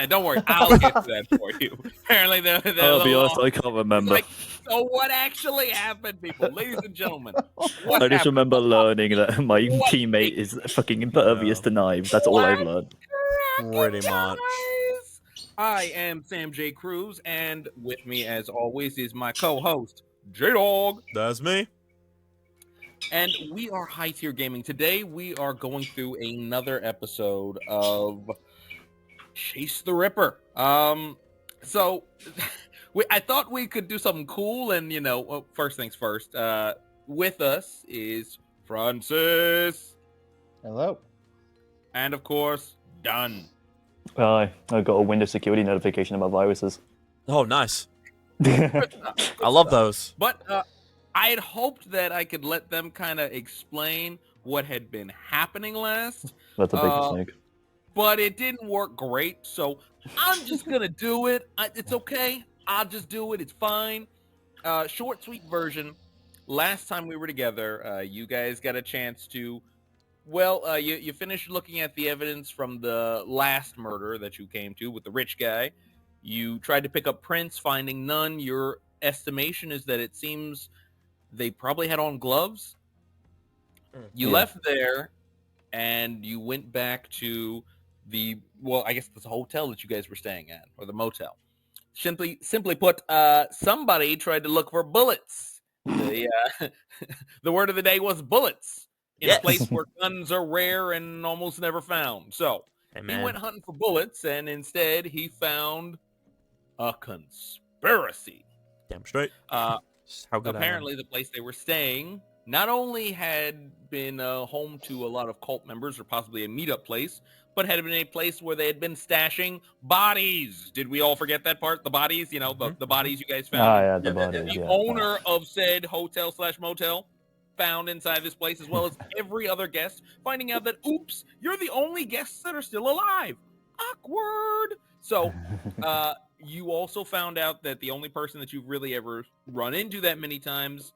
Don't worry, I'll get to that for you. Apparently, I'll be honest, I can't remember. Like, so what actually happened, people? Ladies and gentlemen, what I just happened? remember learning that my What teammate is fucking impervious to knives. That's all I've learned. Pretty much. Guys, I am Sam J. Cruz, and with me, as always, is my co-host, J-Dog. That's me. And we are High Tier Gaming. Today, we are going through another episode of Chase the Ripper. So I thought we could do something cool, and first things first. With us is Francis, Hello. and of course, Dunn. I got a Windows security notification about viruses. Oh, nice. Good I love stuff. those. But I had hoped that I could let them kind of explain what had been happening last. That's a big mistake. But it didn't work great, so I'm just gonna do it. It's okay. I'll just do it. It's fine. Short, sweet version. Last time we were together, you guys got a chance to. Well, you finished looking at the evidence from the last murder that you came to with the rich guy. You tried to pick up prints, finding none. Your estimation is that it seems they probably had on gloves. You left there, and you went back to I guess the hotel that you guys were staying at, or the motel. Simply put, somebody tried to look for bullets. The word of the day was bullets in a place where guns are rare and almost never found. So he went hunting for bullets, and instead he found a conspiracy. Damn straight. How good Apparently, the place they were staying not only had been home to a lot of cult members, or possibly a meetup place, but had been a place where they had been stashing bodies. Did we all forget that part? The bodies, the bodies you guys found. Ah, yeah, the bodies. The Yeah. owner of said hotel/motel found inside this place, as well as every other guest, finding out that, oops, you're the only guests that are still alive. Awkward. So, you also found out that the only person that you've really ever run into that many times,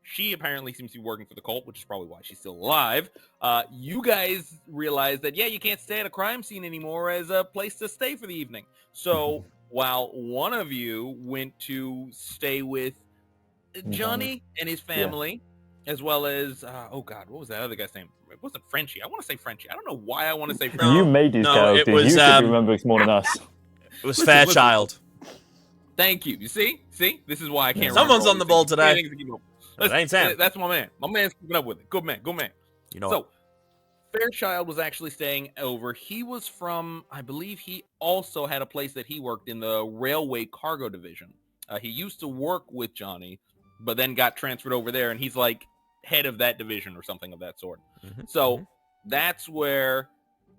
she apparently seems to be working for the cult, which is probably why she's still alive. You guys realize that, you can't stay at a crime scene anymore as a place to stay for the evening. So while one of you went to stay with Johnny and his family, as well as, what was that other guy's name? It wasn't Frenchie. I want to say Frenchie. I don't know why I want to say Frenchie. You made these characters. It was, you should remember it more than us. It was Fairchild. Thank you. You see? This is why I can't Someone's remember on the ball today. Listen, ain't Sam. That's my man. My man's keeping up with it. Good man. So, Fairchild was actually staying over. He was from, I believe he also had a place that he worked in the railway cargo division. He used to work with Johnny, but then got transferred over there, and he's like head of that division or something of that sort. So that's where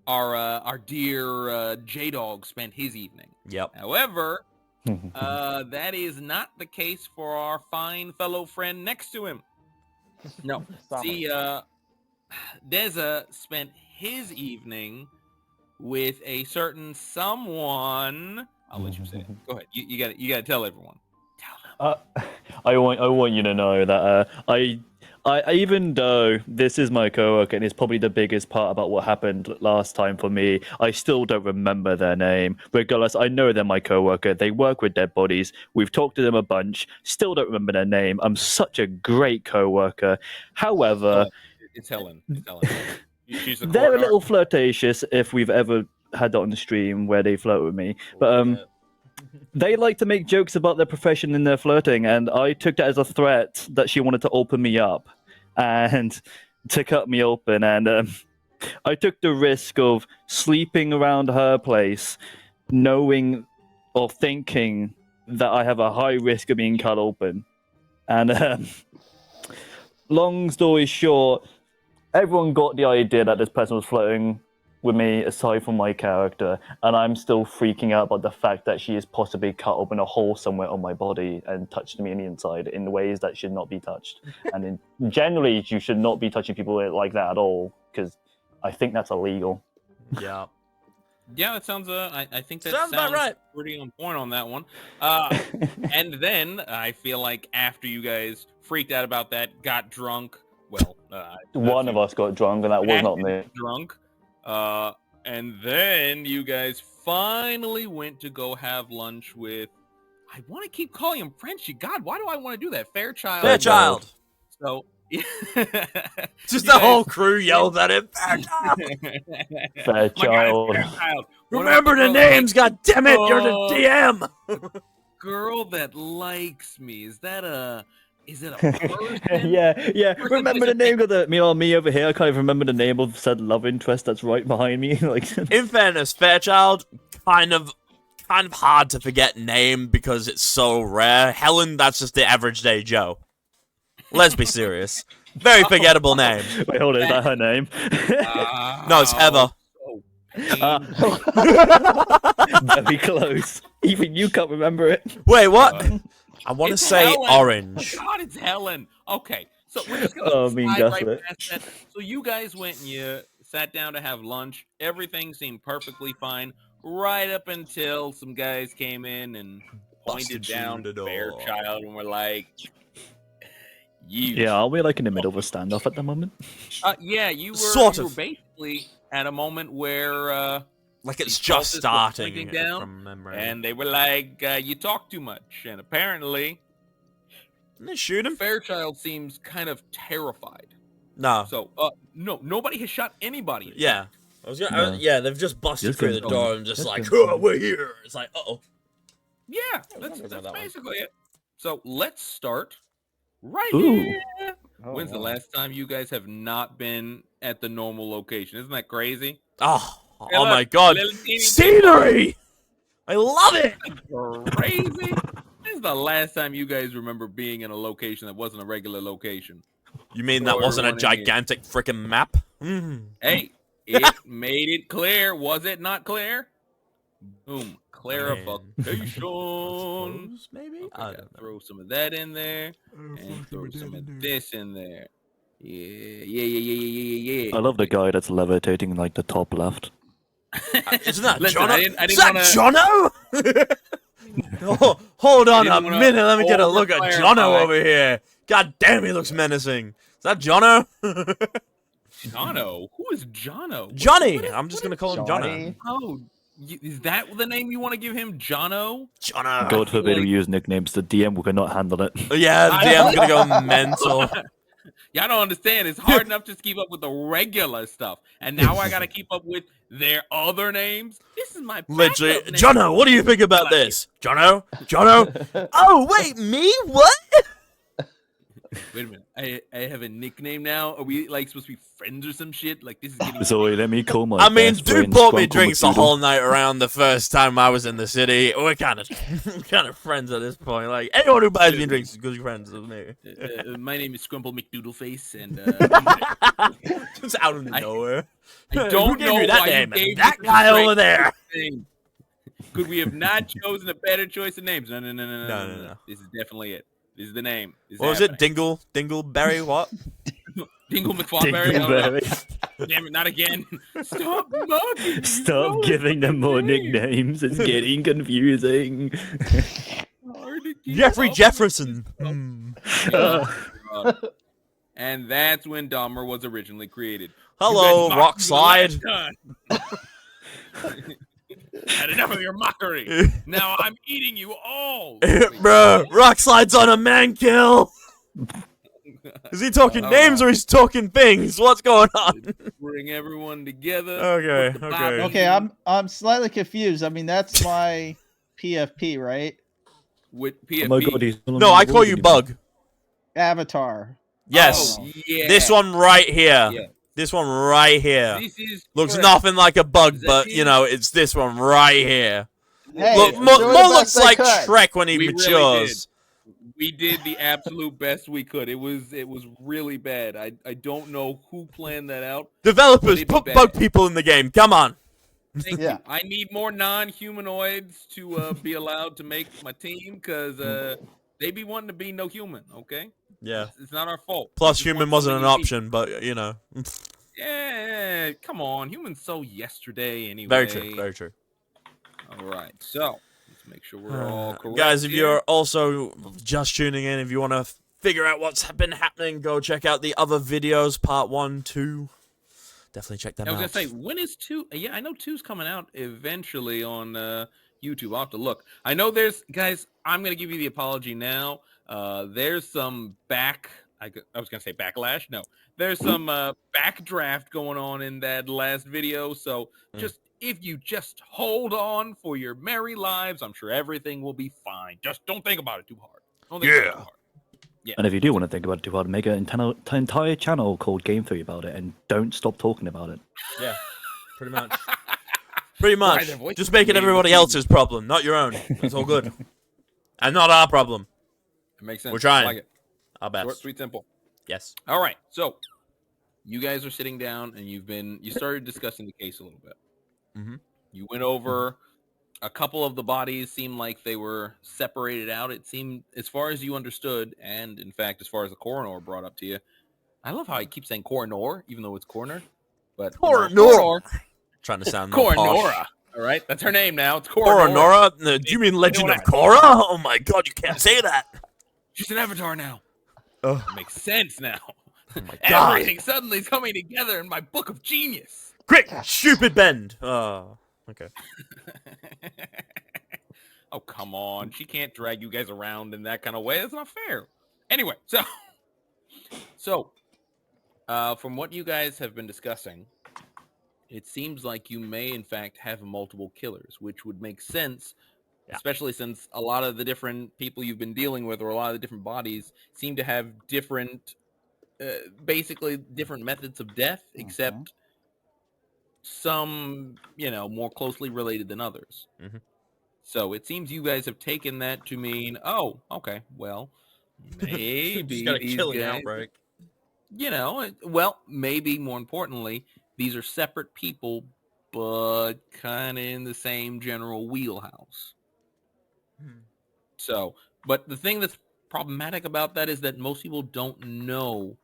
our dear J-Dog spent his evening. Yep. However, that is not the case for our fine fellow friend next to him. No. See, Deza spent his evening with a certain someone. I'll let you say it. Go ahead. You got to tell everyone. Tell them. I want you to know that I even though this is my coworker and it's probably the biggest part about what happened last time for me, I still don't remember their name. Regardless, I know they're my coworker. They work with dead bodies. We've talked to them a bunch. Still don't remember their name. I'm such a great coworker. However, it's Helen. She's they're a little flirtatious if we've ever had that on the stream where they flirt with me. But they like to make jokes about their profession in their flirting, and I took that as a threat that she wanted to open me up and to cut me open. And I took the risk of sleeping around her place, knowing or thinking that I have a high risk of being cut open. And long story short, everyone got the idea that this person was flirting with me aside from my character, and I'm still freaking out about the fact that she has possibly cut open a hole somewhere on my body and touched me on the inside in ways that should not be touched. And generally, you should not be touching people like that at all, because I think that's illegal. Yeah. Yeah, that sounds. I think that sounds about right. Pretty on point on that one. And then I feel like after you guys freaked out about that, got drunk. Well, one of us got drunk, and that was not me. Drunk. And then you guys finally went to go have lunch with. I want to keep calling him Frenchie. God, why do I want to do that? Fairchild. Fairchild. So, Just the whole crew yelled at him. Fairchild. Fairchild. Fairchild. Remember the names, God damn it! You're the DM. Girl that likes me. Is it a person? yeah. Person Remember is the a name of me over here? I can't even remember the name of said love interest that's right behind me. Like, In fairness, Fairchild, kind of hard to forget name because it's so rare. Helen, that's just the average day Joe. Let's be serious. Very forgettable name. wait, hold on, is that her name? No, it's Heather. Very close. Even you can't remember it. Wait, what? I want to It's say Helen. orange. Oh, God, it's Helen. Okay, so we're just gonna Oh, mean slide right Gaslit. past that. So you guys went and you sat down to have lunch. Everything seemed perfectly fine, right up until some guys came in and pointed Busted you down the door. Fairchild and were like, "You." Yeah, are we like in the middle of a standoff at the moment? Yeah, you were. Sort you were of. basically at a moment where Like it's these just cultists were starting pointing down, from memory. and they were like, "You talk too much," and apparently Didn't they shoot him? Fairchild seems kind of terrified. No. So, no, nobody has shot anybody. Yeah. No. Yeah, they've just busted Just through the gonna- door and just just like, gonna- oh, we're here. It's like, uh-oh. Yeah, we're that's not gonna go that way. basically it. So let's start right Ooh. here. Oh, When's the wow. last time you guys have not been at the normal location? Isn't that crazy? Oh, Hey, oh look, my god. little teeny Scenery! I love it! crazy. When's the last time you guys remember being in a location that wasn't a regular location? You mean that Or wasn't a one in here. gigantic freaking map? Hey, it made it clear. Was it not clear? Boom. Clarification. Maybe? Okay, I gotta don't know. throw some of that in there and throw some of this in there. Yeah. I love the guy that's levitating in like the top left. Isn't that Listen, Jono? I didn't Is that wanna- Jono? Oh, hold on I a didn't wanna minute, let me get a look at Jono over-clarify. over here. God damn, he looks menacing. Is that Jono? Jono? Who is Jono? Johnny! What is- I'm just what gonna is- call him Jono. Johnny? Oh, is that the name you want to give him? Jono? Jono! God forbid like- we use nicknames. The DM cannot handle it. Yeah, the DM's gonna go mental. Y'all don't understand. It's hard enough to keep up with the regular stuff. And now I got to keep up with their other names. This is my Literally, backup name. Jono, what do you think about this? Jono? Jono? Oh, wait, me? What? Wait a minute. I have a nickname now. Are we like supposed to be friends or some shit? Like this is getting So let me call my. I mean, best dude friend bought me Scrunkle drinks the McDoodle. whole night around the first time I was in the city. We're kind of friends at this point. Like, anyone who buys me drinks is good friends with me. my name is Scrumple McDoodleface, and Just out of nowhere. I don't Who gave know you that why you name? gave That me guy such a over there. thing. Could we have not chosen a better choice of names? No. No. This is definitely it. This is the name. This is What was it? happening. Dingleberry? What? Dingle McFarberry? Dingleberry. Damn it, not again. Stop mocking me. Stop No, giving them more it's nicknames. It's getting confusing. hard to keep Jeffrey up. Jefferson. And that's when Dahmer was originally created. Hello, You guys Rock mocked me Slide. the last time. Had enough of your mockery. Now I'm eating you all. Bro, Rock Slide's on a man kill. Is he talking names or he's talking things? What's going on? Bring everyone together. Okay, put the okay. Bible Okay, I'm slightly confused. I mean, that's my PFP, right? with PFP. Oh my god, he's No, I call you Bug. Avatar. Yes. Oh, yeah. This one right here. Yeah. This one right here. This is Looks correct. nothing like a bug, Is that but, you? you know, it's this one right here. Hey, Look, I'm more doing the looks best I like could. Shrek when he We really matures. We did the absolute best we could. It was really bad. I don't know who planned that out. Developers, It'd be put bad. bug people in the game. Come on. Thank Yeah. you. I need more non-humanoids to be allowed to make my team because they be wanting to be no human. Okay, Yeah. it's not our fault. Plus, We just human want wasn't an somebody to option, but, you know. be- Yeah, come on. Humans so yesterday anyway. Very true, very true. All right, so let's make sure we're all correct. Guys, if here. you're also just tuning in, if you want to figure out what's been happening, go check out the other videos, part 1, 2. Definitely check them I was out. gonna say, when is 2? Yeah, I know 2's coming out eventually on YouTube. I'll have to look. I know there's guys. I'm gonna give you the apology now. There's some I was gonna say backlash. No, there's some backdraft going on in that last video. So just if you just hold on for your merry lives, I'm sure everything will be fine. Just don't think about it too hard. Don't think about it too hard. Yeah. And if you do want to think about it too hard, make an entire channel called Game Theory about it, and don't stop talking about it. Yeah, pretty much. Pretty Why, much. their voices Just make it made everybody with else's problem, not your own. It's all good. And not our problem. It makes sense. We're trying. I like it. Our best. Short, sweet, simple. Yes. All right. So you guys are sitting down and you started discussing the case a little bit. Mm-hmm. You went over a couple of the bodies seemed like they were separated out. It seemed, as far as you understood, and in fact, as far as the coroner brought up to you, I love how I keep saying coroner, even though it's coroner. But Coronora. Trying to sound more Coronora. posh. All right, that's her name now. It's Coronora. Coronora? No, do you mean Legend of Korra? Oh my god, you can't say that. She's an avatar now. Oh, It makes sense now. oh my god. Everything suddenly is coming together in my book of genius. Quick, stupid bend. Oh, okay. Oh, come on. She can't drag you guys around in that kind of way. That's not fair. Anyway, so from what you guys have been discussing, it seems like you may, in fact, have multiple killers, which would make sense, especially since a lot of the different people you've been dealing with, or a lot of the different bodies, seem to have different, basically different methods of death, except some, more closely related than others. Mm-hmm. So it seems you guys have taken that to mean, oh, okay, well, maybe Just got a these killing guys, outbreak. well, maybe more importantly, these are separate people, but kind of in the same general wheelhouse. So, but the thing that's problematic about that is that most people don't know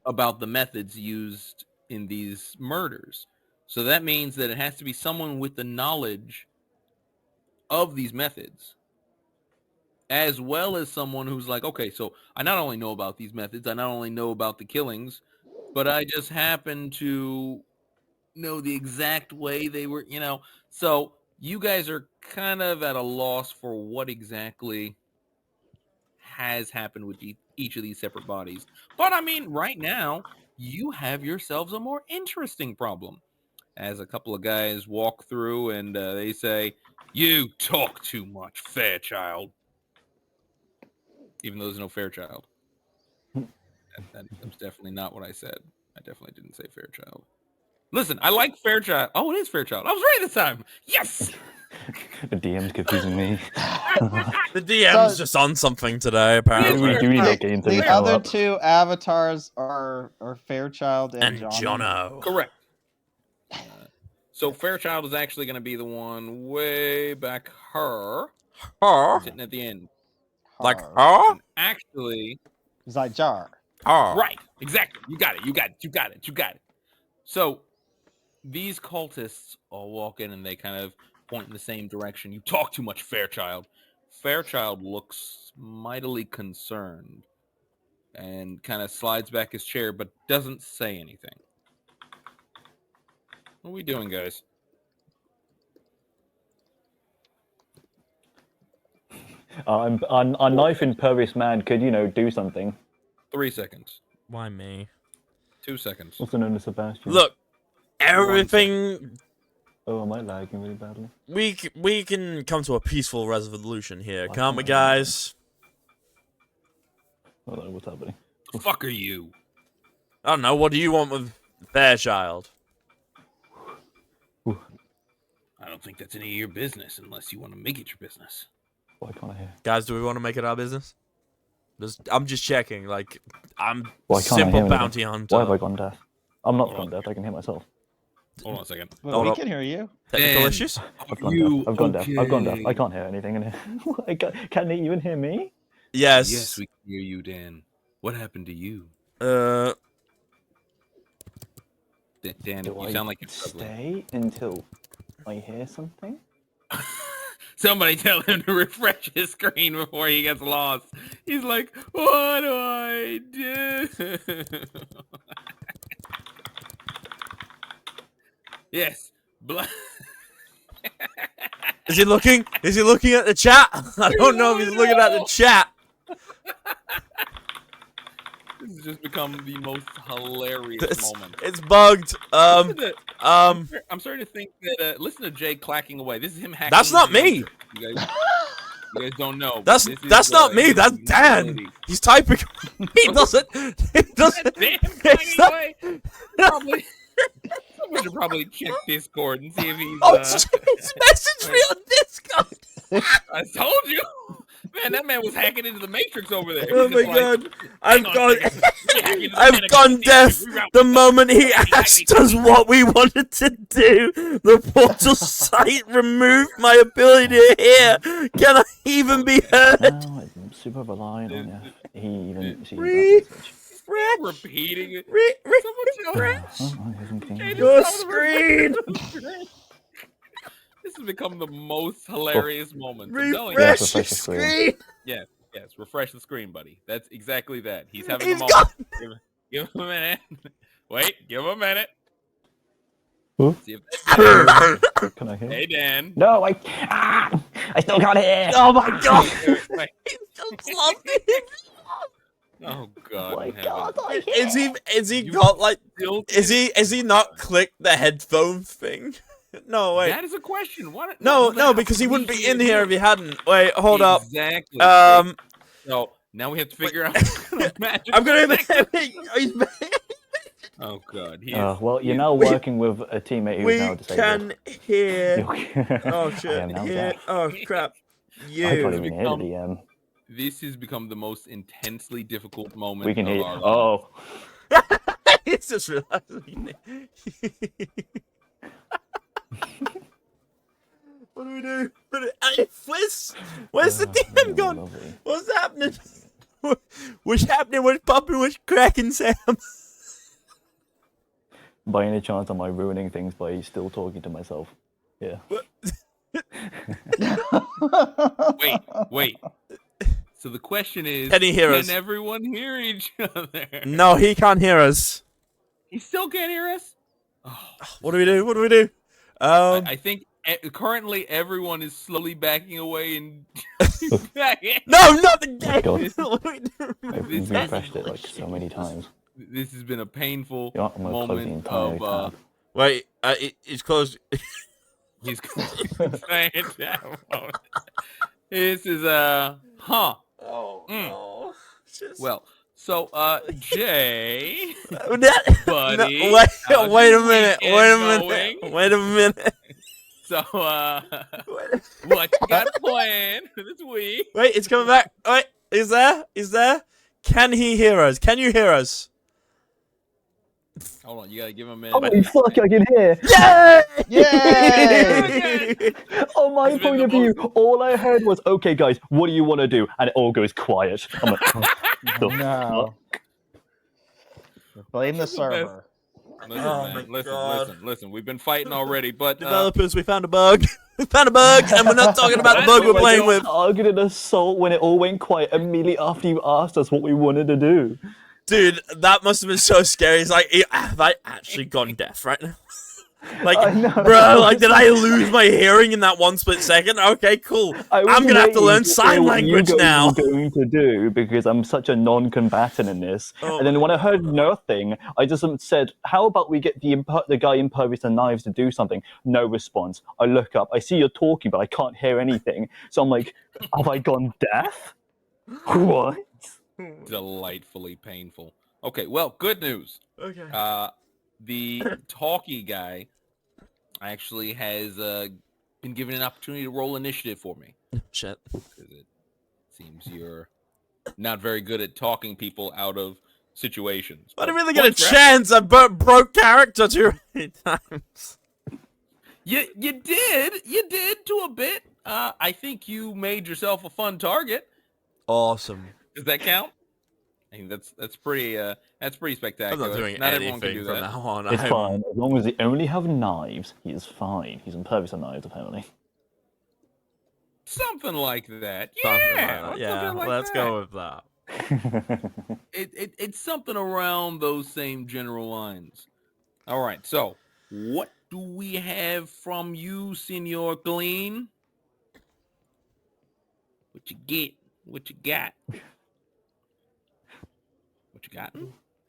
about the methods used in these murders. So that means that it has to be someone with the knowledge of these methods, as well as someone who's like, okay, so I not only know about these methods, I not only know about the killings, but I just happen to know the exact way they were, So you guys are kind of at a loss for what exactly has happened with each of these separate bodies. But I mean, right now, you have yourselves a more interesting problem. As a couple of guys walk through and they say, "You talk too much, Fairchild." Even though there's no Fairchild. That was definitely not what I said. I definitely didn't say Fairchild. Listen, I like Fairchild. Oh, it is Fairchild. I was right this time. Yes! The DM's confusing me. The DM's just on something today, apparently. We do need that game to The come other up. two avatars are Fairchild and Johnny. Jono. Correct. So Fairchild is actually going to be the one way back her, Her? sitting at the end. Like Har. her? And actually, Zyjar. Her. right, exactly. You got it. So these cultists all walk in and they kind of point in the same direction. You talk too much, Fairchild. Fairchild looks mightily concerned and kind of slides back his chair, but doesn't say anything. What are we doing, guys? A knife impervious man could, do something. 3 seconds. Why me? 2 seconds. Also known as Sebastian. Look, everything... Oh, am I lagging really badly? We can come to a peaceful resolution here, Why can't we, can't I do guys? I don't know what's happening. The fuck are you? I don't know, what do you want with Fairchild? I don't think that's any of your business unless you want to make it your business. Why can't I hear? Guys, do we want to make it our business? I'm just checking, like, I'm Why can't I simple hear bounty anything? hunter. Why have I gone deaf? I'm not Hold gone on. deaf, I can hear myself. Hold on a second. Well, Hold we up. can hear you. Technical Dan. issues? I've gone deaf. I've gone deaf. I can't hear anything in here. Can they even hear me? Yes. Yes, we can hear you, Dan. What happened to you? Dan, Do you I sound like you're struggling. stay until I hear something? Somebody tell him to refresh his screen before he gets lost. He's like, what do I do? Yes. Is he looking? Is he looking at the chat? I don't know if he's looking at the chat. This has just become the most hilarious moment. It's bugged. I'm starting to think that listen to Jay clacking away. This is him hacking. That's not into me. Matrix. You guys don't know. That's not me. his That's Dan. ability. He's typing. He doesn't. He doesn't. Damn, It's clacking not- away. Probably. Someone should probably check Discord and see if he's. Oh, he's messaged me on Discord. I told you, man. That man was hacking into the Matrix over there. Oh He's my just like, god, I've "Hang on gone. a second. We're hacking into the I've Pentagon. gone deaf Reroute the moment he asked us what we wanted to do. The portal site removed my ability to hear. Can I even be heard? No, I'm super reliant on you. He even sees Read. that message. repeating it. Someone Oh, he hasn't cleaned it. your screen. This has become the most hilarious moment. I'm telling you. Refresh your refresh the screen. screen. Yes, refresh the screen, buddy. That's exactly that. He's having He's a moment. Give him a minute. Wait, give him a minute. Huh? See if Can I hear? Hey, Dan. No, I still can't hear. Oh my god. Wait. He's just lost it. Oh God. My in heaven. God, I hear. Is he You got like Still is he not clicked the headphone thing? No, wait. That is a question. What? No, because he wouldn't be in here if he hadn't. Wait, hold up. Exactly. So now we have to figure out. Magic I'm gonna he's Oh God. He is, Well, you're now working with a teammate who's now we disabled. can hear. Oh I am shit! now Hear. deaf. Oh crap! I can't You. even hear the DM. This has become the most intensely difficult moment. We can of hear. our lives. Oh, It's just realizing. What do we do? Where's the DM gone? lovely. What's happening? What's happening? What's popping? What's cracking, Sam? By any chance, am I ruining things by still talking to myself? Yeah. Wait. So the question is, Can he hear us? Can everyone hear each other? No, he can't hear us. He still can't hear us? Oh, What do we do? What do we do? I think currently everyone is slowly backing away and backing. No, not the game. God. What do we do? I've This is- refreshed it like so many times. This has been a painful You know what, I'm gonna close the moment entire of tab. Wait, it's closed. he's saying that. This is huh. Oh no. Just... Well, so Jay, That... buddy, No, wait, how's wait a your minute. weekend Wait a minute. going? Wait a minute. So what you got planned for this week? Wait, it's coming back. Wait, is there? Is there? Can he hear us? Can you hear us? Hold on, you gotta give him a minute. Holy fuck, I can hear! Yeah! Yay! On my It's been point the of view, all I heard was, okay, guys, what do you want to do? And it all goes quiet. I'm like, the No. Blame the This is the best. server. Listen, Oh man, my listen, God. listen. We've been fighting already, but Developers, we found a bug. We found a bug, and we're not talking about the bug we're playing with. targeted assault when it all went quiet immediately after you asked us what we wanted to do. Dude, that must have been so scary. It's like, have I actually gone deaf right now? Like, I know. bro, like, did I lose my hearing in that 1 split second? Okay, cool. I was I'm gonna have to waiting learn to sign hear what language you guys now. were going to do because I'm such a non-combatant in this. Oh And then when I heard nothing, I just said, "How about we get the guy impervious to knives to do something?" No response. I look up. I see you're talking, but I can't hear anything. So I'm like, "Have I gone deaf? What?" delightfully painful. Okay, well, good news. Okay. The talkie guy actually has been given an opportunity to roll initiative for me. Shit. Because it seems you're not very good at talking people out of situations. I didn't But really get a points for chance. I broke character too many times. You did to a bit. I think you made yourself a fun target. Awesome. Does that count? I think that's pretty spectacular. I'm not doing everyone can anything do from that. now on. It's fine. As long as they only have knives, he is fine. He's impervious to knives, apparently. Something like that. Something like Yeah, that. Yeah, something like let's that. go with that. It's something around those same general lines. All right. So, what do we have from you, Senor Glean? What you get? What you got? What you got?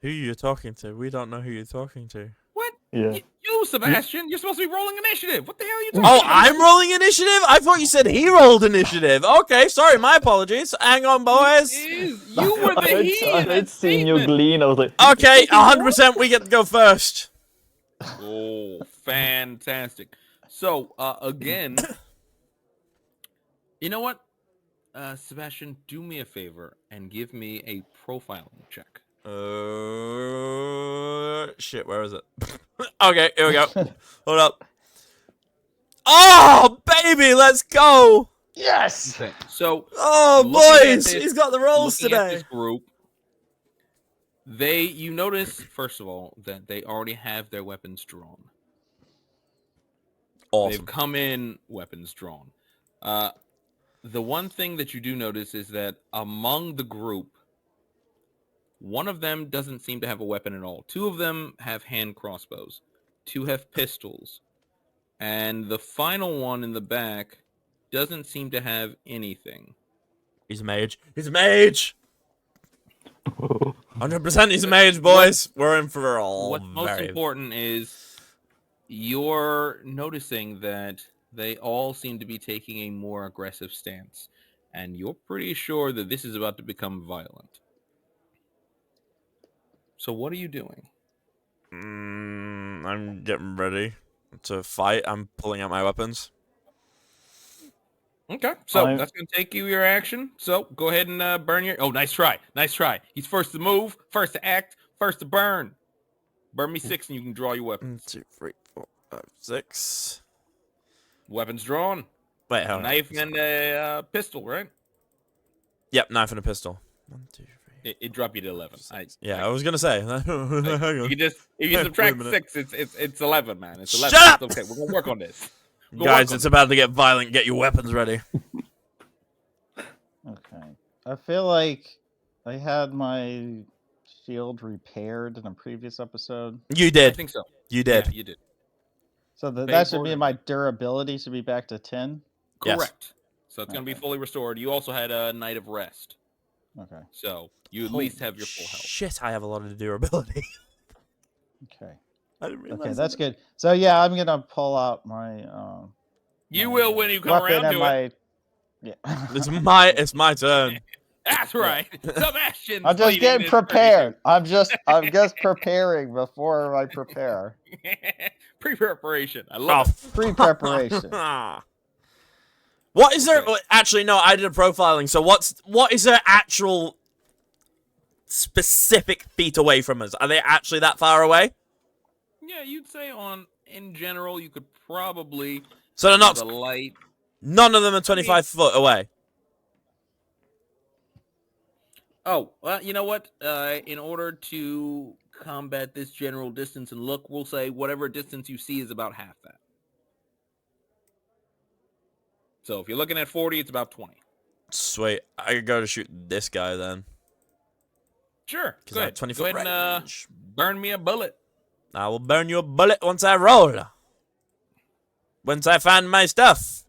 Who you talking to? We don't know who you're talking to. What? Yeah. You, Sebastian, you're supposed to be rolling initiative. What the hell are you talking Oh, about? I'm rolling initiative? I thought you said he rolled initiative. Okay, sorry, my apologies. Hang on, boys. You were the I he in had that seen your statement. glean. I was like, Okay, 100% we get to go first. Oh, fantastic. So, again, you know what? Sebastian, do me a favor and give me a profiling check. Shit, where is it? Okay, here we go. Hold up. Oh, baby, let's go. Yes. Okay. So, Oh, looking at boys, this- he's got the rolls looking at today. this group, you notice, first of all, that they already have their weapons drawn. Awesome. They've come in weapons drawn. The one thing that you do notice is that among the group, one of them doesn't seem to have a weapon at all. Two of them have hand crossbows. Two have pistols. And the final one in the back doesn't seem to have anything. He's a mage. He's a mage. 100% he's a mage, boys. We're in for all What's most important is you're noticing that they all seem to be taking a more aggressive stance. And you're pretty sure that this is about to become violent. So what are you doing? I'm getting ready to fight. I'm pulling out my weapons. Okay, so I'm- that's going to take you your action. So go ahead and burn your... Oh, nice try. Nice try. He's first to move, first to act, first to burn. Burn me 6 and you can draw your weapon. 1, 2, 3, 4, 5, 6. Weapons drawn. Wait, A hold on. knife and a pistol, right? Yep, knife and a pistol. 1, 2, 3. It dropped you to 11. Yeah, I was gonna say. Hang on. You just if you Wait a subtract minute. 6, it's 11, man. It's 11. Shut up! It's okay, we're gonna work on this. We'll Guys, work on it's about to get violent. Get your weapons ready. Okay. I feel like I had my shield repaired in a previous episode. You I did. think so. You did. Yeah, you did. So that Pay should for be it. my durability should be back to 10. Yes. Correct. So it's gonna be Okay. fully restored. You also had a night of rest, Okay. so you at Holy least have your full health. Shit, I have a lot of durability. Okay. I didn't realize. Okay, that's good. So yeah, I'm gonna pull out my You my, will when you come weapon around and to it. my yeah. It's my turn. That's right, Sebastian. I'm just getting prepared. I'm just preparing before I prepare. Pre-preparation. I Oh, love it. Pre-preparation. What is there? Okay. Actually, no. I did a profiling. So what is their actual specific feet away from us? Are they actually that far away? Yeah, you'd say in general, you could probably So they're not. the light. None of them are 25 foot away. Oh, well, you know what? In order to combat this general distance and look, we'll say whatever distance you see is about half that. So if you're looking at 40, it's about 20. Sweet. I could go to shoot this guy then. Sure. 'Cause Go I ahead. have 20 Go foot ahead and range. burn me a bullet. I will burn you a bullet once I roll. Once I find my stuff.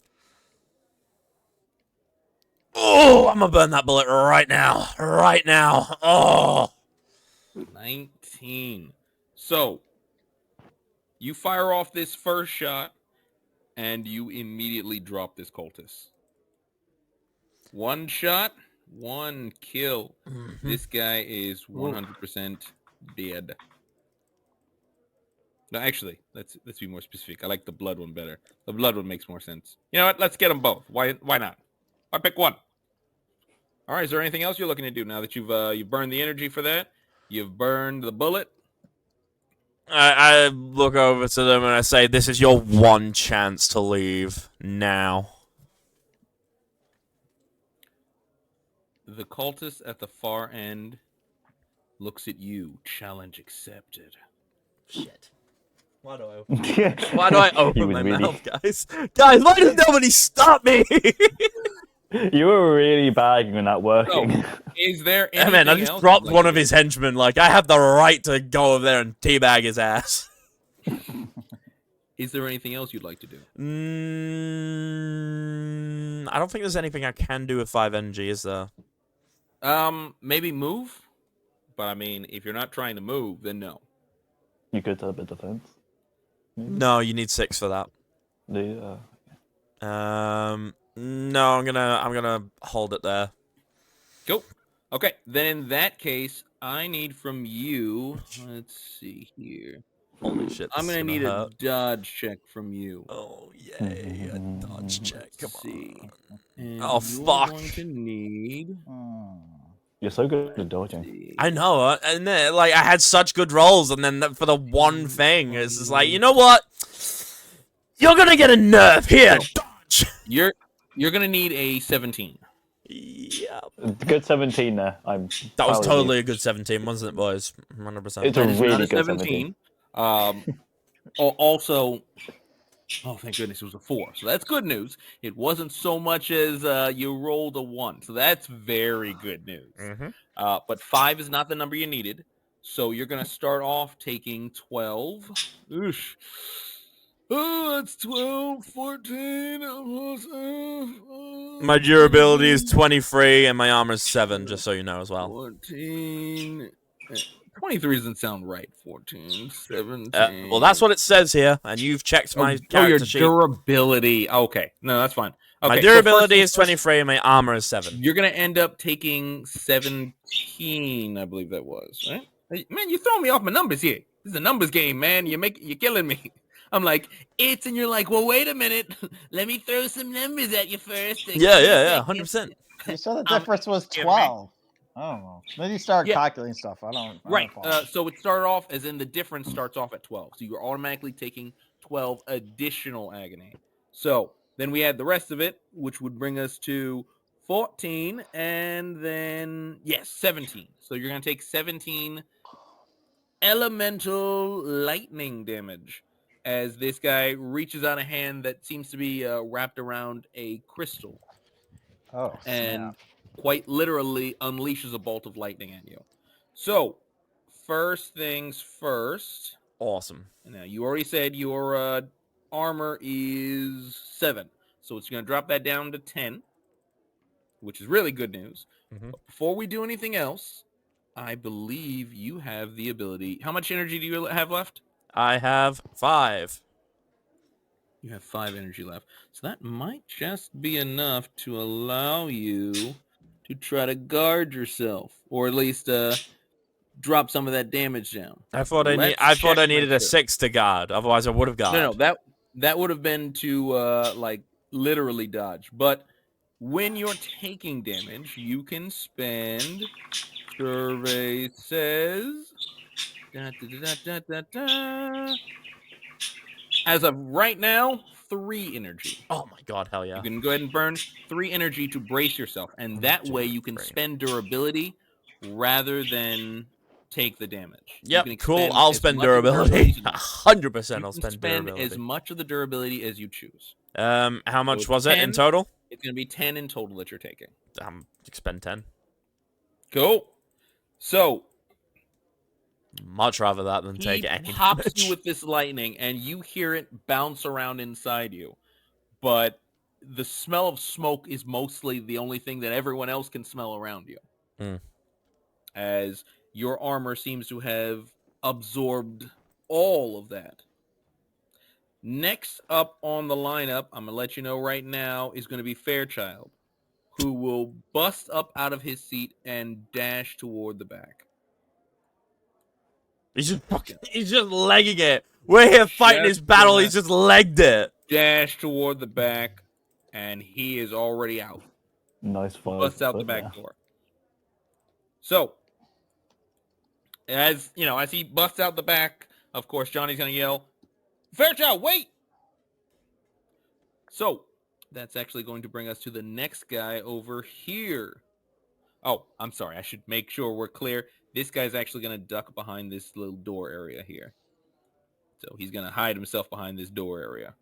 Oh, I'm gonna burn that bullet right now. Right now. Oh. 19. So you fire off this first shot, and you immediately drop this cultist. One shot, one kill. This guy is 100% dead. No, actually, let's be more specific. I like the blood one better. The blood one makes more sense. You know what? Let's get them both. Why not? I pick one. All right. Is there anything else you're looking to do now that you've burned the energy for that? You've burned the bullet. I look over to them and I say, this is your one chance to leave. Now. The cultist at the far end looks at you. Challenge accepted. Shit. Why do I He open was my really- mouth, guys? Guys, why does nobody stop me? You were really bagging on that working. So, is there Yeah, anything man, I just else dropped you'd like one to of do? his henchmen. Like, I have the right to go over there and teabag his ass. Is there anything else you'd like to do? I don't think there's anything I can do with 5 energy, is there? Maybe move. But I mean, if you're not trying to move, then no. You could have a defense. No, you need 6 for that. No, I'm gonna hold it there. Cool. Okay, then in that case, I need from you. Let's see here. Holy shit! I'm this gonna is need hurt. a dodge check from you. Oh yay! A dodge check. Come Let's see. on. And Oh, you're fuck. going to need. You're so good at dodging. See. I know, and then, like I had such good rolls, and then for the one thing, it's just like, you know what? You're gonna get a nerf here. Dodge. You're gonna need a 17. Yeah. Good 17 there. That was proud of totally you. a good 17, wasn't it, boys? 100%. It's a That is really not a good 17. Also, oh thank goodness, it was a 4. So that's good news. It wasn't so much as you rolled a 1. So that's very good news. But 5 is not the number you needed. So you're gonna start off taking 12. Oosh. Oh, that's 12, 14. My durability is 23, and my armor is 7, just so you know as well. 14. 23 doesn't sound right. 14, 17. Well, that's what it says here, and you've checked my your character sheet. durability. Okay, no, that's fine. Okay, My so durability is first, 23, and my armor is 7. you're gonna end up taking 17, I believe that was. Right? Hey, man, you're throwing me off my numbers here. This is a numbers game, man. You're killing me. I'm like, and you're like, well, wait a minute. Let me throw some numbers at you first. Yeah, 100%. You said the difference was 12. I don't know. Then you start calculating stuff. I don't Right. follow. So it started off as in the difference starts off at 12. So you're automatically taking 12 additional agony. So then we had the rest of it, which would bring us to 14 and then, 17. So you're going to take 17 elemental lightning damage as this guy reaches out a hand that seems to be wrapped around a crystal. Oh, and quite literally unleashes a bolt of lightning at you. So, first things first. Awesome. Now, you already said your armor is 7. So it's going to drop that down to 10, which is really good news. But before we do anything else, I believe you have the ability. How much energy do you have left? I have 5. You have 5 energy left. So that might just be enough to allow you to try to guard yourself, or at least drop some of that damage down. I thought I needed a 6 to guard. Otherwise, I would have guarded. No, that would have been to like literally dodge. But when you're taking damage, you can spend. Survey says. As of right now, 3 energy. Oh my god, hell yeah. You can go ahead and burn 3 energy to brace yourself, and that way you can spend durability rather than take the damage. Yep, cool. I'll spend durability. 100% I'll spend durability. As much of the durability as you choose. How much was it in total? It's going to be 10 in total that you're taking. Spend 10. Cool. So, much rather that than take any He pops damage. you with this lightning, and you hear it bounce around inside you. But the smell of smoke is mostly the only thing that everyone else can smell around you. As your armor seems to have absorbed all of that. Next up on the lineup, I'm going to let you know right now, is going to be Fairchild, who will bust up out of his seat and dash toward the back. He's just legging it. We're here fighting his battle. He's just legged it. Dash toward the back, and he is already out. Nice fight. Busts out the back door. So, as he busts out the back, of course, Johnny's gonna yell, "Fairchild, wait!" So, that's actually going to bring us to the next guy over here. Oh, I'm sorry. I should make sure we're clear. This guy's actually going to duck behind this little door area here. So he's going to hide himself behind this door area.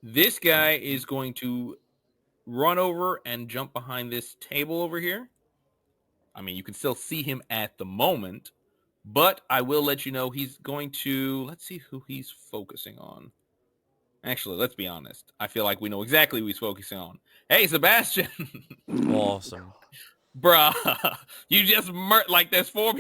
This guy is going to run over and jump behind this table over here. I mean, you can still see him at the moment, But I will let you know he's going to. Let's see who he's focusing on. Actually, let's be honest. I feel like we know exactly who he's focusing on. Hey, Sebastian. Awesome. Bruh, you just like there's 5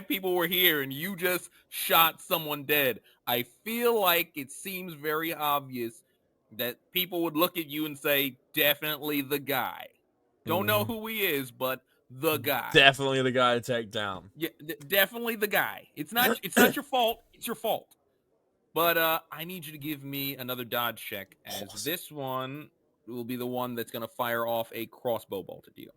people were here, and you just shot someone dead. I feel like it seems very obvious that people would look at you and say, definitely the guy. Don't know who he is, but the guy. Definitely the guy to take down. Yeah, definitely the guy. It's not your fault. It's your fault. But I need you to give me another dodge check, as this one will be the one that's going to fire off a crossbow bolt at you.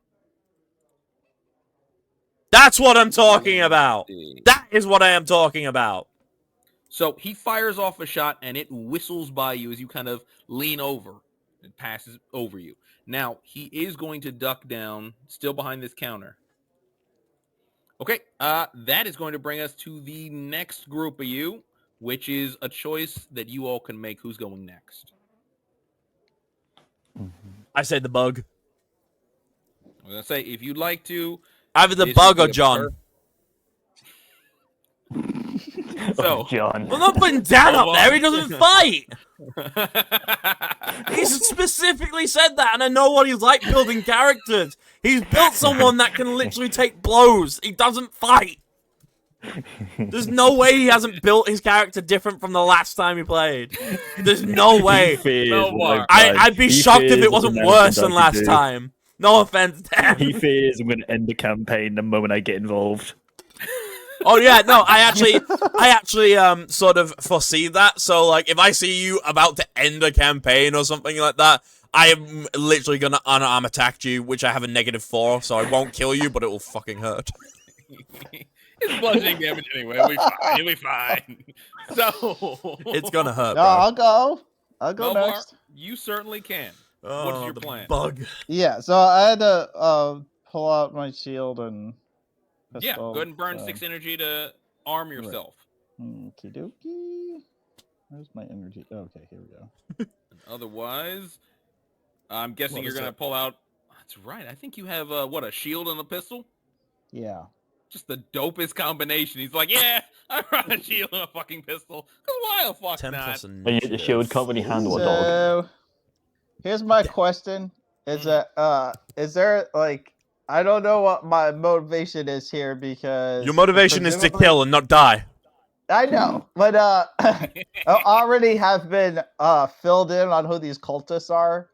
That's what I'm talking about. That is what I am talking about. So he fires off a shot, and it whistles by you as you kind of lean over. It passes over you. Now, he is going to duck down, still behind this counter. Okay, that is going to bring us to the next group of you, which is a choice that you all can make who's going next. I say the bug. I'm going to say, if you'd like to... Either the bug or John. So, John. Well, not putting Dan up there. He doesn't fight. He specifically said that, and I know what he's like building characters. He's built someone that can literally take blows. He doesn't fight. There's no way he hasn't built his character different from the last time he played. There's no way. I'd be shocked if it wasn't worse than last time. No offense, Dan. He fears I'm going to end the campaign the moment I get involved. Oh yeah, no, I actually sort of foresee that. So like, if I see you about to end a campaign or something like that, I am literally gonna unarm attack you, which I have a -4, so I won't kill you, but it will fucking hurt. It's bludgeoning damage anyway. We'll be fine. So it's gonna hurt. No, bro. I'll go Melvar, next. You certainly can. Oh, What's your plan? Bug. Yeah, so I had to pull out my shield and Yeah, pistol, go ahead and burn 6 energy to arm Right. yourself. Okie dokie. Where's my energy? Okay, here we go. Otherwise, I'm guessing What you're is going to that? pull out... That's right. I think you have, a shield and a pistol? Yeah. Just the dopest combination. He's like, yeah, I brought a shield and a fucking pistol. Because why the fuck not? And yet the shield can't really handle a dog. So, here's my question: is there like, I don't know what my motivation is here, because Your motivation is to presumably- kill and not die. I know, but I already have been filled in on who these cultists are.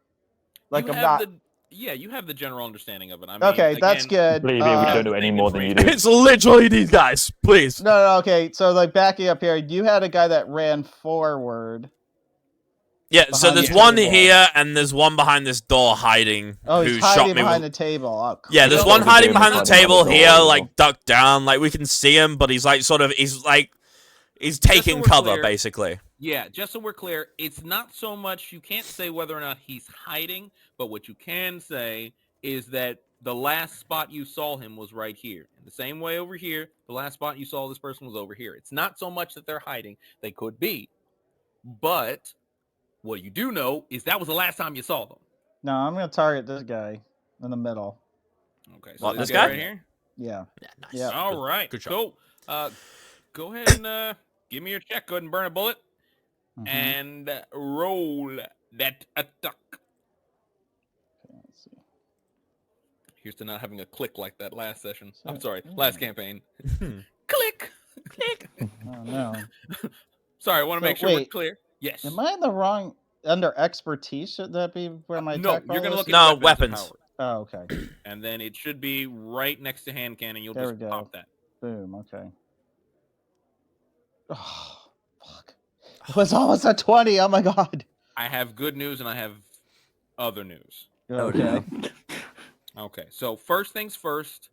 Like, You I'm have not. you have the general understanding of it. I mean, Okay, that's again, good. Believe me, we don't know any more than you do. It's literally these guys. Please. No, okay. So, like, backing up here, you had a guy that ran forward. Yeah, so Behind there's the one table. here, and there's one behind this door hiding. Oh, who he's shot hiding me behind with... the table. Oh, Yeah, there's He's one also hiding doing behind the behind the table door. here, like ducked down. Like we can see him, but he's like he's taking we're cover clear, basically. Yeah, just so we're clear, it's not so much, you can't say whether or not he's hiding, but what you can say is that the last spot you saw him was right here. In the same way over here, the last spot you saw this person was over here. It's not so much that they're hiding. They could be. But what you do know is that was the last time you saw them. no, I'm gonna target this guy in the middle. Okay, so What, this this guy? right here? Yeah. Yeah, nice. Yeah. All right, good shot. cool. Go ahead and give me your check. Go ahead and burn a bullet. Mhm. And roll that attack. Okay, let's see. Here's to not having a click like that last session. So- I'm sorry, yeah. last campaign. Click! Click! Oh no. Sorry, I want to So, make sure we're wait. clear. Yes. Am I in the wrong under expertise? Should that be where my No, attack you're going to roll look is? at No, weapons. weapons. and power. Oh, okay. And then it should be right next to hand cannon. You'll There just we go. pop that. Boom. Okay. Oh, fuck. It was almost a 20. Oh my god. I have good news and I have other news. Okay. Okay, so first things first.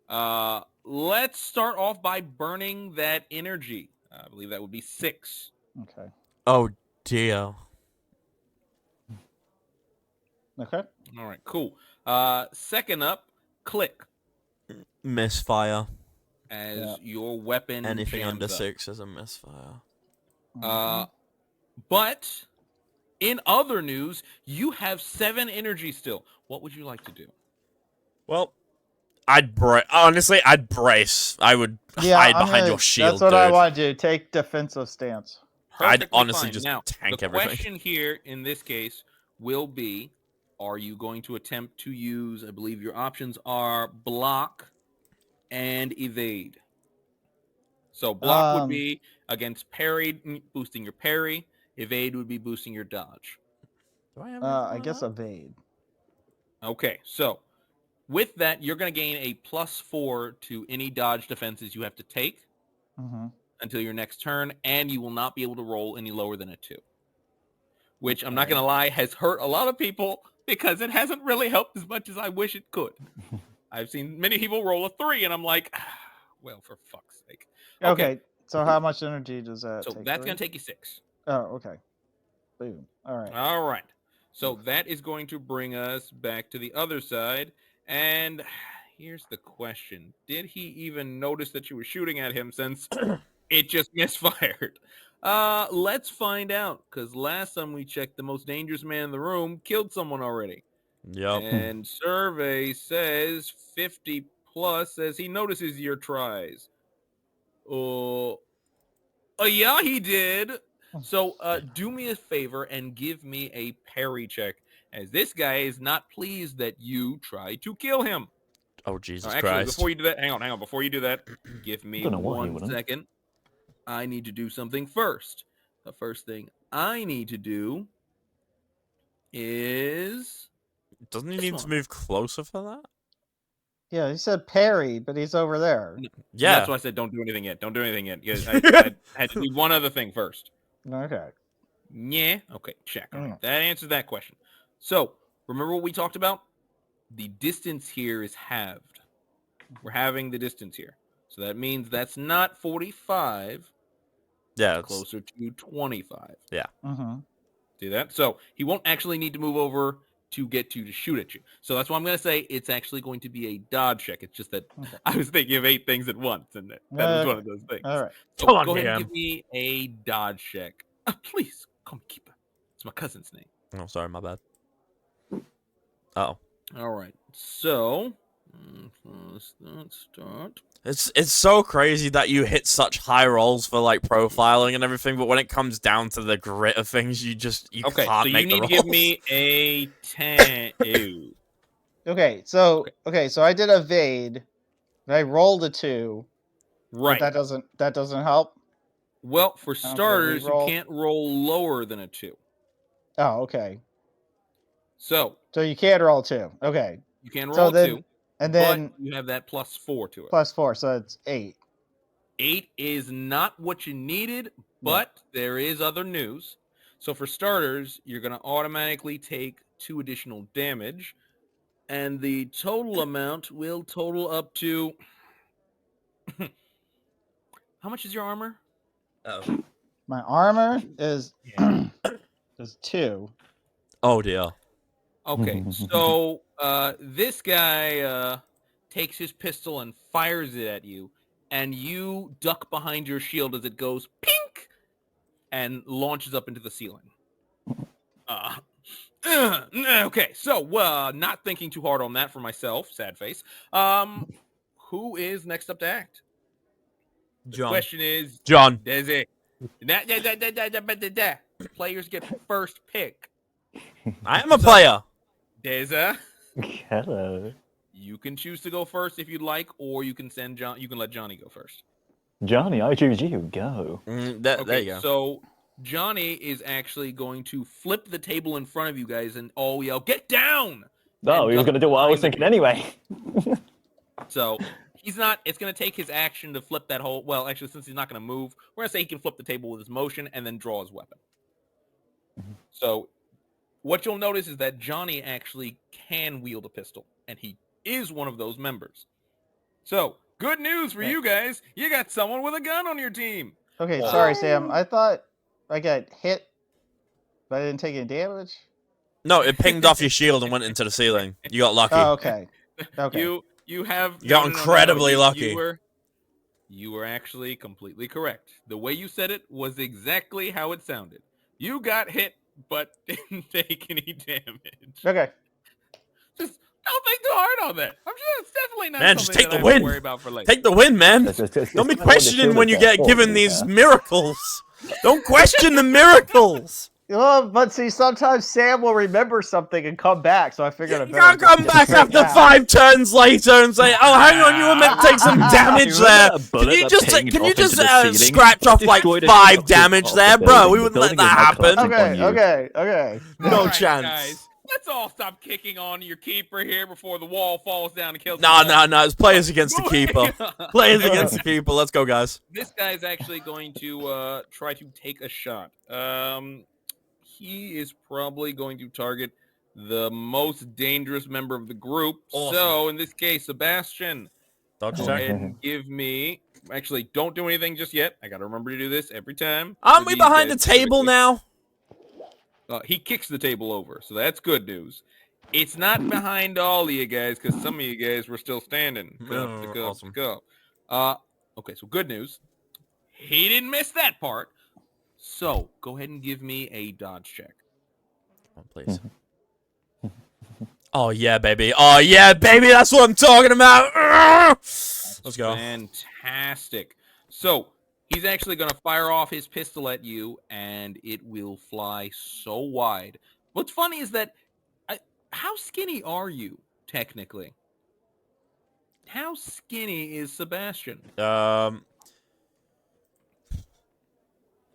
Let's start off by burning that energy. I believe that would be 6. Okay. Oh dear. Okay. All right, cool. Second up, click Misfire. as Yeah. your weapon. Anything jams under up. 6 is a misfire. But in other news, you have 7 energy still. What would you like to do? Well, Honestly, I'd brace. I would hide behind your shield, That's what I dude. want to do. Take defensive stance. I'd Perfectly honestly fine. just Now, tank the everything. question here in this case will be, are you going to attempt to use, I believe your options are block and evade. So block would be against parry, boosting your parry. Evade would be boosting your dodge. Do I have I guess evade. Okay, so with that, you're going to gain a +4 to any dodge defenses you have to take until your next turn, and you will not be able to roll any lower than a 2. Which, I'm not going to lie, has hurt a lot of people because it hasn't really helped as much as I wish it could. I've seen many people roll a 3, and I'm like, well, for fuck's sake. Okay, so how much energy does that So take? that's going to take you 6. Oh, okay. Boom. All right. All right. So that is going to bring us back to the other side. And here's the question. Did he even notice that you were shooting at him since it just misfired? Let's find out. Because last time we checked, the most dangerous man in the room killed someone already. Yep. And survey says 50 plus says he notices your tries. Oh, yeah, he did. So do me a favor and give me a parry check, as this guy is not pleased that you tried to kill him. Oh, Jesus Actually, Christ. before you do that, hang on. Before you do that, give me Don't know why he 1 wouldn't. second. I need to do something first. The first thing I need to do is... Doesn't he this need one. to move closer for that? Yeah, he said parry, but he's over there. Yeah. That's why I said don't do anything yet. Don't do anything yet. I had to do one other thing first. Okay. Yeah. Okay, check. All right. That answers that question. So, remember what we talked about? The distance here is halved. We're halving the distance here. So that means that's not 45. Yeah. It's closer to 25. Yeah. See that? So he won't actually need to move over to get to shoot at you. So that's why I'm going to say it's actually going to be a dodge check. It's just that I was thinking of 8 things at once, and that was one of those things. All right. So Come on, go ahead and DM. give me a dodge check. Please, call me Keeper. It's my cousin's name. Oh, sorry, my bad. Oh. All right. So let's start. It's so crazy that you hit such high rolls for like profiling and everything, but when it comes down to the grit of things, you Okay, can't so make you the need to rolls. give me a 10. Ew. Okay, so I did evade. And I rolled a 2. Right. But that doesn't help. Well, for starters, you reroll. can't roll lower than a 2. Oh, okay. So you can roll 2. Okay. you can roll then, 2, and then but you have that +4 to it. +4, so it's 8. 8 is not what you needed, but there is other news. So for starters, you're going to automatically take 2 additional damage, and the total amount will total up to... How much is your armor? Oh. My armor is is 2. Oh dear. Okay, so this guy takes his pistol and fires it at you, and you duck behind your shield as it goes pink and launches up into the ceiling. Okay, so not thinking too hard on that for myself, sad face. Who is next up to act? The John. question is John. Desi. Players get first pick. I am a player. Deza, Hello. you can choose to go first if you'd like, or you can send John. You can let Johnny go first. Johnny, I choose you. Go. There you go. So Johnny is actually going to flip the table in front of you guys and all yell, "Get down!" Oh, he was going to do what I was thinking anyway. So he's not. It's going to take his action to flip that whole. Well, actually, since he's not going to move, we're going to say he can flip the table with his motion and then draw his weapon. So what you'll notice is that Johnny actually can wield a pistol, and he is one of those members. So, good news for you guys. You got someone with a gun on your team. Okay, sorry, Sam. I thought I got hit, but I didn't take any damage. No, it pinged off your shield and went into the ceiling. You got lucky. Oh, okay. Okay. You have... You got incredibly lucky. You were actually completely correct. The way you said it was exactly how it sounded. You got hit, but didn't take any damage. Okay. Just don't think too hard on that. I'm sure it's definitely not Man, just something take that the I have to win. worry about for later. Take the win, man. It's Don't be kind of what the questioning when you should've get done, given to be these fair. miracles. Don't question the miracles. Well, but see, sometimes Sam will remember something and come back, so I figured I You better can't just come back straight after now. 5 turns later and say, "Oh, hang on, you were meant to take some damage You remember there." that bullet Can you that just pinged off into the ceiling? scratch off like Destroyed a 5 chunk damage of there, the bro? building. We The wouldn't let building is that now happen. collapsing on you. Okay. No All right, chance. guys. Let's all stop kicking on your keeper here before the wall falls down and kills No, us. It's players against the keeper. Players against the keeper. Let's go, guys. This guy's actually going to try to take a shot. He is probably going to target the most dangerous member of the group. Awesome. So in this case, Sebastian, Dodge go check. ahead and give me. Actually, don't do anything just yet. I gotta remember to do this every time. Aren't for we these behind the guys table specifically. now? He kicks the table over, so that's good news. It's not behind all of you guys, because some of you guys were still standing. Awesome. Okay, so good news. He didn't miss that part. So, go ahead and give me a dodge check. Come on, please. Oh, yeah, baby. Oh, yeah, baby. That's what I'm talking about. Let's go. Fantastic. So, he's actually going to fire off his pistol at you, and it will fly so wide. What's funny is that, how skinny are you, technically? How skinny is Sebastian?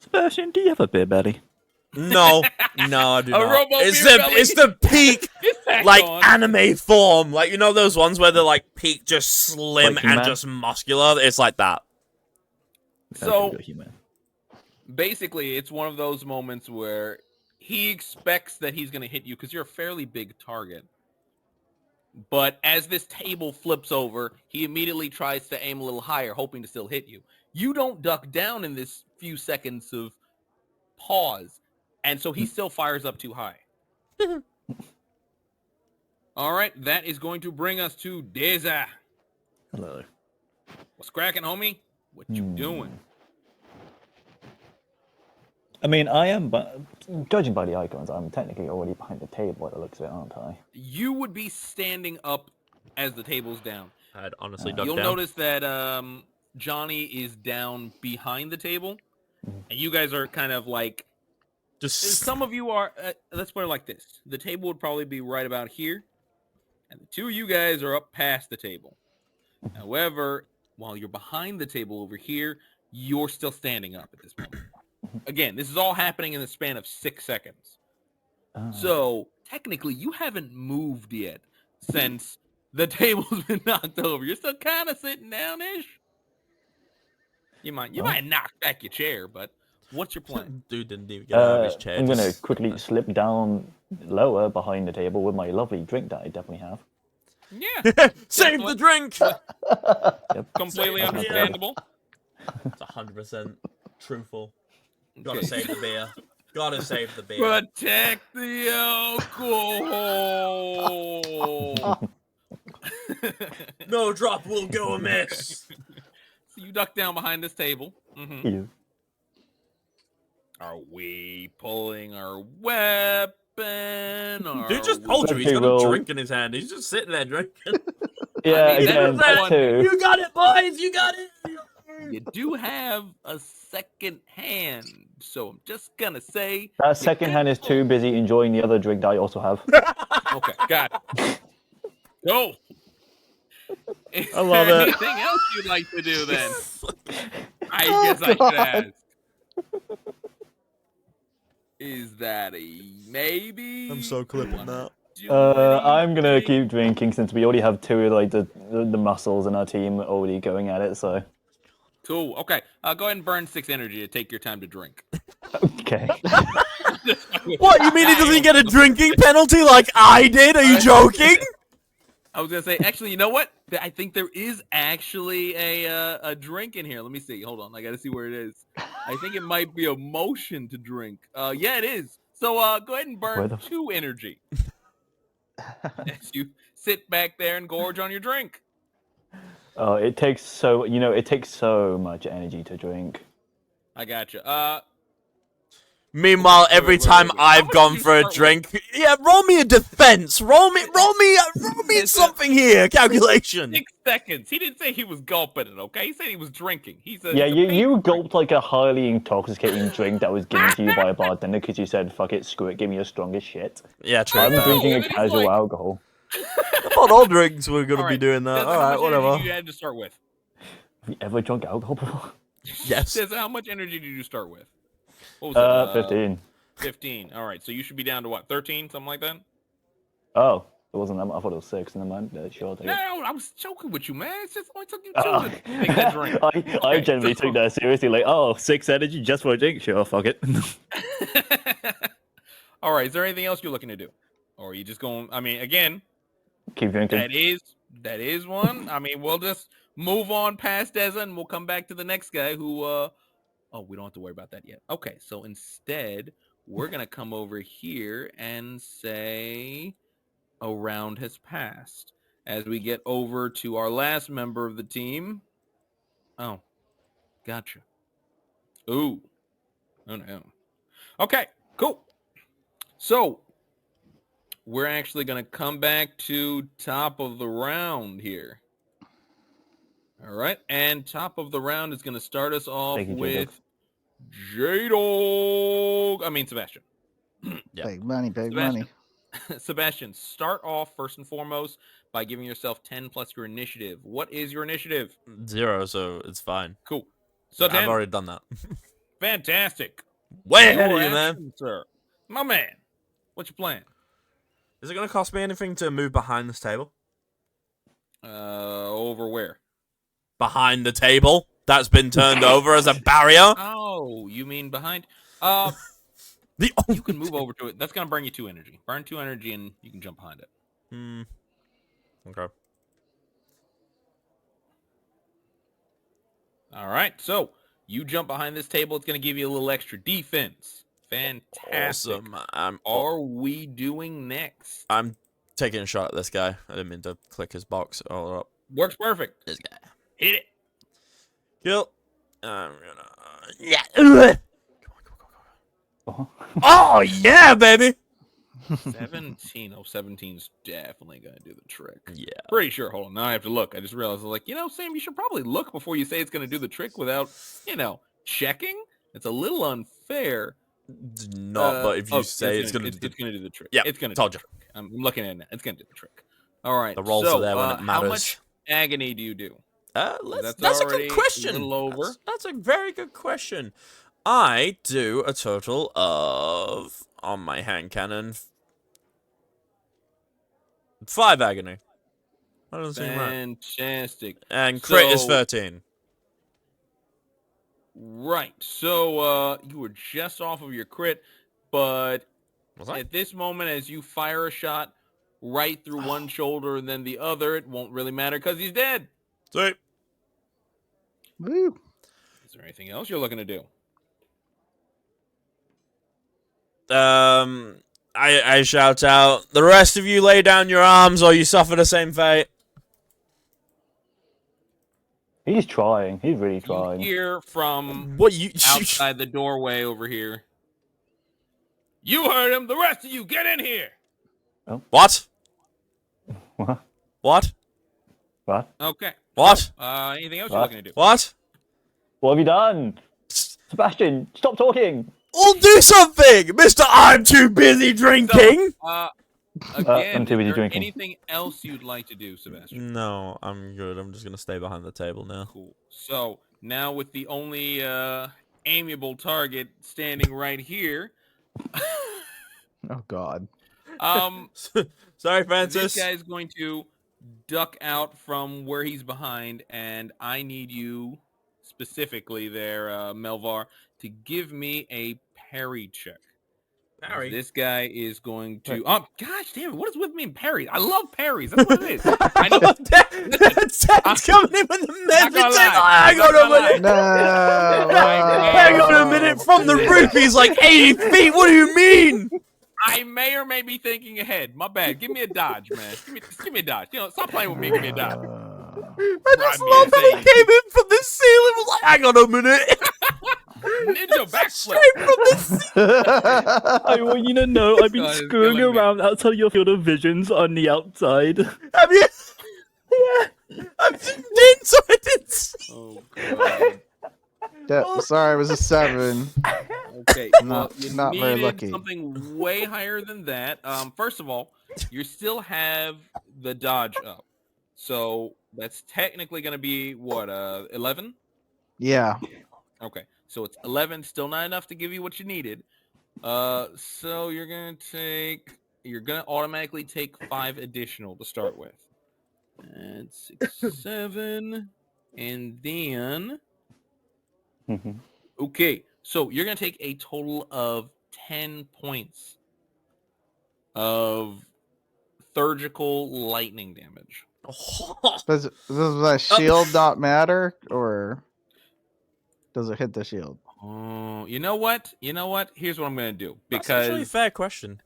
Sebastian, do you have a beer belly? No, I do A not. robo It's beer the belly? it's the peak Just tack like on. anime form. Like, you know those ones where they're like peak just slim Like and He-Man? just muscular? It's like that. So, Okay, He-Man. basically, it's one of those moments where he expects that he's going to hit you because you're a fairly big target. But as this table flips over, he immediately tries to aim a little higher, hoping to still hit you. You don't duck down in this few seconds of pause, and so he still fires up too high. All right, that is going to bring us to Deza. Hello. What's cracking, homie? What you doing? I mean, I am, but judging by the icons, I'm technically already behind the table by the looks of it, aren't I? You would be standing up as the table's down. I'd honestly ducked You'll down. notice that Johnny is down behind the table, and you guys are kind of like, Just some of you are, let's put it like this. The table would probably be right about here, and the two of you guys are up past the table. However, while you're behind the table over here, you're still standing up at this moment. Again, this is all happening in the span of 6 seconds. So, technically, you haven't moved yet since the table's been knocked over. You're still kind of sitting down-ish. You might knock back your chair, but what's your plan? dude didn't even get out of his chair. I'm going to just- quickly slip down lower behind the table with my lovely drink that I definitely have. Yeah, Save the drink. completely Yeah. understandable. It's 100% truthful. Okay. Gotta save the beer. Gotta save the beer. Protect the alcohol. No drop will go amiss. So you duck down behind this table. Yeah. Are we pulling our weapon? Dude just told you he's got a drink in his hand. He's just sitting there drinking. Yeah, mean, again, that's that too. You got it, boys. You got it. You do have a second hand, so I'm just gonna say That second hand is too busy enjoying the other drink that I also have. okay. Got it. Go. Is I love there it. anything else you'd like to do then? I guess I should ask. Is that a maybe? I'm so clipping that. I'm gonna keep drinking since we already have two of like the muscles in our team already going at it. So Cool. Okay. Go ahead and burn 6 energy to take your time to drink. okay. What, you mean he doesn't get a drinking penalty like I did? Are you joking? I was gonna say, actually, you know what? I think there is actually a drink in here. Let me see. Hold on. I gotta see where it is. I think it might be a motion to drink. Yeah, it is. So go ahead and Where burn the 2 energy as you sit back there and gorge on your drink. It takes so much energy to drink. I gotcha. Meanwhile, every wait, time wait. How I've much gone did you for a start with? drink, yeah, roll me a defense. Roll me It's a- something here. Calculation. 6 seconds. He didn't say he was gulping it, okay? He said he was drinking. Yeah, he's a you paper gulped like a highly intoxicating drink that was given to you by a bartender because you said, fuck it, screw it, give me your strongest shit. Yeah, true. I'm know, drinking a and then he's casual like- alcohol. I thought all drinks were gonna All be right, doing that. Deza, All how right, much whatever. energy did you have to start with? Have you ever drunk alcohol before? Yes. Deza, how much energy did you start with? What was it? 15. 15. All right, so you should be down to what? 13, something like that. Oh, it wasn't that much. I thought it was 6, and then sure. I'll take it. No, I was joking with you, man. It just only took you 2 Oh. to make that drink. I Okay, generally so- took that seriously. Like, oh, 6 energy just for a drink? Sure, fuck it. All right, is there anything else you're looking to do, or are you just going? I mean, again, Keep drinking. that is one. I mean, we'll just move on past Deza, and we'll come back to the next guy who. Oh, we don't have to worry about that yet. Okay, so instead, we're gonna come over here and say a round has passed as we get over to our last member of the team. Oh, gotcha. Ooh. Oh no. Okay, cool. So we're actually gonna come back to top of the round here. All right, and top of the round is gonna start us off Thank you, with J-Dog. I mean Sebastian. Yeah. Big money, big Sebastian. money. Sebastian, start off first and foremost by giving yourself 10 plus your initiative. What is your initiative? 0, so it's fine. Cool. So I've 10. already done that. Fantastic. Way ahead of Your you, man. action, sir. My man. What's your plan? Is it gonna cost me anything to move behind this table? Over where? Behind the table that's been turned over as a barrier. Oh, you mean behind? The You can move over to it. That's gonna burn you 2 energy. Burn 2 energy, and you can jump behind it. Okay. All right. So you jump behind this table. It's gonna give you a little extra defense. Fantastic. Awesome. Are we doing next? I'm taking a shot at this guy. I didn't mean to click his box all up. Works perfect. This guy. Hit it. Kill. I'm gonna. Yeah. Come on. Oh yeah, baby. 17. Oh, 17's definitely gonna do the trick. Yeah. Pretty sure. Hold on. Now I have to look. I just realized, like, Sam, you should probably look before you say it's gonna do the trick without, checking. It's a little unfair. Not, but if you say it's gonna, it's gonna do the trick. Yeah, it's gonna. told do the trick. I'm looking at it now. It's gonna do the trick. All right. The rolls so, are there when it How matters. much agony do you do? That's a already good a question. little over. That's a very good question. I do a total of, on my hand cannon, 5 agony. That doesn't seem right. Fantastic. And crit is So- 13. Right. So you were just off of your crit, but Was I? at this moment, as you fire a shot right through one shoulder and then the other, it won't really matter because he's dead. Sweet. Woo. Is there anything else you're looking to do? I shout out, the rest of you lay down your arms or you suffer the same fate. He's trying. He's really You trying. hear from What you? outside the doorway over here. You heard him. The rest of you, get in here. What? What? What? What? Okay. What? Anything else you're What? looking to do? What? What have you done? Sebastian, stop talking. We'll do something, Mister. I'm too busy drinking. Again, I'm too busy is there drinking. anything else you'd like to do, Sebastian? No, I'm good. I'm just gonna stay behind the table now. Cool. So now with the only amiable target standing right here, Oh God. Sorry, this Francis. guy is going to duck out from where he's behind, and I need you specifically there, Melvar, to give me a parry check. Parry? This guy is going to. Oh, gosh damn it! What is with me and parries? I love parries. That's what it is. I know. Dad's coming in with the Not gonna message. lie. Hang Not on gonna a minute. No. Hang on a minute. From the roof, he's like 80 feet. What do you mean? I may or may be thinking ahead. My bad. Give me a dodge, man. Give me a dodge. Stop playing with me. Give me a dodge. I just Right, love man, how he came in from the ceiling. Was like, hang on a minute. Ninja backflip. Straight from the I want you to know I've been God, it's screwing killing me. around outside your field of visions on the outside. Have you? I'm zoomed in, so I didn't see. Oh god. Sorry, it was a 7. Okay. Well, Not- you not very needed lucky. something way higher than that. First of all, you still have the dodge up, so that's technically going to be what 11. Yeah. Okay, so it's 11. Still not enough to give you what you needed. So you're gonna automatically take 5 additional to start with. And 6, 7, and then Mhm. okay, so you're gonna take a total of 10 points of surgical lightning damage. Does that shield not matter, or does it hit the shield? Oh, you know what? Here's what I'm gonna do. That's actually a Because fair question.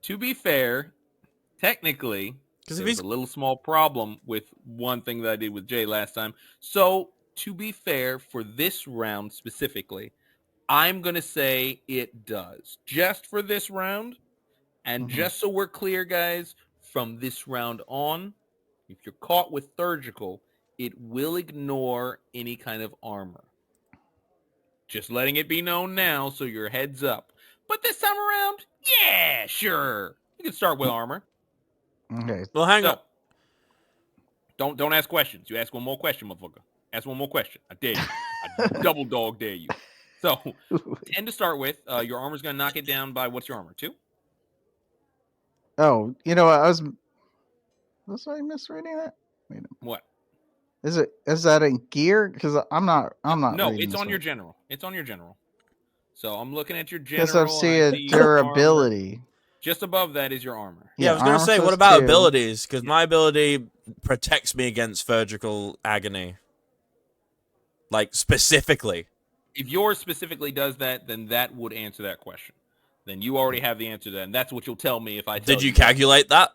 to be fair, technically, 'Cause if there's he's- a little small problem with one thing that I did with Jay last time. So to be fair, for this round specifically, I'm gonna say it does. Just for this round, and Mhm. just so we're clear, guys, from this round on, if you're caught with surgical, it will ignore any kind of armor. Just letting it be known now, so your heads up. But this time around, yeah, sure. You can start with armor. Okay. Well, hang So, on. don't ask questions. You ask one more question, motherfucker. Ask one more question. I dare you. I double dog dare you. So, 10 to start with. Your armor's going to knock it down by, what's your armor? 2? Oh, you know what? Was I misreading that? Wait a minute. What? Is that in gear? Because I'm not No, reading it's this on your right. general. It's on your general. So, I'm looking at your Because general. I'm and I seeing see your armor. durability. Just above that is your armor. Yeah, I was gonna armor say, what says about 2. abilities? Because my ability protects me against surgical agony. Like, specifically. If yours specifically does that, then that would answer that question. Then you already have the answer to that, and that's what you'll tell me if I tell Did you that. calculate that?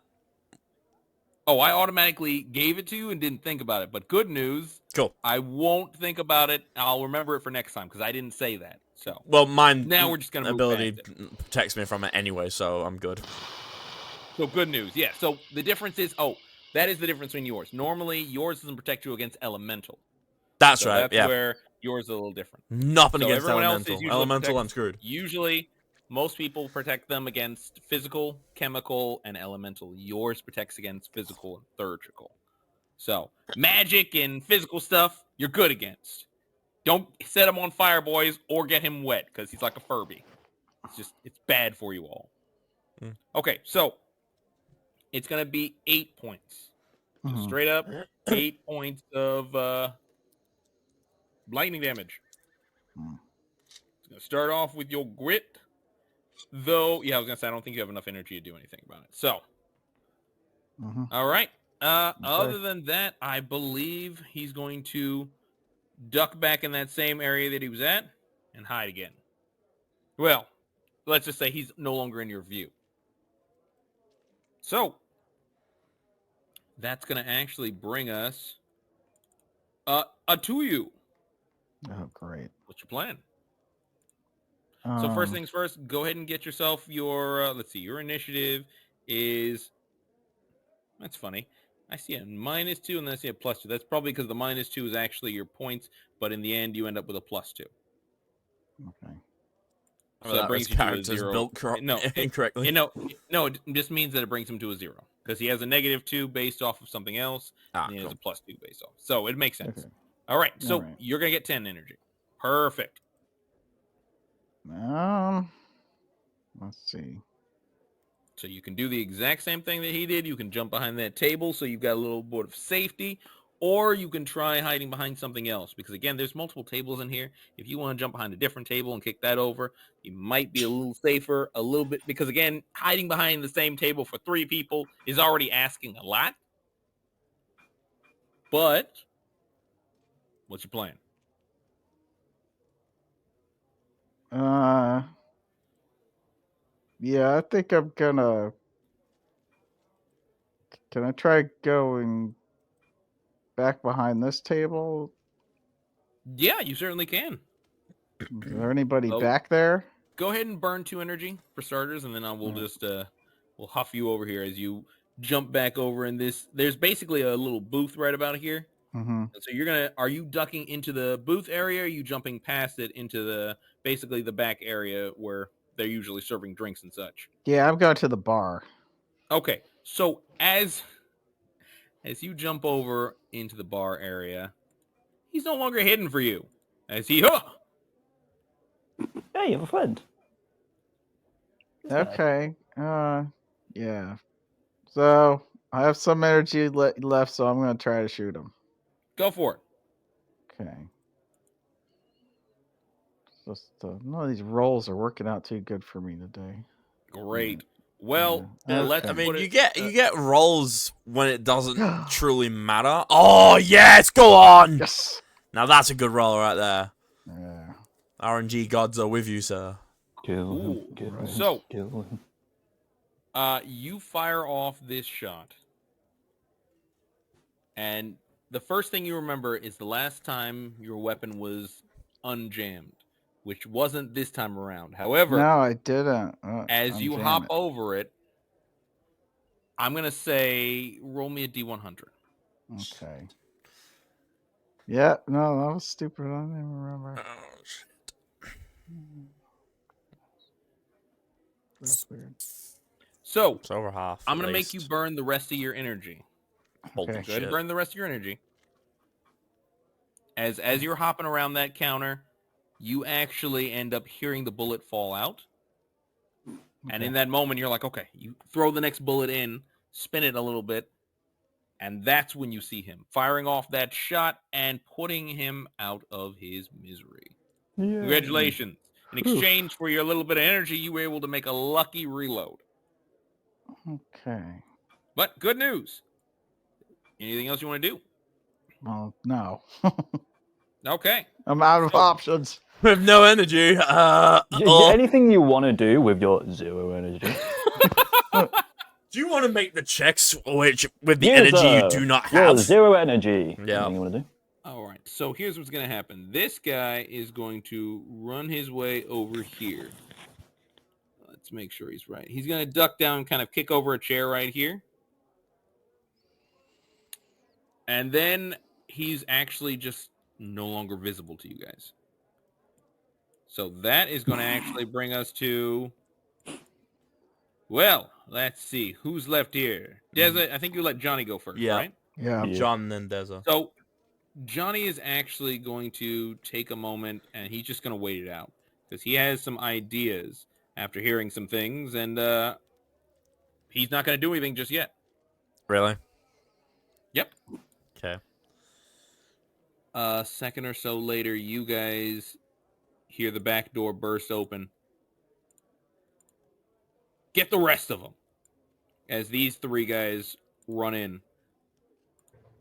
Oh, I automatically gave it to you and didn't think about it. But good news, Cool. I won't think about it. I'll remember it for next time because I didn't say that. So Well, mine now we're just gonna move ability past it. protects me from it anyway, so I'm good. So good news, yeah. So the difference is, that is the difference between yours. Normally, yours doesn't protect you against elemental. That's So right, that's yeah. where yours is a little different. Nothing So against everyone else is elemental. usually Elemental, I'm screwed. Usually, most people protect them against physical, chemical, and elemental. Yours protects against physical and surgical. So magic and physical stuff, you're good against. Don't set him on fire, boys, or get him wet because he's like a Furby. It's bad for you all. Mm. Okay, so it's gonna be 8 points. Just Mhm. straight up 8 points of lightning damage. Mm. It's gonna start off with your grit, though. Yeah, I was gonna say I don't think you have enough energy to do anything about it. So, Mhm. all right. Other than that, I believe he's going to duck back in that same area that he was at and hide again. Well, let's just say he's no longer in your view. So, that's going to actually bring us to you. Oh, great. What's your plan? So first Um, things first, go ahead and get yourself your, let's see, your initiative is, that's funny. I see a -2 and then I see a +2. That's probably because the -2 is actually your points, but in the end you end up with a +2. okay. So that brings you to a 0. Built No, incorrectly. it just means that it brings him to a 0 because he has a -2 based off of something else, and he has Cool. a +2 based off. So it makes sense. Okay. All right, so All right. you're gonna get 10 energy. Perfect. Let's see. So you can do the exact same thing that he did. You can jump behind that table, so you've got a little bit of safety, or you can try hiding behind something else. Because again, there's multiple tables in here. If you want to jump behind a different table and kick that over, you might be a little safer, a little bit. Because again, hiding behind the same table for 3 people is already asking a lot. But what's your plan? Yeah, I think I'm gonna. Can I try going back behind this table? Yeah, you certainly can. Is there anybody Oh. back there? Go ahead and burn 2 energy for starters, and then we'll just we'll huff you over here as you jump back over in this. There's basically a little booth right about here. Mm-hmm. So are you ducking into the booth area? Or are you jumping past it into basically the back area where they're usually serving drinks and such? Yeah, I'm going to the bar. Okay, so as you jump over into the bar area, he's no longer hidden for you. As he, Hey, you have a friend. Okay. Yeah. So I have some energy left, so I'm gonna try to shoot him. go for it. Okay. Just none of these rolls are working out too good for me today. Great. Well, Yeah. let's I mean, put you it- get rolls when it doesn't truly matter. Oh yes, go on. Yes. Now that's a good roll right there. Yeah. RNG gods are with you, sir. Kill him. Ooh, Kill him. so- Kill him. you fire off this shot, and the first thing you remember is the last time your weapon was unjammed, which wasn't this time around. However, No, I didn't. as you unjam hop it. over it, I'm gonna say roll me a D100. Okay. Yeah. No, that was stupid. I don't even remember. Oh, shit. That's weird. So It's over half. I'm at gonna make you least. burn the rest of your energy. Holy Okay. Go ahead shit. and burn the rest of your energy. As you're hopping around that counter, you actually end up hearing the bullet fall out. And in that moment, you're like, okay, you throw the next bullet in, spin it a little bit, and that's when you see him firing off that shot and putting him out of his misery. Yeah. Congratulations. In exchange for your little bit of energy, you were able to make a lucky reload. Okay. But good news. Anything else you want to do? Well, no. Okay. I'm out of So- options. With no energy. Anything you want to do with your 0 energy? Do you want to make the checks with the Yes, energy you sir. do not Your have? 0 energy. Yeah. Anything you want to do? All right. So here's what's going to happen. This guy is going to run his way over here. Let's make sure he's right. He's going to duck down, kind of kick over a chair right here. And then he's actually just no longer visible to you guys. So that is going to actually bring us to... Well, let's see. Who's left here? Deza, I think you let Johnny go first, Yeah. right? Yeah. Yeah. John and Deza. So Johnny is actually going to take a moment and he's just going to wait it out because he has some ideas after hearing some things, and he's not going to do anything just yet. Really? Yep. Okay. A second or so later, you guys hear the back door burst open. Get the rest of them as these 3 guys run in.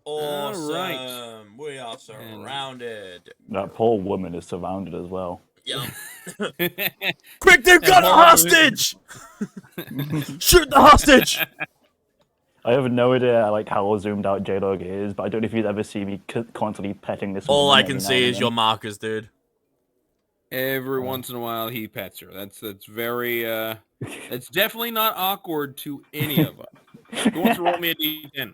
Awesome. Right. We are surrounded. That poor woman is surrounded as well. Yep. Quick, they've got a hostage! Shoot the hostage! I have no idea like how zoomed out J-Log is, but I don't know if you'd ever see me constantly petting this All woman I every can now see and is then. your markers, dude. Every once in a while, he pets her. That's very. It's definitely not awkward to any of us. Who wants to roll me a D10?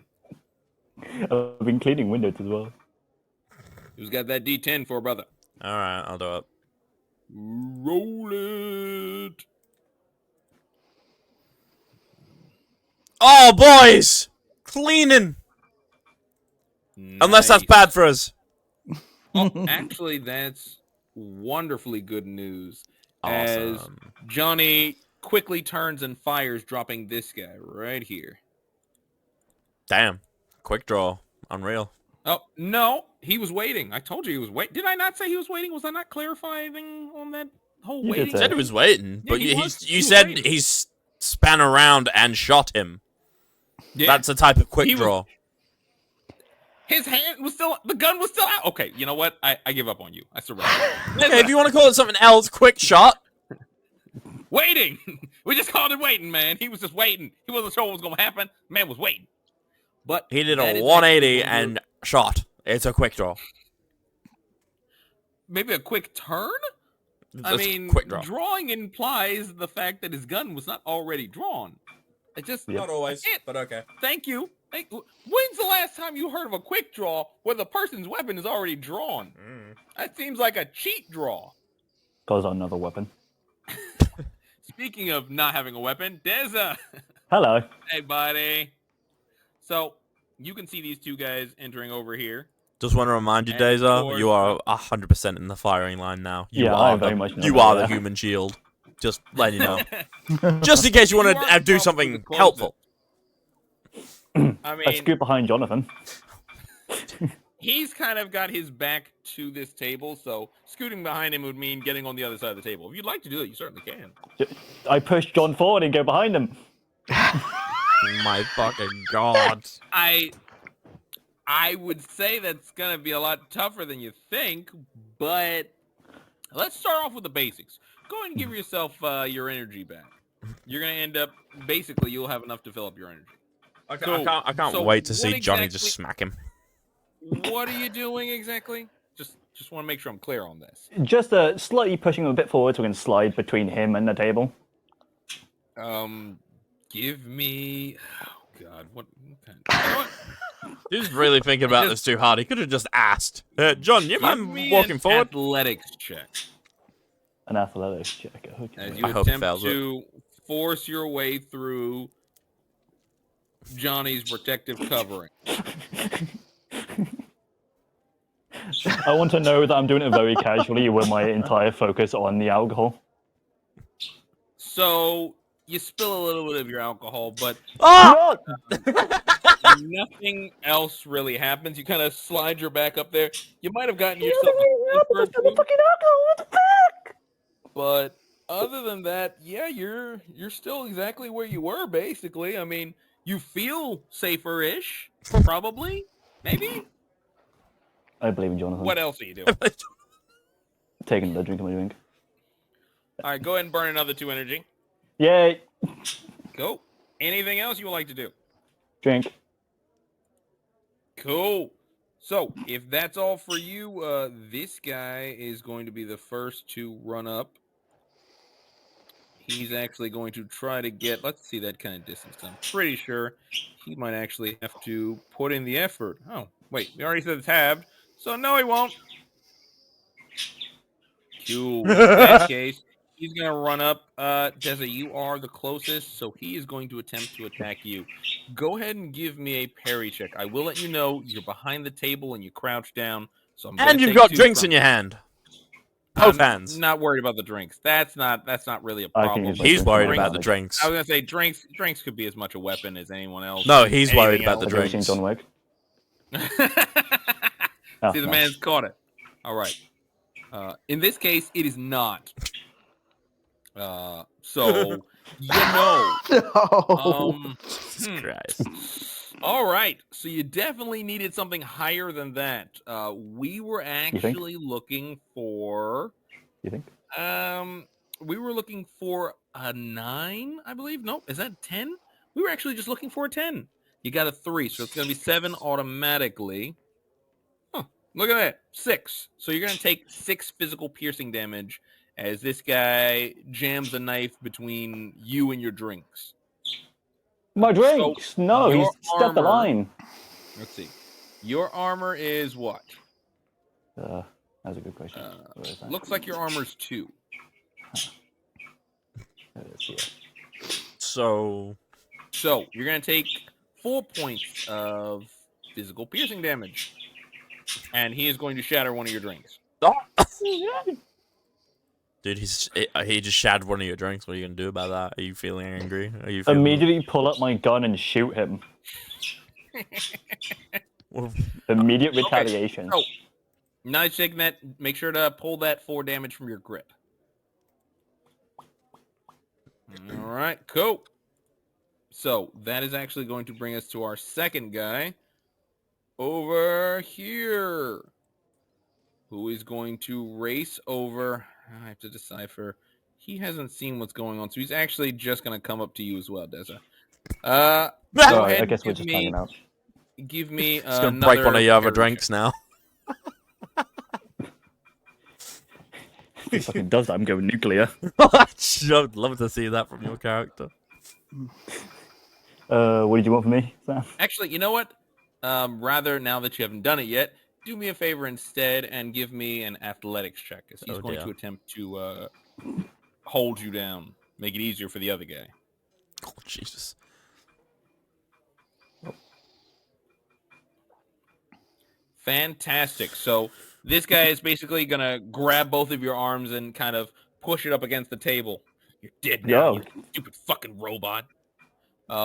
I've been cleaning windows as well. Who's got that D10 for, brother? Alright, I'll do it. Roll it. Oh, boys! Cleaning! Unless that's Nice. bad for us. Oh, actually, that's wonderfully good news. As Awesome. Johnny quickly turns and fires, dropping this guy right here. Damn. Quick draw. Unreal. Oh, no. He was waiting. I told you he was waiting. Did I not say he was waiting? Was I not clarifying on that whole You did waiting? say Said he was waiting, Yeah, but he you, was. you He was said waiting. he's span around and shot him. Yeah. That's a type of quick He was- draw. His hand was still, the gun was still out. Okay, you know what? I give up on you. I surrender. Okay, if you want to call it something else, quick shot. Waiting. We just called it waiting, man. He was just waiting. He wasn't sure what was going to happen. Man was waiting. But He did that a is 180 actually one of and shot. It's a quick draw. maybe a quick turn? I That's mean, quick draw. drawing implies the fact that his gun was not already drawn. It just Yep. Not always, I can't- but okay. Thank you. When's the last time you heard of a quick draw where the person's weapon is already drawn? That seems like a cheat draw. Goes on another weapon. Speaking of not having a weapon, Deza. Hello. Hey, buddy. So you can see these two guys entering over here. Just want to remind you, And of Dazer, course- you are 100% in the firing line now. You Yeah, are I very much know You that, are the yeah. human shield. Just letting you know. Just in case you want You to are do probably something the closest. helpful. I I mean, scoot behind Jonathan. he's kind of got his back to this table, so scooting behind him would mean getting on the other side of the table. If you'd like to do it, you certainly can. I push John forward and go behind him. My fucking god. I would say that's gonna be a lot tougher than you think, but let's start off with the basics. Go ahead and give yourself your energy back. You're gonna end up basically you'll have enough to fill up your energy. I can't So wait to what see Johnny exactly- just smack him. What are you doing exactly? Just want to make sure I'm clear on this. Just slightly pushing him a bit forward so we can slide between him and the table. Give me. Oh God, what kind? You know what? He's really thinking about this too hard. He could have just asked. John, you Give mind me walking an forward? athletics check An athletics check. Okay. as I you hope he attempt fails it. to force your way through Johnny's protective covering. I want to know that I'm doing it very casually with my entire focus on the alcohol. So you spill a little bit of your alcohol, but Oh! nothing else really happens. You kind of slide your back up there. You might have gotten yourself a slipper or two, but other than that, yeah, you're still exactly where you were, basically. I mean, you feel safer-ish, probably, maybe. I believe in Jonathan. What else are you doing? Taking the drink of my drink. All right, go ahead and burn another 2 energy. Yay! Cool. Anything else you would like to do? Drink. Cool. So, if that's all for you, this guy is going to be the first to run up. He's actually going to try to get, let's see that kind of distance. I'm pretty sure he might actually have to put in the effort. Oh, wait, we already said tabbed, so no, he won't. Cool. In that case, he's going to run up. Deza, you are the closest, so he is going to attempt to attack you. Go ahead and give me a parry check. I will let you know you're behind the table and you crouch down. So I'm And you've got drinks in your hand. Both hands. Not worried about the drinks. That's not really a I can problem. use my He's drink. worried Drinks- about the drinks. I was gonna say drinks could be as much a weapon as anyone else. No, he's worried about the Have you ever seen drinks. John Wick? Oh, See, the nice. man's caught it. All right. In this case, it is not. So you know. No. Jesus Christ. All right. So you definitely needed something higher than that. We were think? actually looking for. You think? We were looking for a 9, I believe. Nope. Is that 10? We were actually just looking for a 10. You got a 3, so it's going to be 7 automatically. Huh. Look at that. 6. So you're going to take 6 physical piercing damage as this guy jams a knife between you and your drinks. My drinks! No, your he's stepped the armor- line. Let's see. Your armor is what? That's a good question. Where is that? Looks like your armor's 2. Let's see it. So, So you're going to take 4 points of physical piercing damage. And he is going to shatter one of your drinks. dude, he just shattered one of your drinks. What are you gonna do about that? Are you feeling angry? Are you feeling... Immediately pull up my gun and shoot him. Immediate retaliation. so- Nice shaking that. Make sure to pull that 4 damage from your grip. All right, cool. So that is actually going to bring us to our second guy over here, who is going to race over. I have to decipher. He hasn't seen what's going on, so he's actually just going to come up to you as well, Deza. Go Sorry, ahead I and guess we're give just me- hanging out. Give me It's gonna break one of your other parry drinks now. If he fucking does that, I'm going nuclear. I'd love to see that from your character. What did you want from me, Sam? Actually, you know what? Rather, now that you haven't done it yet, do me a favor instead and give me an athletics check, as he's Oh, going dear. to attempt to hold you down, make it easier for the other guy. Oh, Jesus. Fantastic. So this guy is basically gonna grab both of your arms and kind of push it up against the table. You're dead now, Yo. you stupid fucking robot.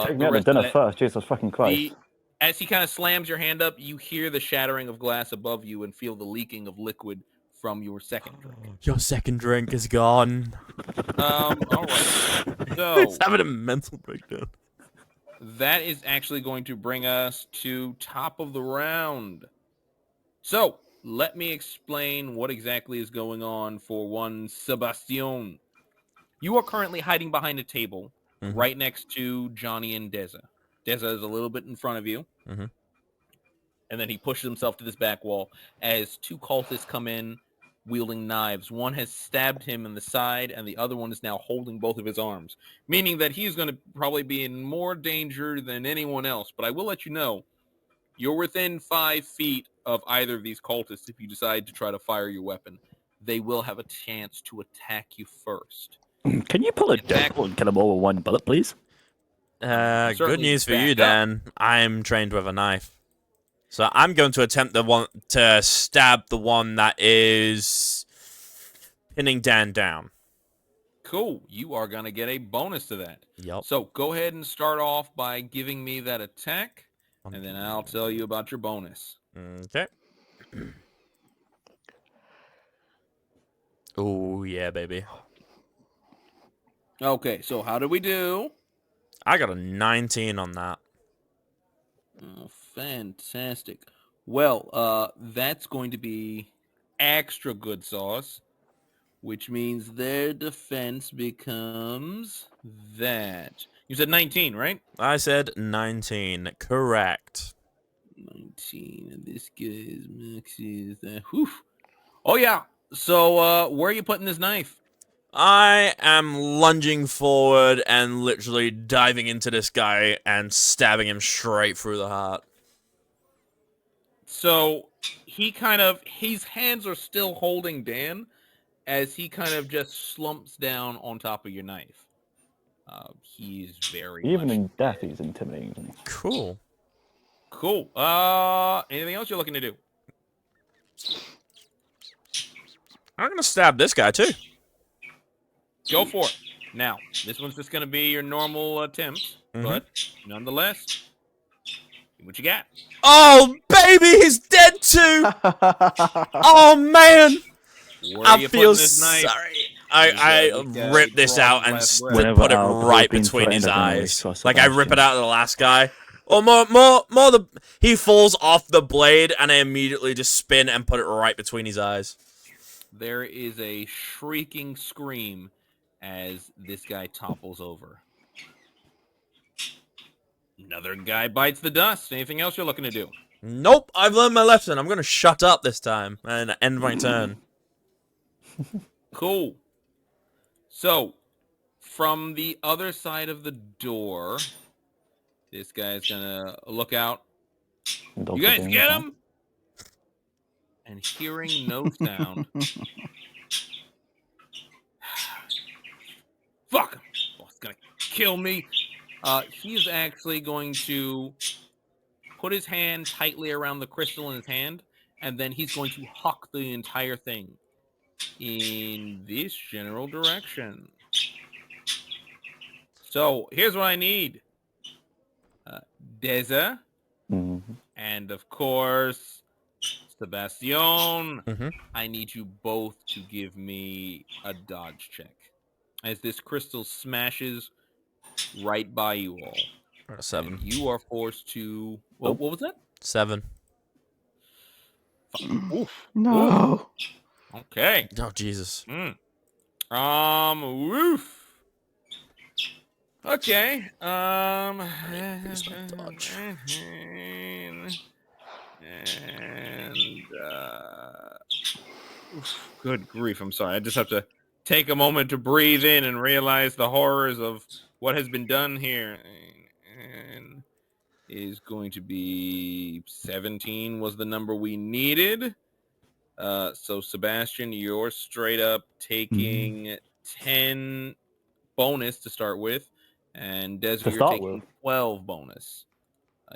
Take me The out to rest of dinner that, first, Jesus fucking Christ. as he kind of slams your hand up, you hear the shattering of glass above you and feel the leaking of liquid from your second drink. Your second drink is gone. All right. So He's having a mental breakdown. that is actually going to bring us to top of the round. So let me explain what exactly is going on for one Sebastian. You are currently hiding behind a table right next to Johnny and Deza. Deza is a little bit in front of you. Mhm. And then he pushes himself to this back wall as two cultists come in wielding knives. One has stabbed him in the side, and the other one is now holding both of his arms, meaning that he's going to probably be in more danger than anyone else. But I will let you know, you're within 5 feet of either of these cultists. If you decide to try to fire your weapon, they will have a chance to attack you first. Can you pull a In fact- Deadpool and kill them all with one bullet, please? Good certainly news for you, back up. Dan. I'm trained with a knife. So I'm going to attempt to stab the one that is pinning Dan down. Cool. You are going to get a bonus to that. Yup. So go ahead and start off by giving me that attack, and then I'll tell you about your bonus. Okay. Oh, yeah, baby. Okay, so how do we do? I got a 19 on that. Oh, fantastic. Well, that's going to be extra good sauce, which means their defense becomes that. You said 19, right? I said 19. Correct. 19, and this guy's max is that. Whew. Oh, yeah. So, where are you putting this knife? I am lunging forward and literally diving into this guy and stabbing him straight through the heart. So, his hands are still holding Dan as he kind of just slumps down on top of your knife. He's very Even much in death, he's intimidating, isn't he? Cool. cool. Anything else you're looking to do? I'm gonna stab this guy too. Go for it. Now, this one's just going to be your normal attempt, but nonetheless, what you got? Oh, baby, he's dead too. Oh man, Where are I you feel putting this knife? sorry. I Look at rip it. this Draw out his and last breath. put Whenever it alcohol's right been between his threatened, I can always eyes. trust Like I rip Sebastian. it out of the last guy. Or he falls off the blade and I immediately just spin and put it right between his eyes. There is a shrieking scream as this guy topples over. Another guy bites the dust. Anything else you're looking to do? Nope, I've learned my lesson. I'm gonna shut up this time and end my turn. Cool. So, from the other side of the door, this guy's gonna look out. Dog You guys doing get his him? And hearing no sound. Fuck him. Oh, it's gonna kill me. He's actually going to put his hand tightly around the crystal in his hand, and then he's going to huck the entire thing in this general direction. So here's what I need. Deza, Mhm. and of course, Sebastian. Mhm. I need you both to give me a dodge check as this crystal smashes right by you all. And 7. you are forced to. What was that? 7. Oof. No. Okay. Oh Jesus. Woof. Okay. Use my dodge. And Good grief! I'm sorry. I just have to take a moment to breathe in and realize the horrors of what has been done here. And is going to be 17 was the number we needed. So Sebastian, you're straight up taking 10 bonus to start with, and Desiree, you're start taking with? 12 bonus.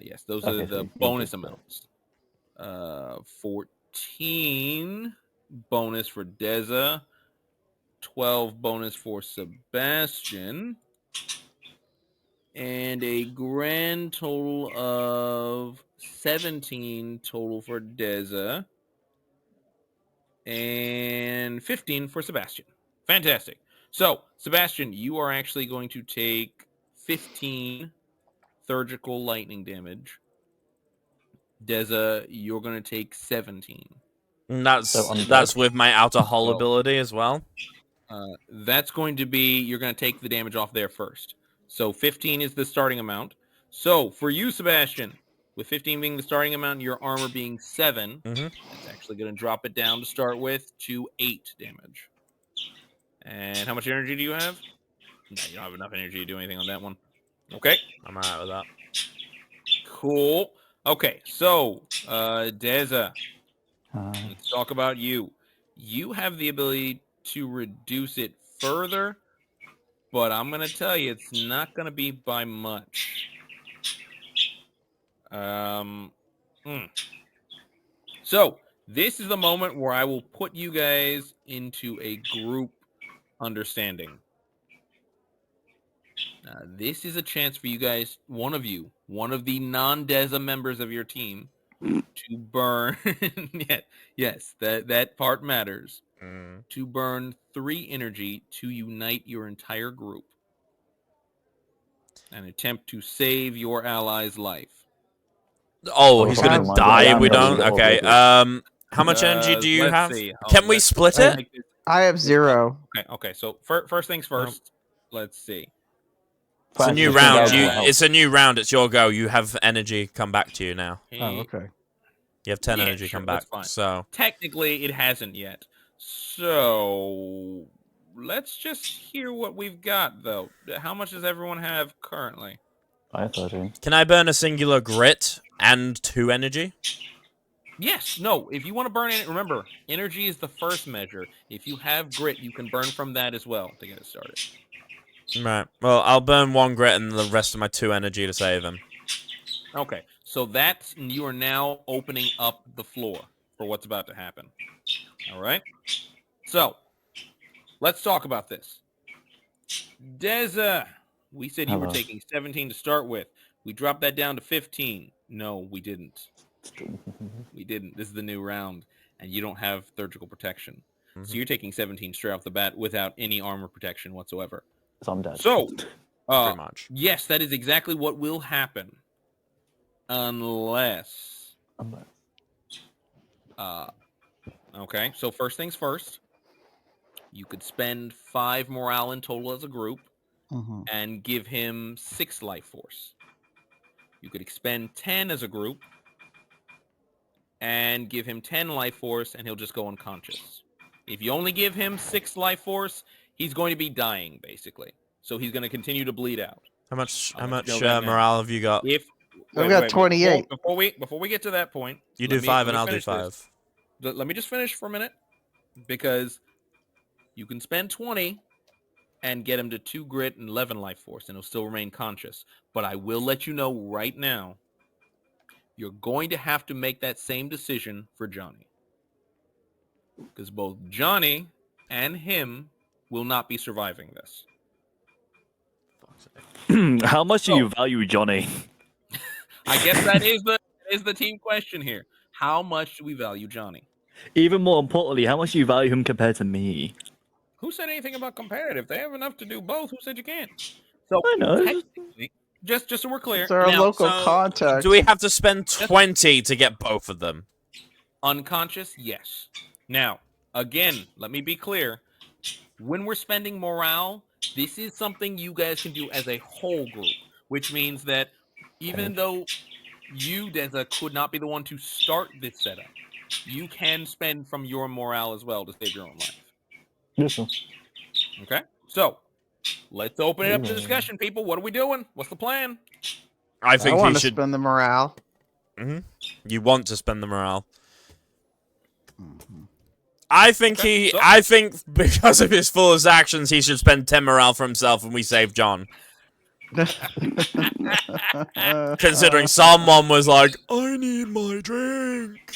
Yes, those are Okay, the so bonus just, amounts. 14 bonus for Deza, 12 bonus for Sebastian, and a grand total of 17 total for Deza, and 15 for Sebastian. Fantastic. So, Sebastian, you are actually going to take 15 surgical lightning damage. Deza, you're going to take 17. And So I'm that's dead. with my outer hull So- ability as well. That's going to be, you're going to take the damage off there first. So 15 is the starting amount. So for you, Sebastian, with 15 being the starting amount and your armor being 7, that's actually going to drop it down to start with to 8 damage. And how much energy do you have? No, you don't have enough energy to do anything on that one. Okay, I'm alright with that. cool. Okay, so Deza, Uh, let's talk about you. You have the ability to reduce it further, but I'm going to tell you, it's not going to be by much. So this is the moment where I will put you guys into a group understanding. This is a chance for you guys, one of the non-Deza members of your team, to burn. yes, that part matters. To burn 3 energy to unite your entire group and attempt to save your ally's life. Oh, Oh, he's if I gonna don't mind, die if I'm we gonna don't? get Okay, already. how much energy do you Let's have? see. Can we split it? Make this- I have 0. Okay. So first things first. Let's see. It's a Francis, new I think round. that will help. It's a new round. It's your go. You have energy come back to you now. Oh, okay. You have 10 Yeah, energy sure, come that's back. fine. So Technically, it hasn't yet. So let's just hear what we've got, though. How much does everyone have currently? I have 13. can I burn a singular grit and 2 energy? Yes. No. If you want to burn it, remember, energy is the first measure. If you have grit, you can burn from that as well to get it started. Right. Well, I'll burn 1 grit and the rest of my 2 energy to save him. Okay. So you are now opening up the floor for what's about to happen. All right. So let's talk about this. Deza, we said you were Hello. taking 17 to start with. We dropped that down to 15. No, we didn't. We didn't. This is the new round, and you don't have surgical protection. So you're taking 17 straight off the bat without any armor protection whatsoever. So I'm dead. So, Pretty much. yes, that is exactly what will happen. Unless... okay, so first things first. You could spend 5 morale in total as a group and give him 6 life force. You could expend 10 as a group and give him 10 life force, and he'll just go unconscious. If you only give him 6 life force, he's going to be dying, basically. So he's going to continue to bleed out. How much I'll let you know that now. morale have you got? I've got 28. Before we get to that point, You do 5 and I'll do 5. Let me just finish for a minute, because you can spend 20 and get him to 2 grit and 11 life force, and he'll still remain conscious. But I will let you know right now, you're going to have to make that same decision for Johnny. Because both Johnny and him will not be surviving this. How much do you value Johnny? I guess that is the team question here. How much do we value Johnny? Even more importantly, how much do you value him compared to me? Who said anything about competitive? They have enough to do both. Who said you can't? So I know. technically, just so we're clear, They're a now, local so, contact. Do we have to spend 20 to get both of them? unconscious, yes. Now, again, let me be clear. When we're spending morale, this is something you guys can do as a whole group, which means that even though you, Deza, could not be the one to start this setup, you can spend from your morale as well to save your own life. Yes, sir. Okay? So, let's open it up to discussion, people. What are we doing? What's the plan? I I think he want to should. spend the morale. You want to spend the morale. I think Okay, so- I think because of his foolish actions, he should spend 10 morale for himself and we save John. Considering someone was like, I need my drink.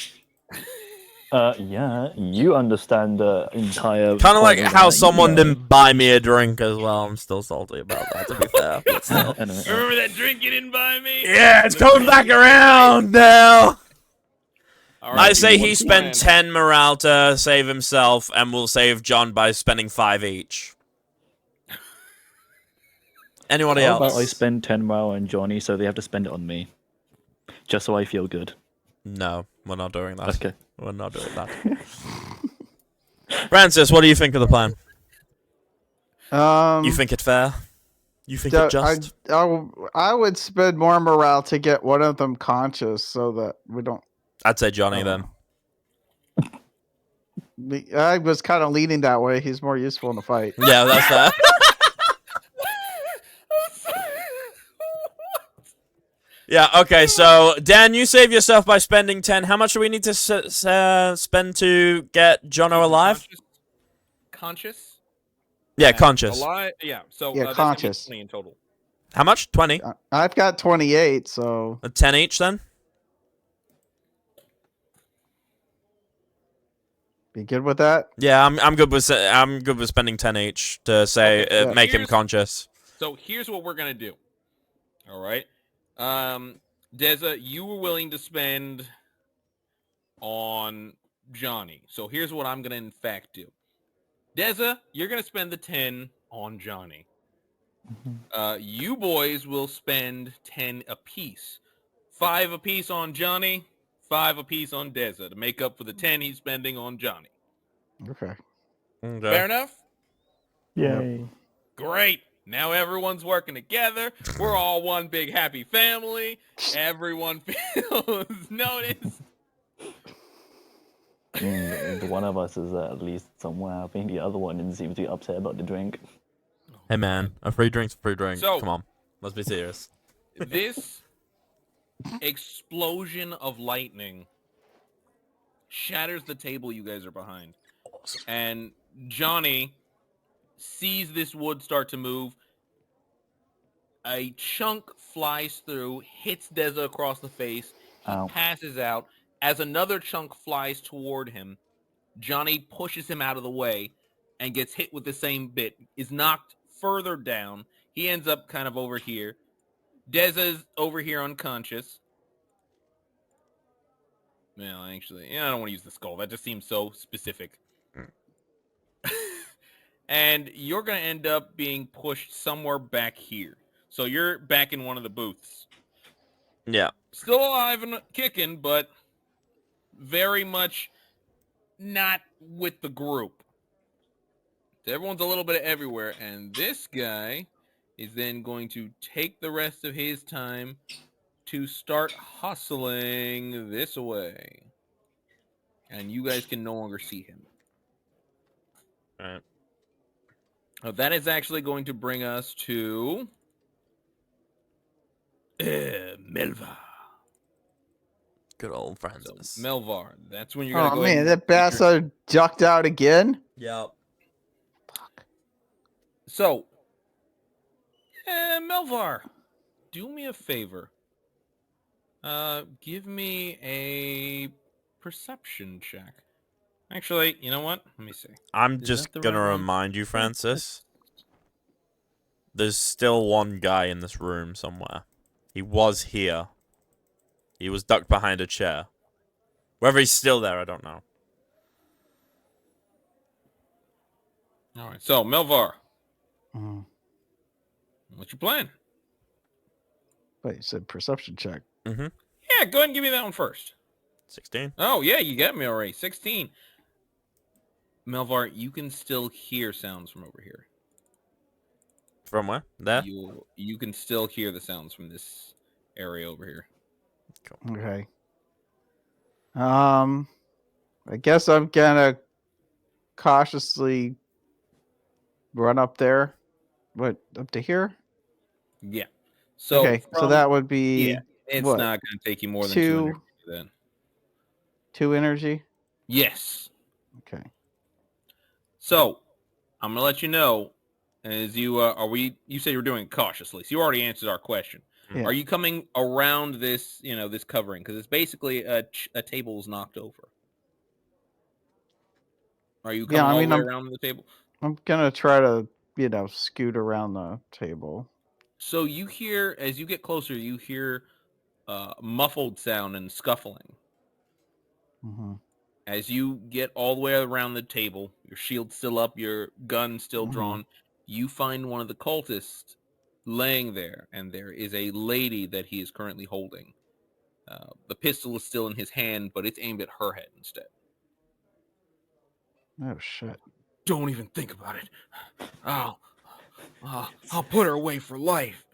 Yeah, you understand the entire. Kind of like point how that, someone you know. didn't buy me a drink as well. I'm still salty about that, to be fair. But still. Anyway, Remember that drink you didn't buy me? Yeah, it's coming back around now. All I right, say what's he the spend plan? 10 morale to save himself, and we'll save John by spending 5 each. Anybody how else? about I spend 10 morale on Johnny, so they have to spend it on me, just so I feel good. No, we're not doing that. Okay. We're not doing that. Francis, what do you think of the plan? You think it fair? You think it just? I would spend more morale to get one of them conscious, so that we don't. I'd say Johnny then. I was kind of leaning that way. He's more useful in a fight. Yeah, that's fair. Yeah, okay, so Dan, you save yourself by spending 10. How much do we need to spend to get Jono alive? Conscious? Yeah, conscious. Alive? Yeah, so Yeah, that's gonna be conscious. 20 in total. How much? 20? I've got 28, so 10 each then? be good with that. Yeah, I'm good with spending 10 each to say Okay, so make him here's- conscious. So here's what we're gonna do. All right, Deza, you were willing to spend on Johnny. So here's what I'm gonna in fact do. Deza, you're gonna spend the 10 on Johnny. You boys will spend 10 apiece. 5 apiece on Johnny, 5 apiece on Deza to make up for the 10 he's spending on Johnny. Okay. Fair enough? Yay. Great. Now everyone's working together. We're all one big happy family. Everyone feels noticed. The one of us is at least somewhere happy. The other one didn't seem to be upset about the drink. Hey man, a free drink's a free drink. So- Come on, let's be serious. This explosion of lightning shatters the table you guys are behind. And Johnny sees this wood start to move. A chunk flies through, hits Deza across the face. He Ow. passes out. As another chunk flies toward him, Johnny pushes him out of the way and gets hit with the same bit. Is knocked further down. He ends up kind of over here. Deza's over here unconscious. Well, actually, I don't want to use the skull. That just seems so specific. And you're going to end up being pushed somewhere back here. So you're back in one of the booths. Yeah. Still alive and kicking, but very much not with the group. So everyone's a little bit everywhere. And this guy is then going to take the rest of his time to start hustling this way. And you guys can no longer see him. All right. That is actually going to bring us to Melvar. Good old So, Francis. Melvar. That's when you're going to Oh go ahead man, and that take your- bastard ducked out again. Yep. So, Melvar, do me a favor. Give me a perception check. Actually, you know what? Let me see. I'm Is just that the gonna right one? remind you, Francis. There's still one guy in this room somewhere. He was here. He was ducked behind a chair. Whether he's still there, I don't know. All right. So, Melvar, Mm. what's your plan? Wait, you said perception check. Mm-hmm. Yeah, go ahead and give me that one first. 16. Oh, yeah, you got me already. 16. Melvar, you can still hear sounds from over here. From where? There? You can still hear the sounds from this area over here. Okay. Um, I guess I'm gonna cautiously run up there. What, up to here? Yeah. So Okay, so from that would be it's what? not going to take you more than 200 Two, then. 2 energy. Yes. Okay. So I'm gonna let you know as you you said you were doing it cautiously, so you already answered our question. Yeah. Are you coming around this, this covering? Because it's basically a table's knocked over. Are you coming Yeah, I all mean, the way around the table? I'm gonna try to, scoot around the table. So you hear, as you get closer, you hear muffled sound and scuffling. Mm-hmm. As you get all the way around the table, your shield still up, your gun still Mhm. drawn, you find one of the cultists laying there, and there is a lady that he is currently holding. The pistol is still in his hand, but it's aimed at her head instead. Oh shit. Don't even think about it. I'll put her away for life.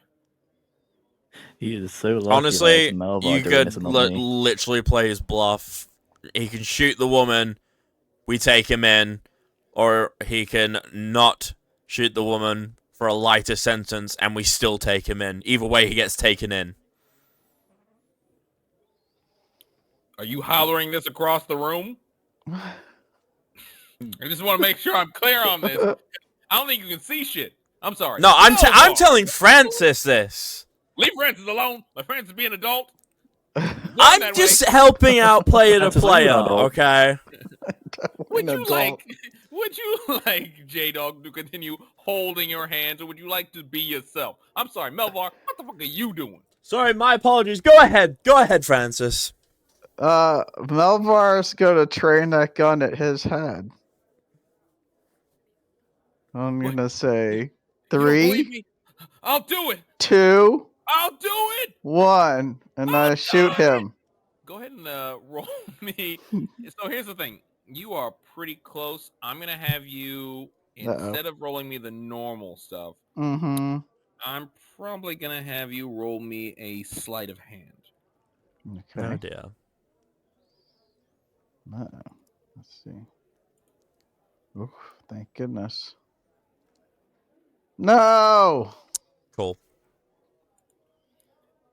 He is so lucky Honestly, that it's Melvar you doing this could and not me. literally play his bluff. He can shoot the woman, we take him in, or he can not shoot the woman for a lighter sentence, and we still take him in. Either way, he gets taken in. Are you hollering this across the room? I just want to make sure I'm clear on this. I don't think you can see shit. I'm sorry. No, I'm Melvar! telling Francis this. Leave Francis alone. Let Francis be an adult. I'm just helping out player to Francis, are you player, an adult? okay? Would you adult. like J-Dog to continue holding your hands, or would you like to be yourself? I'm sorry, Melvar, what the fuck are you doing? Sorry, my apologies. Go ahead, Francis. Melvar's gonna train that gun at his head. I'm What? gonna say You don't believe 3, me? I'll do it. 2, I'll do it. 1, and I shoot him. Go ahead and roll me. So here's the thing. You are pretty close. I'm going to have you, instead of rolling me the normal stuff, Mm-hmm. I'm probably going to have you roll me a sleight of hand. Okay. Oh dear. Let's see. Oof, thank goodness. No! Cool.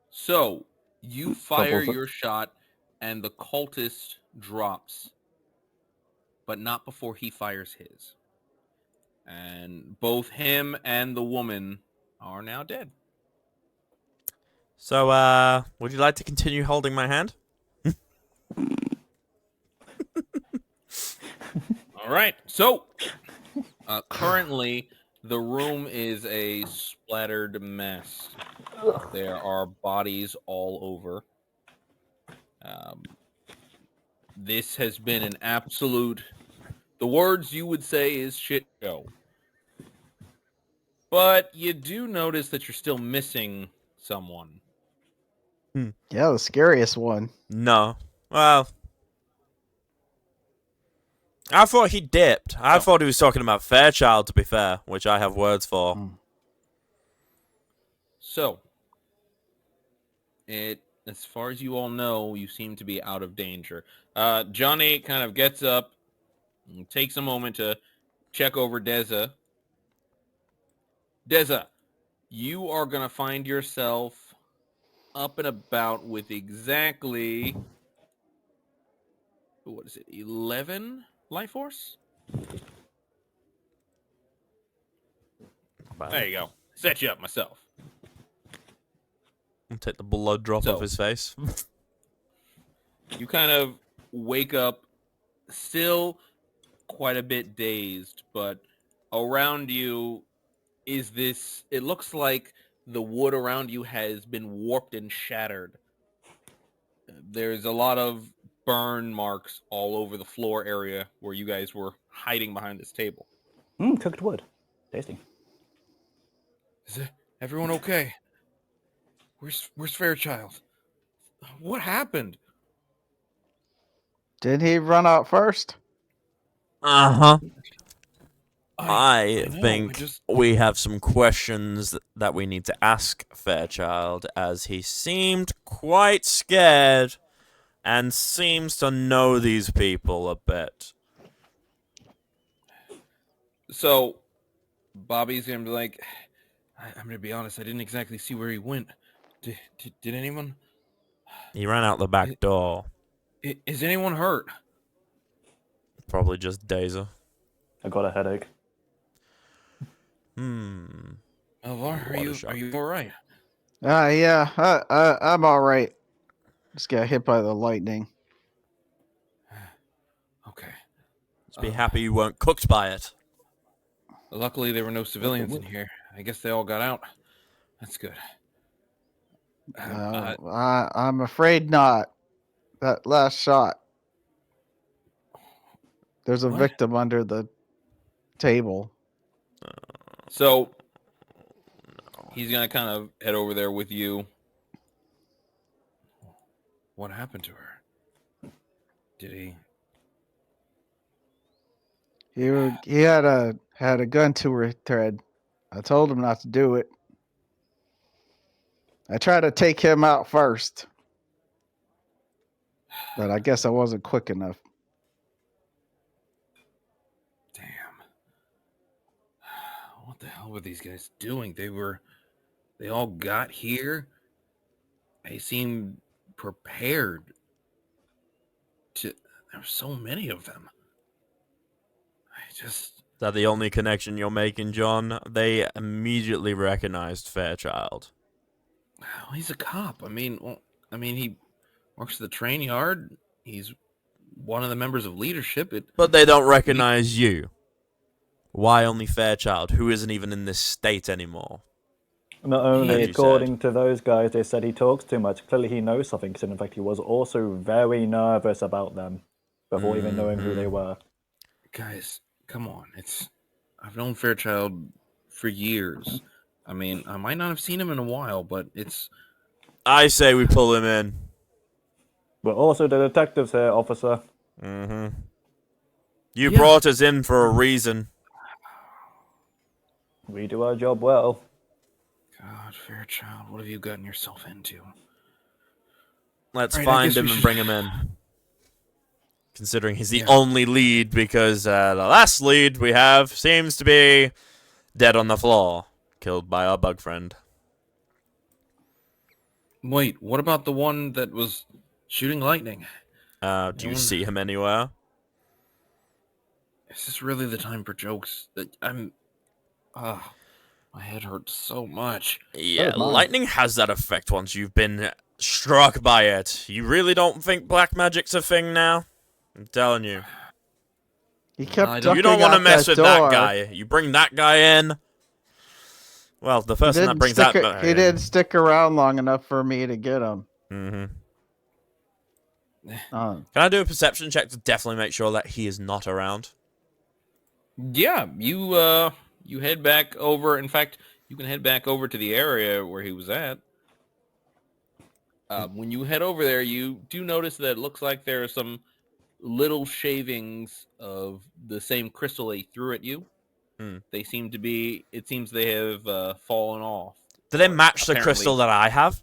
So you fire Doubles it. your shot, and the cultist drops, but not before he fires his. And both him and the woman are now dead. So, would you like to continue holding my hand? All right. So currently, the room is a splattered mess. There are bodies all over. This has been an absolute, the words you would say is shit show. But you do notice that you're still missing someone. Yeah, the scariest one. No. Well, I thought he dipped. I thought he was talking about Fairchild, to be fair, which I have words for. So, as far as you all know, you seem to be out of danger. Johnny kind of gets up and takes a moment to check over Deza. Deza, you are going to find yourself up and about with exactly, what is it, 11 life force? Wow. There you go. Set you up myself. I'll take the blood drop So- off his face. You kind of wake up still quite a bit dazed, but around you is this, it looks like the wood around you has been warped and shattered. There's a lot of burn marks all over the floor area where you guys were hiding behind this table. Cooked wood. Tasty. Is everyone okay? Where's Fairchild? What happened? Did he run out first? Uh-huh. I I know, think we have some questions that we need to ask Fairchild, as he seemed quite scared and seems to know these people a bit. So, Bobby's gonna be like, I'm gonna be honest, I didn't exactly see where he went. Did anyone? He ran out the back door. Is anyone hurt? Probably just Dazer. I got a headache. Hmm. Elvar, What a shock. are you all right? Yeah, I'm all right. Just got hit by the lightning. Okay. Just be happy you weren't cooked by it. Luckily, there were no civilians in here. I guess they all got out. That's good. I'm afraid not. That last shot. There's a What? victim under the table. So he's gonna kind of head over there with you. What happened to her? Did he? He had a gun to her head. I told him not to do it. I tried to take him out first, but I guess I wasn't quick enough. Damn. What the hell were these guys doing? They all got here. They seemed prepared to. There were so many of them. Is that the only connection you're making, John? They immediately recognized Fairchild. Well, he's a cop. I mean, he works at the train yard. He's one of the members of leadership. But they don't recognize you. Why only Fairchild, who isn't even in this state anymore? Not only, As you according to those guys, they said he talks too much. Clearly he knows something, because in fact he was also very nervous about them before even knowing who they were. Guys, come on. I've known Fairchild for years. I mean, I might not have seen him in a while, but I say we pull him in. We're also the detectives here, officer. Mm-hmm. You Yeah. brought us in for a reason. We do our job well. God, Fairchild, what have you gotten yourself into? Let's All right, I find guess him we and should- bring him in. Considering he's the Yeah. only lead, because the last lead we have seems to be dead on the floor, killed by our bug friend. Wait, what about the one that was shooting lightning? Do you Anyone- see him anywhere? Is this really the time for jokes? My head hurts so much. Yeah, does mine. lightning has that effect once you've been struck by it. You really don't think black magic's a thing now? I'm telling you. He kept I don't- ducking You don't want to out mess with door. that guy. You bring that guy in. Well, the person that brings that guy He in. didn't stick around long enough for me to get him. Mm-hmm. Uh, Can I do a perception check to definitely make sure that he is not around? Yeah, you head back over. In fact, you can head back over to the area where he was at. When you head over there, you do notice that it looks like there are some little shavings of the same crystal they threw at you. They seem to be. It seems they have fallen off. Do they Or match the apparently- crystal that I have?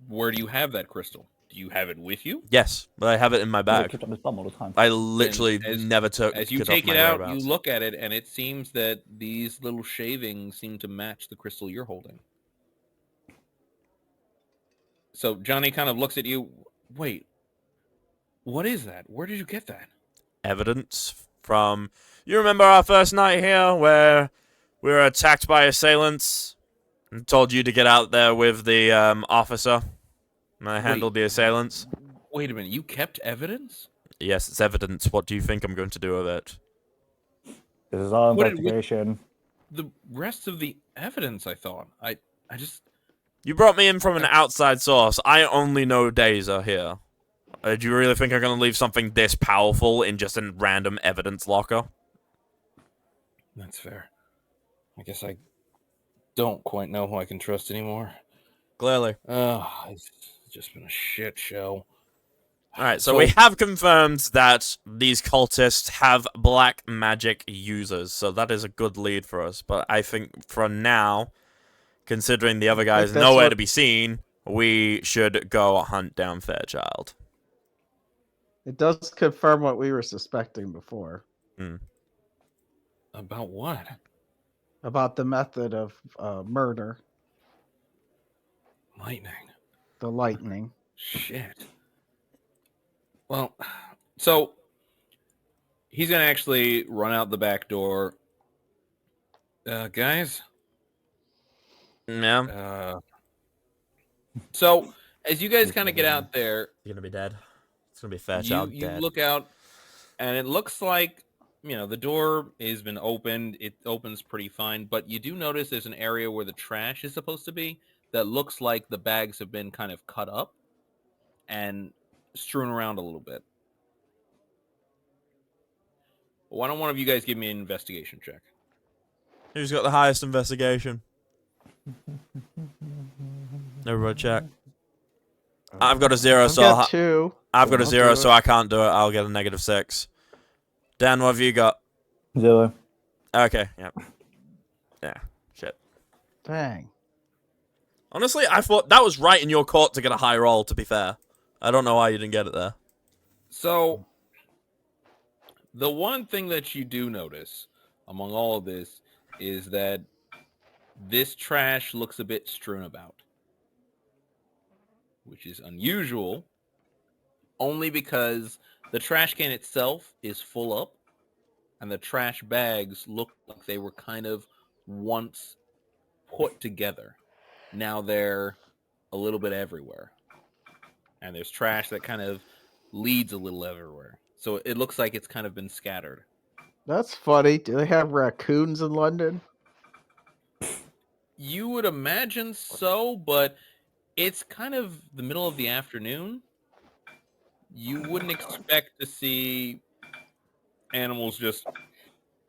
Where do you have that crystal? Do you have it with you? Yes, but I have it in my He bag. kept on his bum all the time. I literally as- never took As you it take off my it out, whereabouts. you look at it, and it seems that these little shavings seem to match the crystal you're holding. So Johnny kind of looks at you. Wait, what is that? Where did you get that? Evidence from... You remember our first night here where we were attacked by assailants and told you to get out there with the officer? And I handled the assailants? Wait a minute, you kept evidence? Yes, it's evidence. What do you think I'm going to do with it? This is our What did- investigation. The rest of the evidence, I thought. I just... You brought me in from an outside source. I only know Dazer here. Do you really think I'm going to leave something this powerful in just a random evidence locker? That's fair. I guess I don't quite know who I can trust anymore. Clearly. It's just been a shit show. Alright, so we have confirmed that these cultists have black magic users, so that is a good lead for us. But I think for now, considering the other guy is that's nowhere what- to be seen, we should go hunt down Fairchild. It does confirm what we were suspecting before About what? about the method of murder, Lightning. the lightning. Shit. Well, so he's gonna actually run out the back door. Guys. Yeah. So as you guys kind of get out there, You're gonna be dead. It's gonna be you Fairchild dead. look out, and it looks like the door has been opened. It opens pretty fine, but you do notice there's an area where the trash is supposed to be that looks like the bags have been kind of cut up and strewn around a little bit. Why don't one of you guys give me an investigation check? Who's got the highest investigation? Everybody check. I've got a 0, so I've got 2. I've got a I'll 0, do so I can't do it. I'll get a -6. Dan, what have you got? 0. Okay, yep. Yeah, shit. Dang. Honestly, I thought that was right in your court to get a high roll, to be fair. I don't know why you didn't get it there. So, the one thing that you do notice among all of this is that this trash looks a bit strewn about, which is unusual, only because the trash can itself is full up, and the trash bags look like they were kind of once put together. Now they're a little bit everywhere. And there's trash that kind of leads a little everywhere. So it looks like it's kind of been scattered. That's funny. Do they have raccoons in London? You would imagine so, but it's kind of the middle of the afternoon. You wouldn't expect to see animals just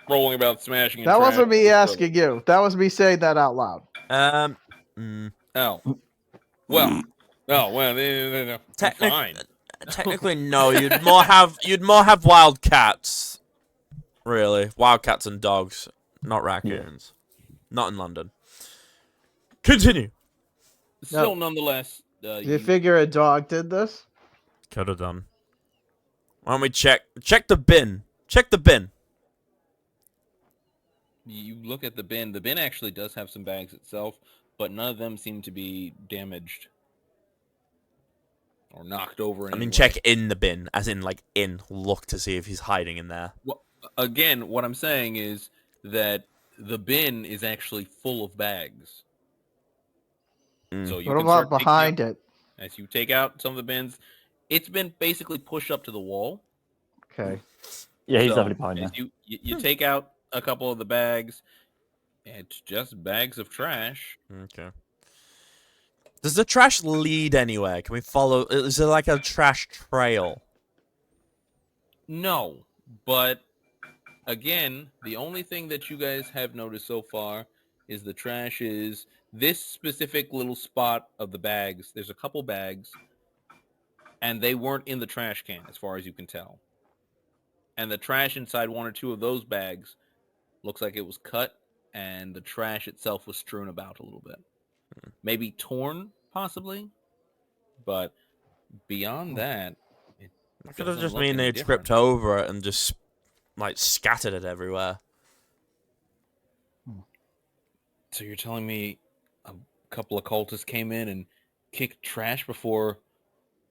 rolling about, smashing. That wasn't me asking you. That was me saying that out loud. Oh. Well. Oh well. Fine. Technically, no. You'd more have wild cats. Really, wild cats and dogs, not raccoons. Not in London. Continue. Still, nonetheless, Do you figure a dog did this? Could have done. Why don't we check the bin? Check the bin. You look at the bin. The bin actually does have some bags itself, but none of them seem to be damaged or knocked over. I mean, check in the bin, as in like look to see if he's hiding in there. Well, again, what I'm saying is that the bin is actually full of bags. So you What can about start behind it? as you take out some of the bins. It's been basically pushed up to the wall. Okay. Yeah, he's So, definitely behind as you. you take out a couple of the bags. It's just bags of trash. Okay. Does the trash lead anywhere? Can we follow? Is there like a trash trail? No, but again, the only thing that you guys have noticed so far is the trash is this specific little spot of the bags. There's a couple bags, and they weren't in the trash can as far as you can tell. And the trash inside one or two of those bags looks like it was cut, and the trash itself was strewn about a little bit. Maybe torn, possibly, but beyond that, it Could have doesn't just look mean any they different. tripped over it and just like scattered it everywhere. So you're telling me a couple of cultists came in and kicked trash before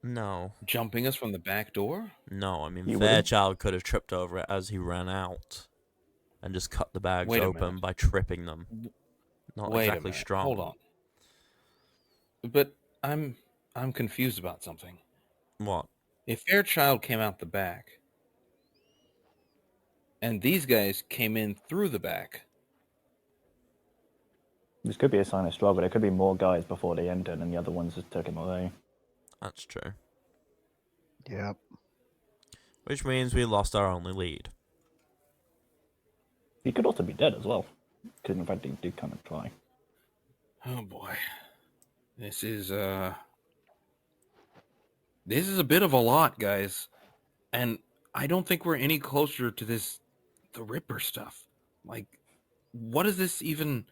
No, jumping us from the back door? no. I mean, You wouldn't? Fairchild could have tripped over it as he ran out, and just cut the bags Wait a open minute. by tripping them. Not Wait exactly a minute. strong. Hold on. But I'm confused about something. What? If Fairchild came out the back, and these guys came in through the back, This could be a sign of struggle. There could be more guys before they entered, and the other ones just took him away. That's true. Yep. Which means we lost our only lead. He could also be dead as well, because in fact they did come and try. oh boy, this is a bit of a lot, guys, and I don't think we're any closer to the Ripper stuff. Like, what is this even?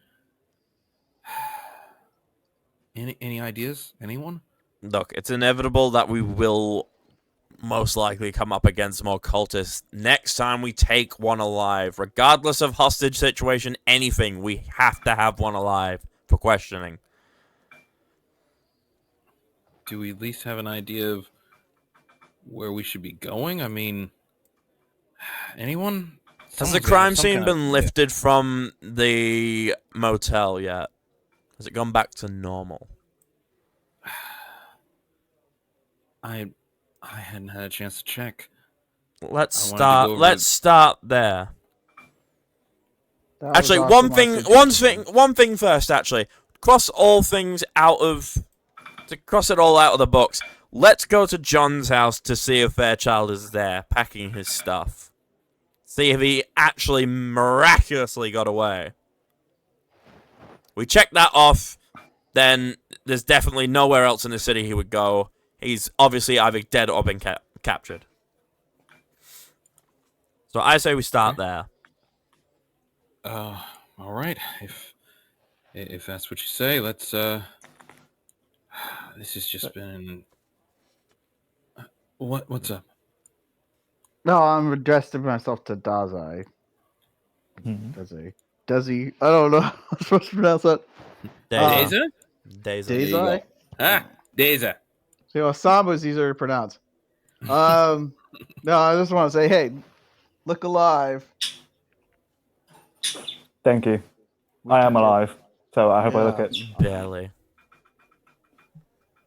Any ideas? Anyone? Look, it's inevitable that we will most likely come up against more cultists next time we take one alive. Regardless of hostage situation, anything, we have to have one alive for questioning. Do we at least have an idea of where we should be going? I mean, anyone? Has the Someone's gotta have crime some scene kind of been idea. lifted from the motel yet? Has it gone back to normal? I hadn't had a chance to check. Let's I wanted to go start. over Let's start there. That was Actually, also my suggestion. one thing first. Actually, cross all things out of to cross it all out of the books. Let's go to John's house to see if Fairchild is there, packing his stuff. See if he actually miraculously got away. We check that off, then there's definitely nowhere else in the city he would go. He's obviously either dead or been captured. So I say we start there. All right. If that's what you say, let's. This has just been. What's up? No, I'm addressing myself to Dazai. Desi. I don't know how I'm supposed to pronounce that. Daisy. Deza? Daisy. There you Dazai? go. Ah, Deza. See, Osama is easier to pronounce. No, I just want to say, hey, look alive. Thank you. I am alive, so I hope I look Yeah. it. Barely.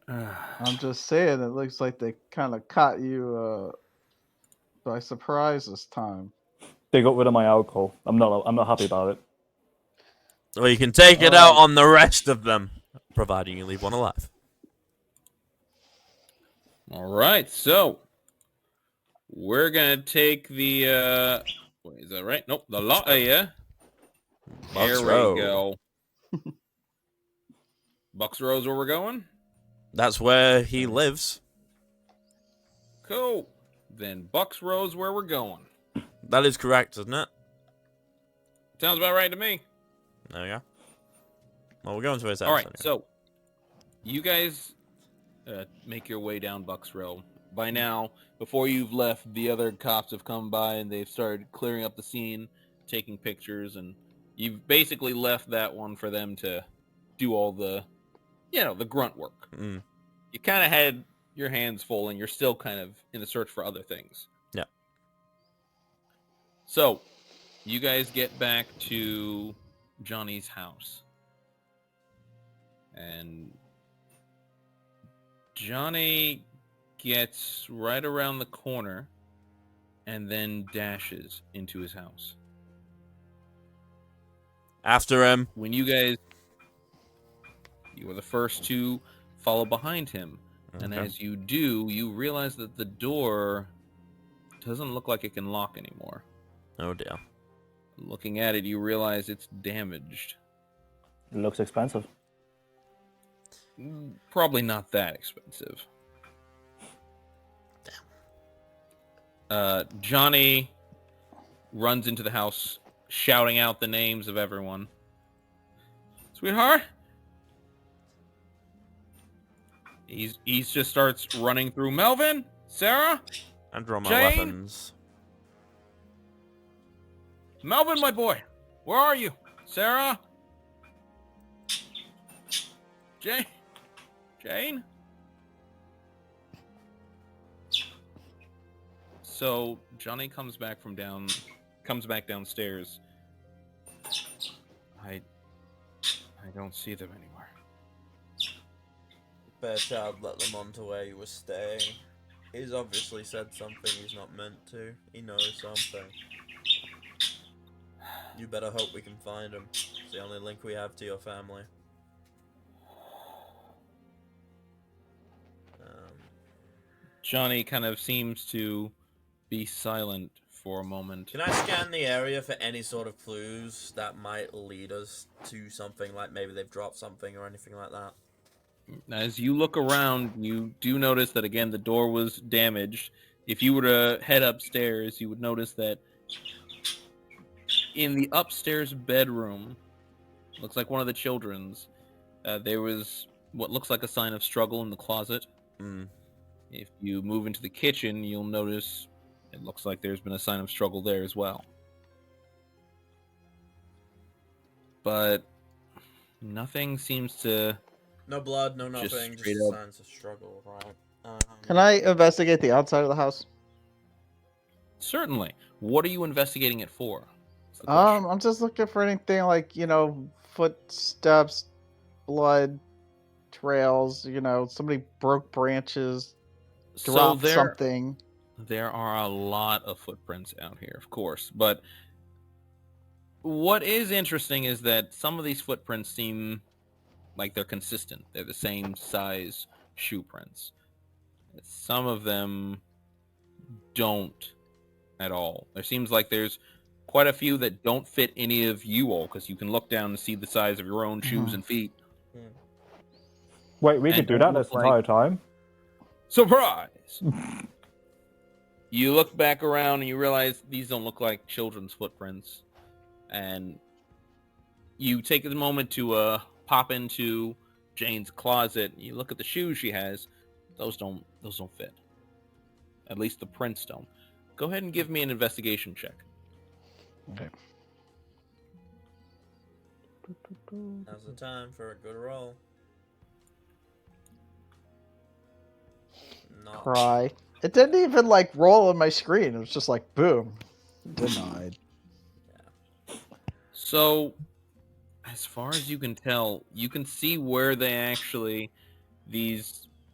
I'm just saying, it looks like they kind of caught you by surprise this time. They got rid of my alcohol. I'm not happy about it. Well, you can take it out on the rest of them, providing you leave one alive. All right, so we're gonna take the. Wait, is that right? Nope, the lot. Yeah. Bucks There Road. we go. Bucks Row's where we're going. That's where he lives. Cool. Then Bucks Row's where we're going. That is correct, isn't it? Sounds about right to me. There we go. Well, we're going to his house. All right, anyway. so you guys make your way down Bucks Row. By now, before you've left, the other cops have come by and they've started clearing up the scene, taking pictures, and you've basically left that one for them to do all the, the grunt work. Mm. You kind of had your hands full and you're still kind of in the search for other things. Yeah. So, you guys get back to Johnny's house. And Johnny gets right around the corner and then dashes into his house. After him. When you were the first to follow behind him. Okay. And as you do, you realize that the door doesn't look like it can lock anymore. Oh dear. Looking at it, you realize it's damaged. It looks expensive. Probably not that expensive. Johnny runs into the house, shouting out the names of everyone. Sweetheart? He just starts running through. Melvin? Sarah? And draw my Jane? weapons. Melvin, my boy, where are you? Sarah? Jane? So Johnny comes back downstairs. I don't see them anywhere. Fairchild let them on to where he was staying. He's obviously said something he's not meant to. He knows something. You better hope we can find him. It's the only link we have to your family. Johnny kind of seems to be silent for a moment. Can I scan the area for any sort of clues that might lead us to something, like maybe they've dropped something or anything like that? As you look around, you do notice that, again, the door was damaged. If you were to head upstairs, you would notice that in the upstairs bedroom, looks like one of the children's, there was what looks like a sign of struggle in the closet. Mm. If you move into the kitchen, you'll notice it looks like there's been a sign of struggle there as well. But nothing seems to... No blood, no Just nothing, straight just up. signs of struggle, right? Can I investigate the outside of the house? Certainly. What are you investigating it for? That's the question. I'm just looking for anything like, footsteps, blood, trails, somebody broke branches, So dropped something. there are a lot of footprints out here, of course. But what is interesting is that some of these footprints seem like they're consistent. They're the same size shoe prints. Some of them don't at all. There seems like there's quite a few that don't fit any of you all, because you can look down and see the size of your own shoes and feet. Wait, we And could do don't that look this entire time? Surprise! You look back around and you realize these don't look like children's footprints. And you take a moment to pop into Jane's closet. You look at the shoes she has. Those don't fit. At least the prints don't. Go ahead and give me an investigation check. Okay. Now's the time for a good roll. Not. Cry. It didn't even roll on my screen. It was just like boom. Denied. So, as far as you can tell, you can see where these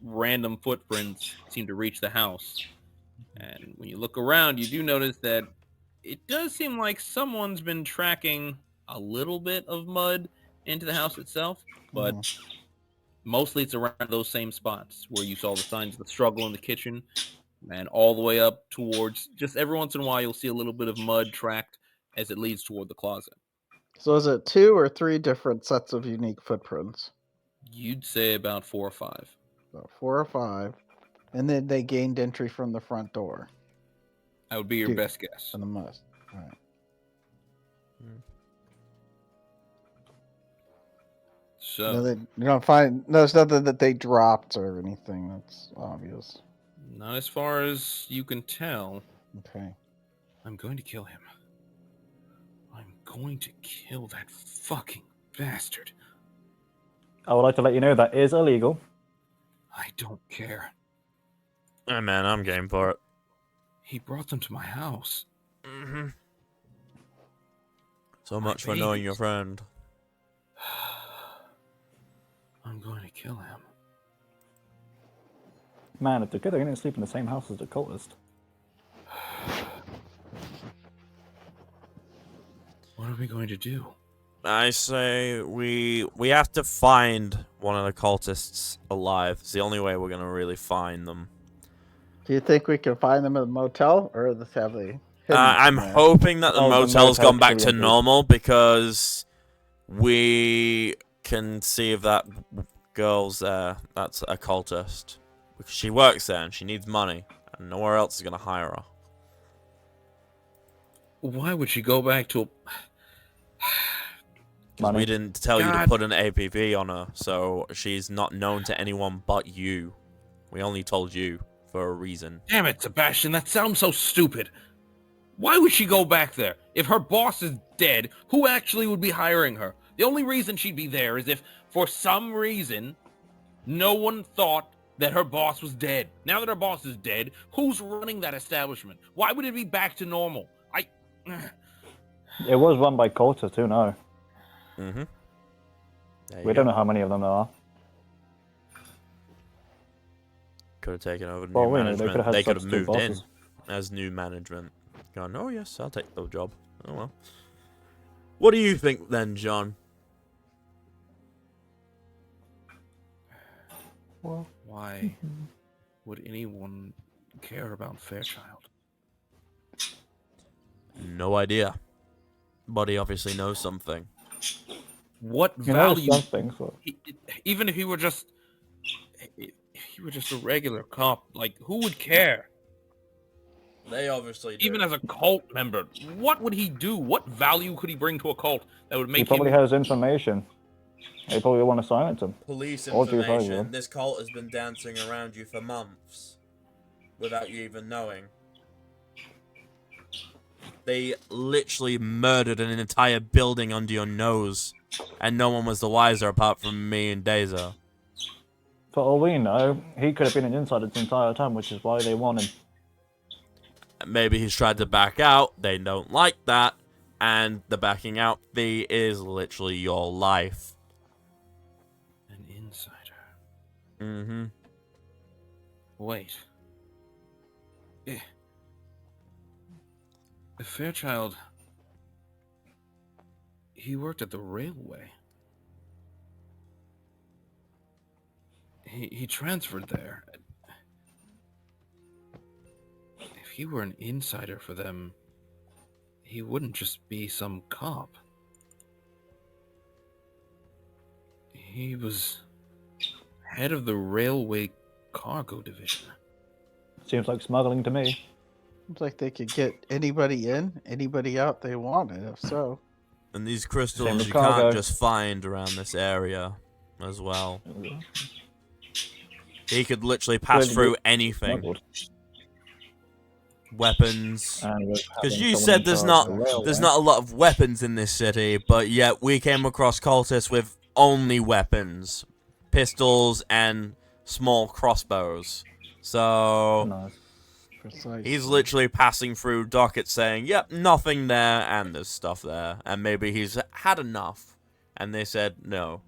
random footprints seem to reach the house. And when you look around, you do notice that it does seem like someone's been tracking a little bit of mud into the house itself, but mostly it's around those same spots where you saw the signs of the struggle in the kitchen, and all the way up towards, just every once in a while you'll see a little bit of mud tracked as it leads toward the closet. So is it 2 or 3 different sets of unique footprints? You'd say about 4 or 5. So 4 or 5. And then they gained entry from the front door. That would be your Dude, best guess. And the must. All right. So No, you don't find. No, there's nothing that they dropped or anything that's obvious. not as far as you can tell. Okay. I'm going to kill him. I'm going to kill that fucking bastard. I would like to let you know that is illegal. I don't care. Hey man, I'm game for it. He brought them to my house. Mm-hmm. So My much for knowing your babies. friend. I'm going to kill him. Man, it's good they're going to sleep in the same house as the cultist. What are we going to do? I say we have to find one of the cultists alive. It's the only way we're gonna really find them. Do you think we can find them in the motel, or have they? I'm hoping that the Oh, the motel's motel gone back should be to empty. normal, because we can see if that girl's there. That's a cultist. Because she works there and she needs money, and nowhere else is gonna hire her. Why would she go back to a... Because we Money. didn't tell you to God. put an APB on her, so she's not known to anyone but you. We only told you for a reason. Damn it, Sebastian, that sounds so stupid. Why would she go back there? If her boss is dead, who actually would be hiring her? The only reason she'd be there is if, for some reason, no one thought that her boss was dead. Now that her boss is dead, who's running that establishment? Why would it be back to normal? It was run by cultists, who knows? Mm-hmm. We don't know how many of them there are. Could have taken over new Well, wait, they management. could have had They could have substitute moved in bosses. as new management. Gone, oh yes, I'll take the job. Oh well. What do you think then, John? Well, Why would anyone care about Fairchild? No idea. But he obviously knows something. What you know value? something, so... Even if he were just a regular cop, like, who would care? They obviously do. Even as a cult member, what would he do? What value could he bring to a cult that would He make probably him... has information. They probably want to silence him. Police Or do further. information. This cult has been dancing around you for months without you even knowing. They literally murdered an entire building under your nose, and no one was the wiser apart from me and Deza. For all we know, he could have been an insider this entire time, which is why they want him. Maybe he's tried to back out. They don't like that. And the backing out fee is literally your life. An insider. Mm-hmm. Wait. Fairchild. He worked at the railway. He transferred there. If he were an insider for them, he wouldn't just be some cop. He was head of the railway cargo division. Seems like smuggling to me. Seems like they could get anybody in, anybody out they wanted, if so. And these Same crystals with you cargo. can't just find around this area as well. He could literally pass Really through anything. Smuggled. Weapons. And with Because having you someone said in there's charge not of the railway. there's not a lot of weapons in this city, but yet we came across cultists with only weapons. Pistols and small crossbows. So Nice. Precisely. he's literally passing through dockets saying, yep, nothing there, and there's stuff there. And maybe he's had enough. And they said, no,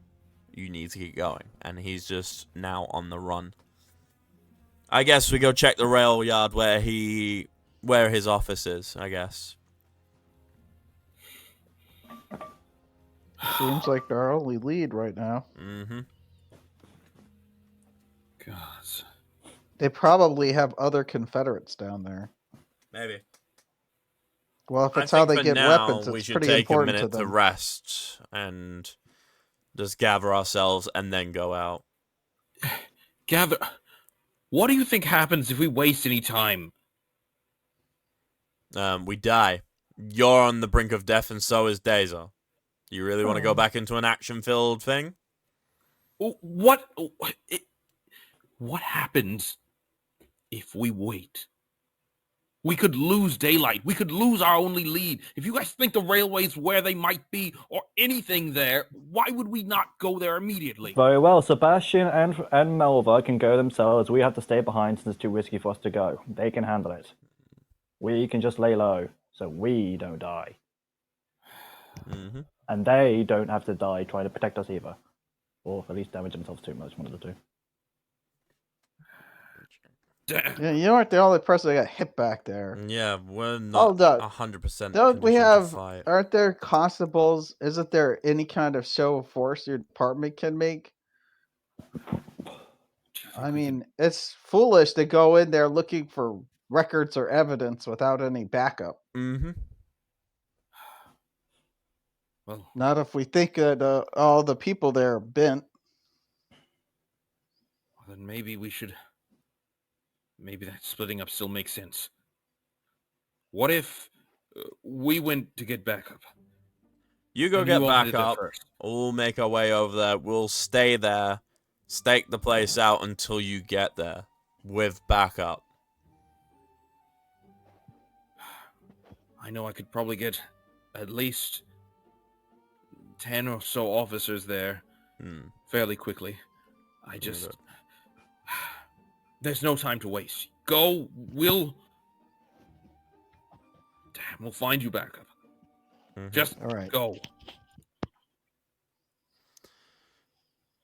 you need to keep going. And he's just now on the run. I guess we go check the rail yard where his office is, I guess. Seems like our only lead right now. Mm-hmm. Gods. They probably have other Confederates down there. Maybe. Well, if I it's how think they for get now, weapons, we it's should pretty take a important to minute to them. rest and just gather ourselves and then go out. Gather. What do you think happens if we waste any time? We die. You're on the brink of death, and so is Daza. You really want to go Oh. back into an action-filled thing? What happens if we wait? We could lose daylight. We could lose our only lead. If you guys think the railway's where they might be or anything there, why would we not go there immediately? Very well, Sebastian and Melva can go themselves. We have to stay behind since it's too risky for us to go. They can handle it. We can just lay low, so we don't die. Mm-hmm. And they don't have to die trying to protect us either. Or at least damage themselves too much, one of the two. Damn. Yeah, you aren't the only person that got hit back there. Yeah, we're Hold not up. 100% Don't we conditioned to have? fight. Aren't there constables? Isn't there any kind of show of force your department can make? I mean, it's foolish to go in there looking for records or evidence without any backup. Mm-hmm. Well, Not if we think that all the people there are bent. then maybe we should. Maybe that splitting up still makes sense. What if we went to get backup? You go And get you all back did that up. first. We'll make our way over there. We'll stay there, stake the place out until you get there with backup. I know I could probably get at least 10 or so officers there fairly quickly. I just... There's no time to waste. Go, we'll find you backup. Mhm. Just All right. go.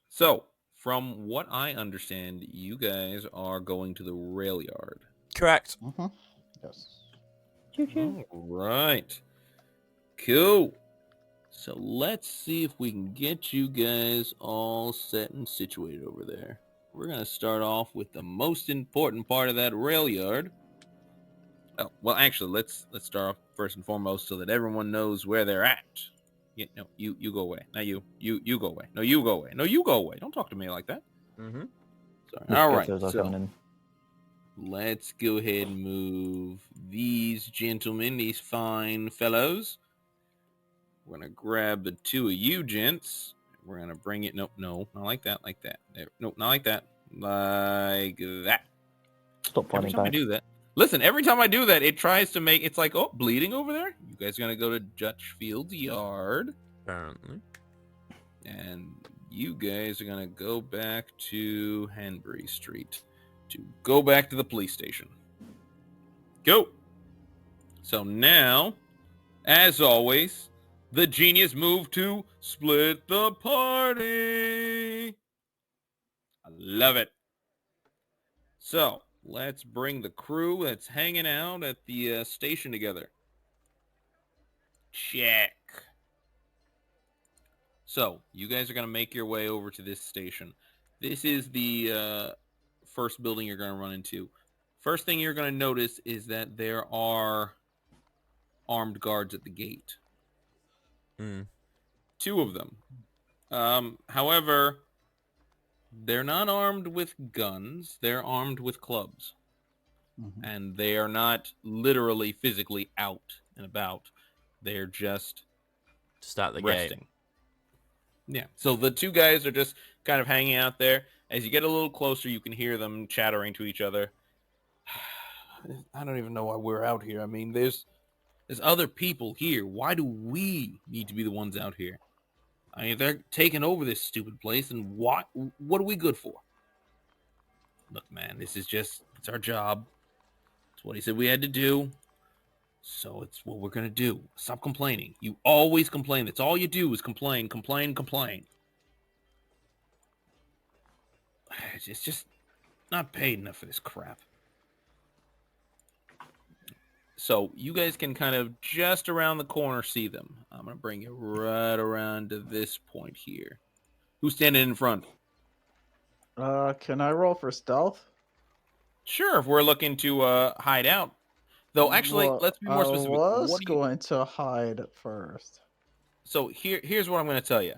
So, from what I understand, you guys are going to the rail yard. Correct. Mm-hmm. Yes. All right. Cool. So let's see if we can get you guys all set and situated over there. We're going to start off with the most important part of that rail yard. Oh, well, actually, let's start off first and foremost so that everyone knows where they're at. Yeah, no, you go away. Now you go away. No, you go away. No, you go away. Don't talk to me like that. Mm-hmm. Sorry. All right. Those are coming in. Let's go ahead and move these gentlemen, these fine fellows. We're going to grab the two of you gents. We're gonna bring it. Nope, no, not like that. Like that. There. Nope, not like that. Like that. Stop Every fighting time I back. do that, listen. Every time I do that, it tries to make. It's like, oh, bleeding over there. You guys are gonna go to Dutchfield's yard, Apparently. and you guys are gonna go back to Hanbury Street to go back to the police station. Go. So now, as always, the genius move to split the party. I love it. So let's bring the crew that's hanging out at the station together. Check. So you guys are going to make your way over to this station. This is the first building you're going to run into. First thing you're going to notice is that there are armed guards at the gate. Mm. 2 of them. However, they're not armed with guns. They're armed with clubs. Mhm. And they are not literally physically out and about. They're just Start the resting. game. Yeah. So the 2 guys are just kind of hanging out there. As you get a little closer, you can hear them chattering to each other. I don't even know why we're out here. I mean, there's other people here. Why do we need to be the ones out here? I mean, they're taking over this stupid place, and what are we good for? Look, man, this is just, it's our job. It's what he said we had to do. So it's what we're going to do. Stop complaining. You always complain. That's all you do is complain, complain, complain. It's just not paid enough for this crap. So you guys can kind of just around the corner see them. I'm going to bring you right around to this point here. Who's standing in front? Can I roll for stealth? Sure, if we're looking to hide out. Though, actually, Well, let's be more specific. I was What do you... going to hide first. So here's what I'm going to tell you.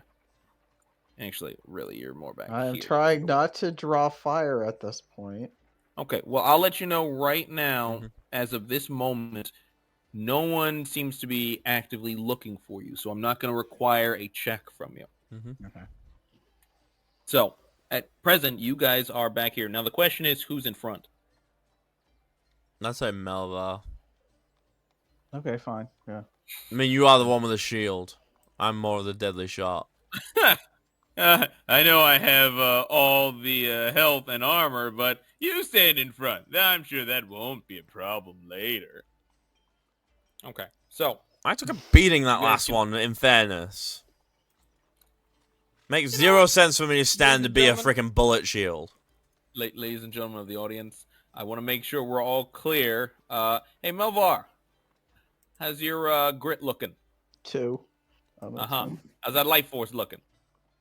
Actually, really, you're more back I am here. trying not to draw fire at this point. Okay, well, I'll let you know right now, Mhm. as of this moment, no one seems to be actively looking for you, so I'm not going to require a check from you. Mm-hmm. Okay. So, at present, you guys are back here. Now, the question is, who's in front? I'd say Melva. Okay, fine. Yeah. I mean, you are the one with the shield. I'm more of the deadly shot. I know I have all the health and armor, but you stand in front. I'm sure that won't be a problem later. Okay, so I took a beating that You guys last can- one, in fairness. Makes zero sense for me to stand to be a gentlemen. freaking bullet shield. ladies and gentlemen of the audience, I want to make sure we're all clear. Hey, Melvar, how's your grit looking? 2. How's that life force looking?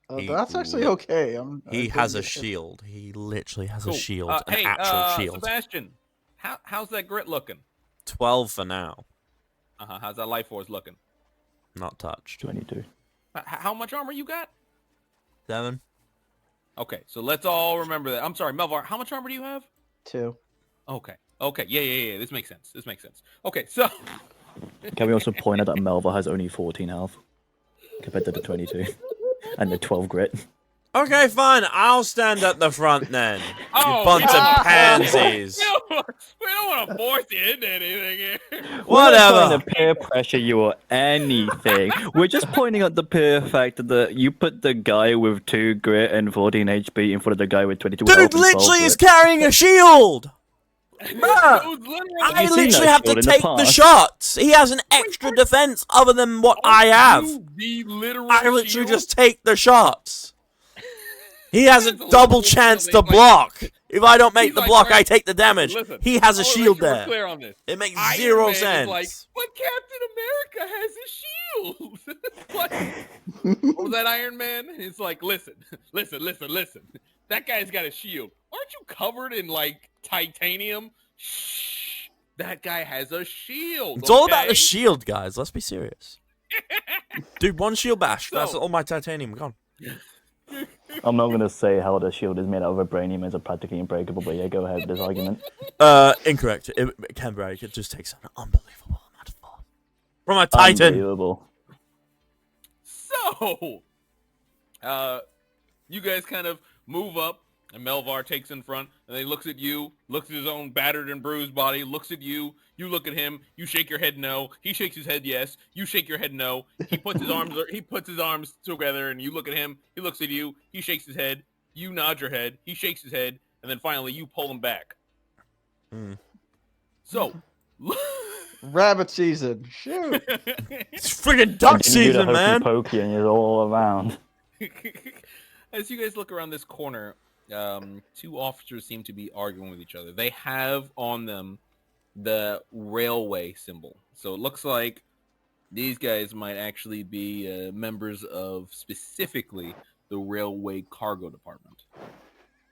That's actually okay. He I has a think- shield. He literally has Cool. a shield. An Hey, actual shield. Sebastian, how's that grit looking? 12 for now. How's that life force looking? Not touched. 22. How much armor you got? 7. Okay, so let's all remember that. I'm sorry, Melvar, how much armor do you have? 2. Okay, yeah. This makes sense. Okay, so Can we also point out that Melva has only 14 health compared to the 22 and the 12 grit? Okay, fine. I'll stand at the front then. You Oh, bunch yeah. of pansies. we don't want to force you into anything here. We're not trying Whatever. to peer pressure you or anything. We're just pointing out the pure fact that you put the guy with 2 grit and 14 HP in front of the guy with 22 health. Dude and 12 literally is grit. carrying a shield. It was literally- I You've seen literally that have to shield in the take the past. shots. He has an extra defense other than what I have. The literal I literally shield? just take the shots. He has a That's a double little chance bit to like- block. If I don't make He's the like, block, right, I take the damage. listen, He has a I wanna make shield sure we're there. clear on this. It makes Iron zero Man sense. Is like, but Captain America has a shield. What was that, Iron Man? It's like, listen. That guy's got a shield. Aren't you covered in like titanium? Shh. That guy has a shield. It's all about the okay? shield, guys. Let's be serious. Dude, one shield bash. That's So- all my titanium gone. I'm not going to say how the shield is made out of vibranium is practically unbreakable, but yeah, go ahead with this argument. Incorrect. It can break. It just takes an unbelievable amount of force. From a titan. Unbelievable. So, You guys kind of move up, and Melvar takes in front, and then he looks at you, looks at his own battered and bruised body, looks at you, you look at him, you shake your head no, he shakes his head yes, you shake your head no, he puts his arms together, and you look at him, he looks at you, he shakes his head, you nod your head, he shakes his head, and then finally you pull him back. So, Rabbit season. Shoot. It's friggin' duck And you do the season, hokey man. pokey and you're all around. as you guys look around this corner, two officers seem to be arguing with each other. They have on them the railway symbol. So it looks like these guys might actually be members of specifically the railway cargo department.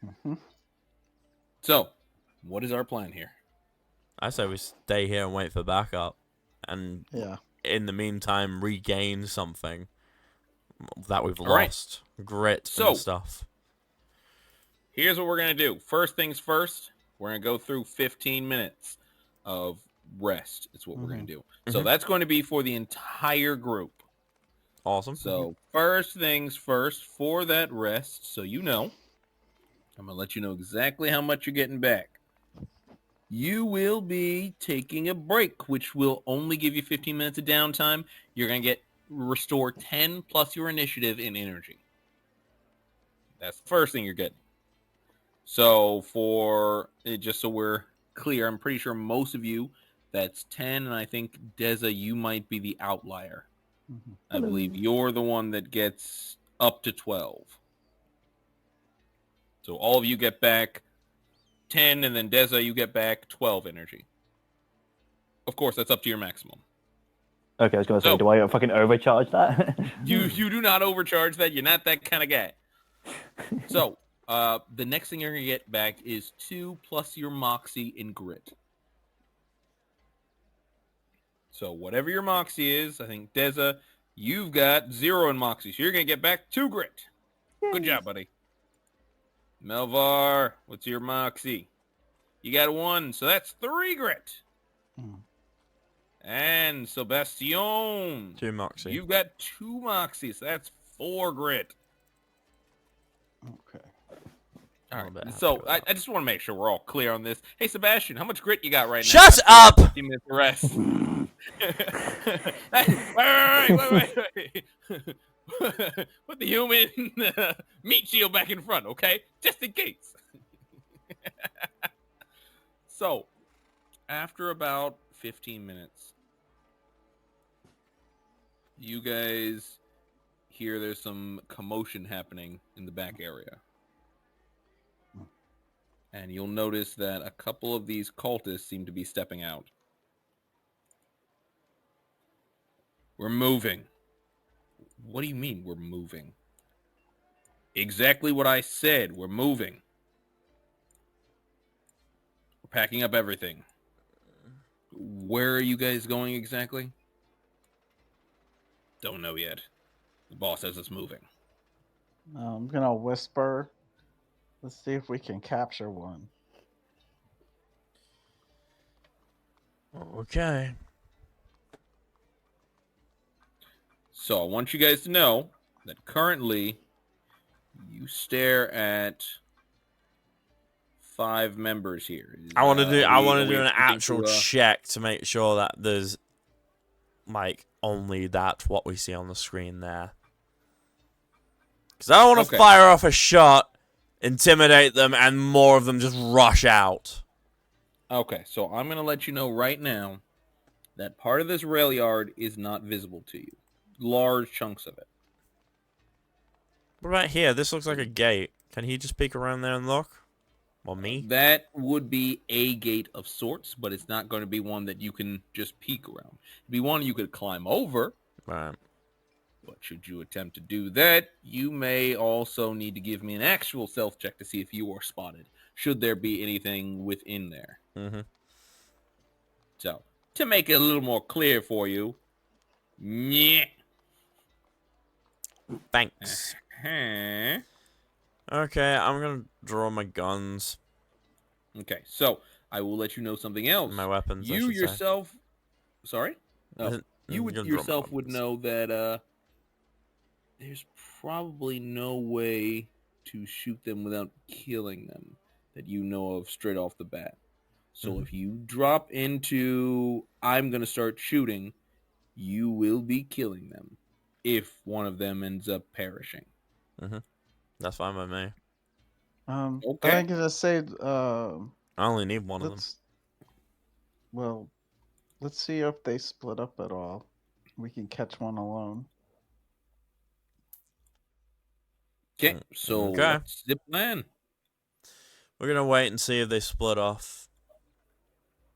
Mhm. So, what is our plan here? I say we stay here and wait for backup, and Yeah. in the meantime regain something that we've All right. lost. Grit So- and stuff. Here's what we're going to do. First things first, we're going to go through 15 minutes of rest. Is what we're going to do. So Mhm. that's going to be for the entire group. Awesome. So first things first, for that rest, so you know, I'm going to let you know exactly how much you're getting back. You will be taking a break, which will only give you 15 minutes of downtime. You're going to restore 10 plus your initiative in energy. That's the first thing you're getting. So just so we're clear, I'm pretty sure most of you, that's 10, and I think Deza, you might be the outlier. Mhm. I believe you're the one that gets up to 12. So all of you get back 10, and then Deza, you get back 12 energy. Of course, that's up to your maximum. Okay, I was gonna say, So- do I fucking overcharge that? You do not overcharge that. You're not that kind of guy. So the next thing you're going to get back is 2 plus your Moxie in Grit. So whatever your Moxie is, I think, Deza, you've got 0 in Moxie. So you're going to get back 2 Grit. Good job, buddy. Melvar, what's your Moxie? You got 1, so that's 3 Grit. Mm. And Sebastian, 2 Moxie. you've got 2 Moxies. So that's 4 Grit. Okay. All I'll bet right. I So have to go I up. just want to make sure we're all clear on this. Hey, Sebastian, how much grit you got right now? Shut after up! 15 minutes of rest. Wait. Put the human meat shield back in front, okay? Just in case. So, after about 15 minutes, you guys hear there's some commotion happening in the back area. And you'll notice that a couple of these cultists seem to be stepping out. We're moving. What do you mean we're moving? Exactly what I said. We're moving. We're packing up everything. Where are you guys going exactly? Don't know yet. The boss says it's moving. I'm gonna whisper. Let's see if we can capture one. Okay. So I want you guys to know that currently you stare at 5 members here. I want to do. I want are to we do an attempting actual to, check to make sure that there's like only that what we see on the screen there. Because I don't want to Okay. fire off a shot, intimidate them, and more of them just rush out. Okay, so I'm going to let you know right now that part of this rail yard is not visible to you. Large chunks of it. What about here? This looks like a gate. Can he just peek around there and look? Well, me? That would be a gate of sorts, but it's not going to be one that you can just peek around. It'd be one you could climb over, Right. but should you attempt to do that, you may also need to give me an actual stealth check to see if you are spotted, should there be anything within there. Mm-hmm. So, to make it a little more clear for you, yeah. Thanks. Okay, Okay, I'm gonna draw my guns, so I will let you know something else. my weapons. I You should say. yourself, sorry? No, I'm you would gonna draw my yourself would weapons. know that there's probably no way to shoot them without killing them that you know of straight off the bat. So Mhm. if you drop into I'm going to start shooting, you will be killing them if one of them ends up perishing. That's fine by me. I'm Okay. gonna say, I only need one of them. let's well, let's see if they split up at all. We can catch one alone. Okay. So Okay. what's the plan? We're gonna wait and see if they split off.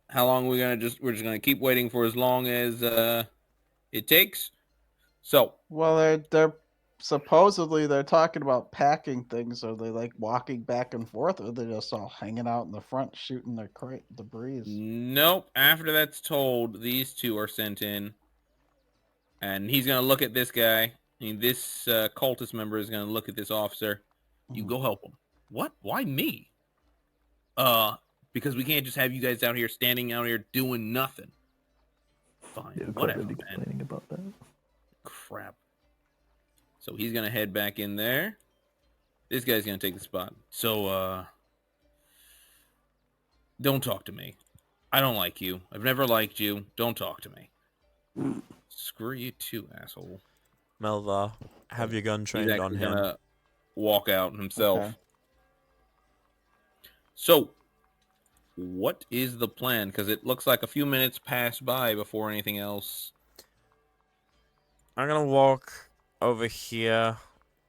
How long are we gonna we're just gonna keep waiting for as long as it takes? So Well, they're supposedly they're talking about packing things. Are they like walking back and forth, or they're just all hanging out in the front shooting their debris? nope. After that's told, these two are sent in, and he's gonna look at this guy. I mean, this cultist member is gonna look at this officer. You Mhm. go help him. What? Why me? Because we can't just have you guys out here standing out here doing nothing. Fine, You're quite whatever, really man. complaining about that. Crap. So he's gonna head back in there. This guy's gonna take the spot. So don't talk to me. I don't like you. I've never liked you. Don't talk to me. Screw you too, asshole. Melvar, have your gun He's trained on actually him. gonna walk out himself. Okay. So, what is the plan? Because it looks like a few minutes pass by before anything else. I'm gonna walk over here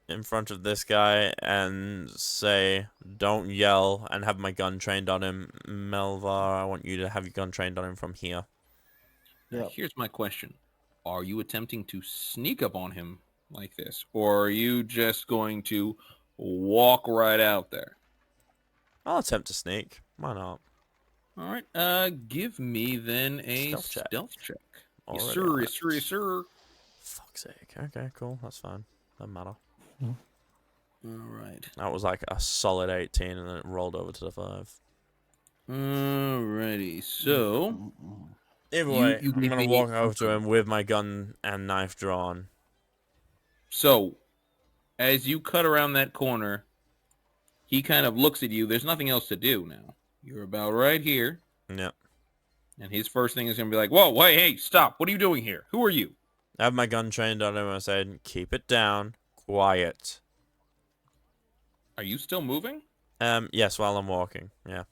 in front of this guy and say, "Don't yell," and have my gun trained on him. Melvar, I want you to have your gun trained on him from here. Now, Yep. here's my question. Are you attempting to sneak up on him like this? Or are you just going to walk right out there? I'll attempt to sneak. Why not? All right. Give me then a Stealth check. stealth check. Yes, Already sir. on Yes, it. sir. Yes, sir. Fuck's sake. Okay, cool. That's fine. Doesn't matter. All right. That was like a solid 18, and then it rolled over to the 5. Alrighty. So Mm-mm. Either You- way, you I'm give gonna me- walk over to him with my gun and knife drawn. So, as you cut around that corner, he kind of looks at you. There's nothing else to do now. You're about right here. Yep. And his first thing is going to be like, whoa, wait, hey, stop. What are you doing here? Who are you? I have my gun trained on him. I said, "Keep it down, quiet." Are you still moving? Yes, while I'm walking. Yeah.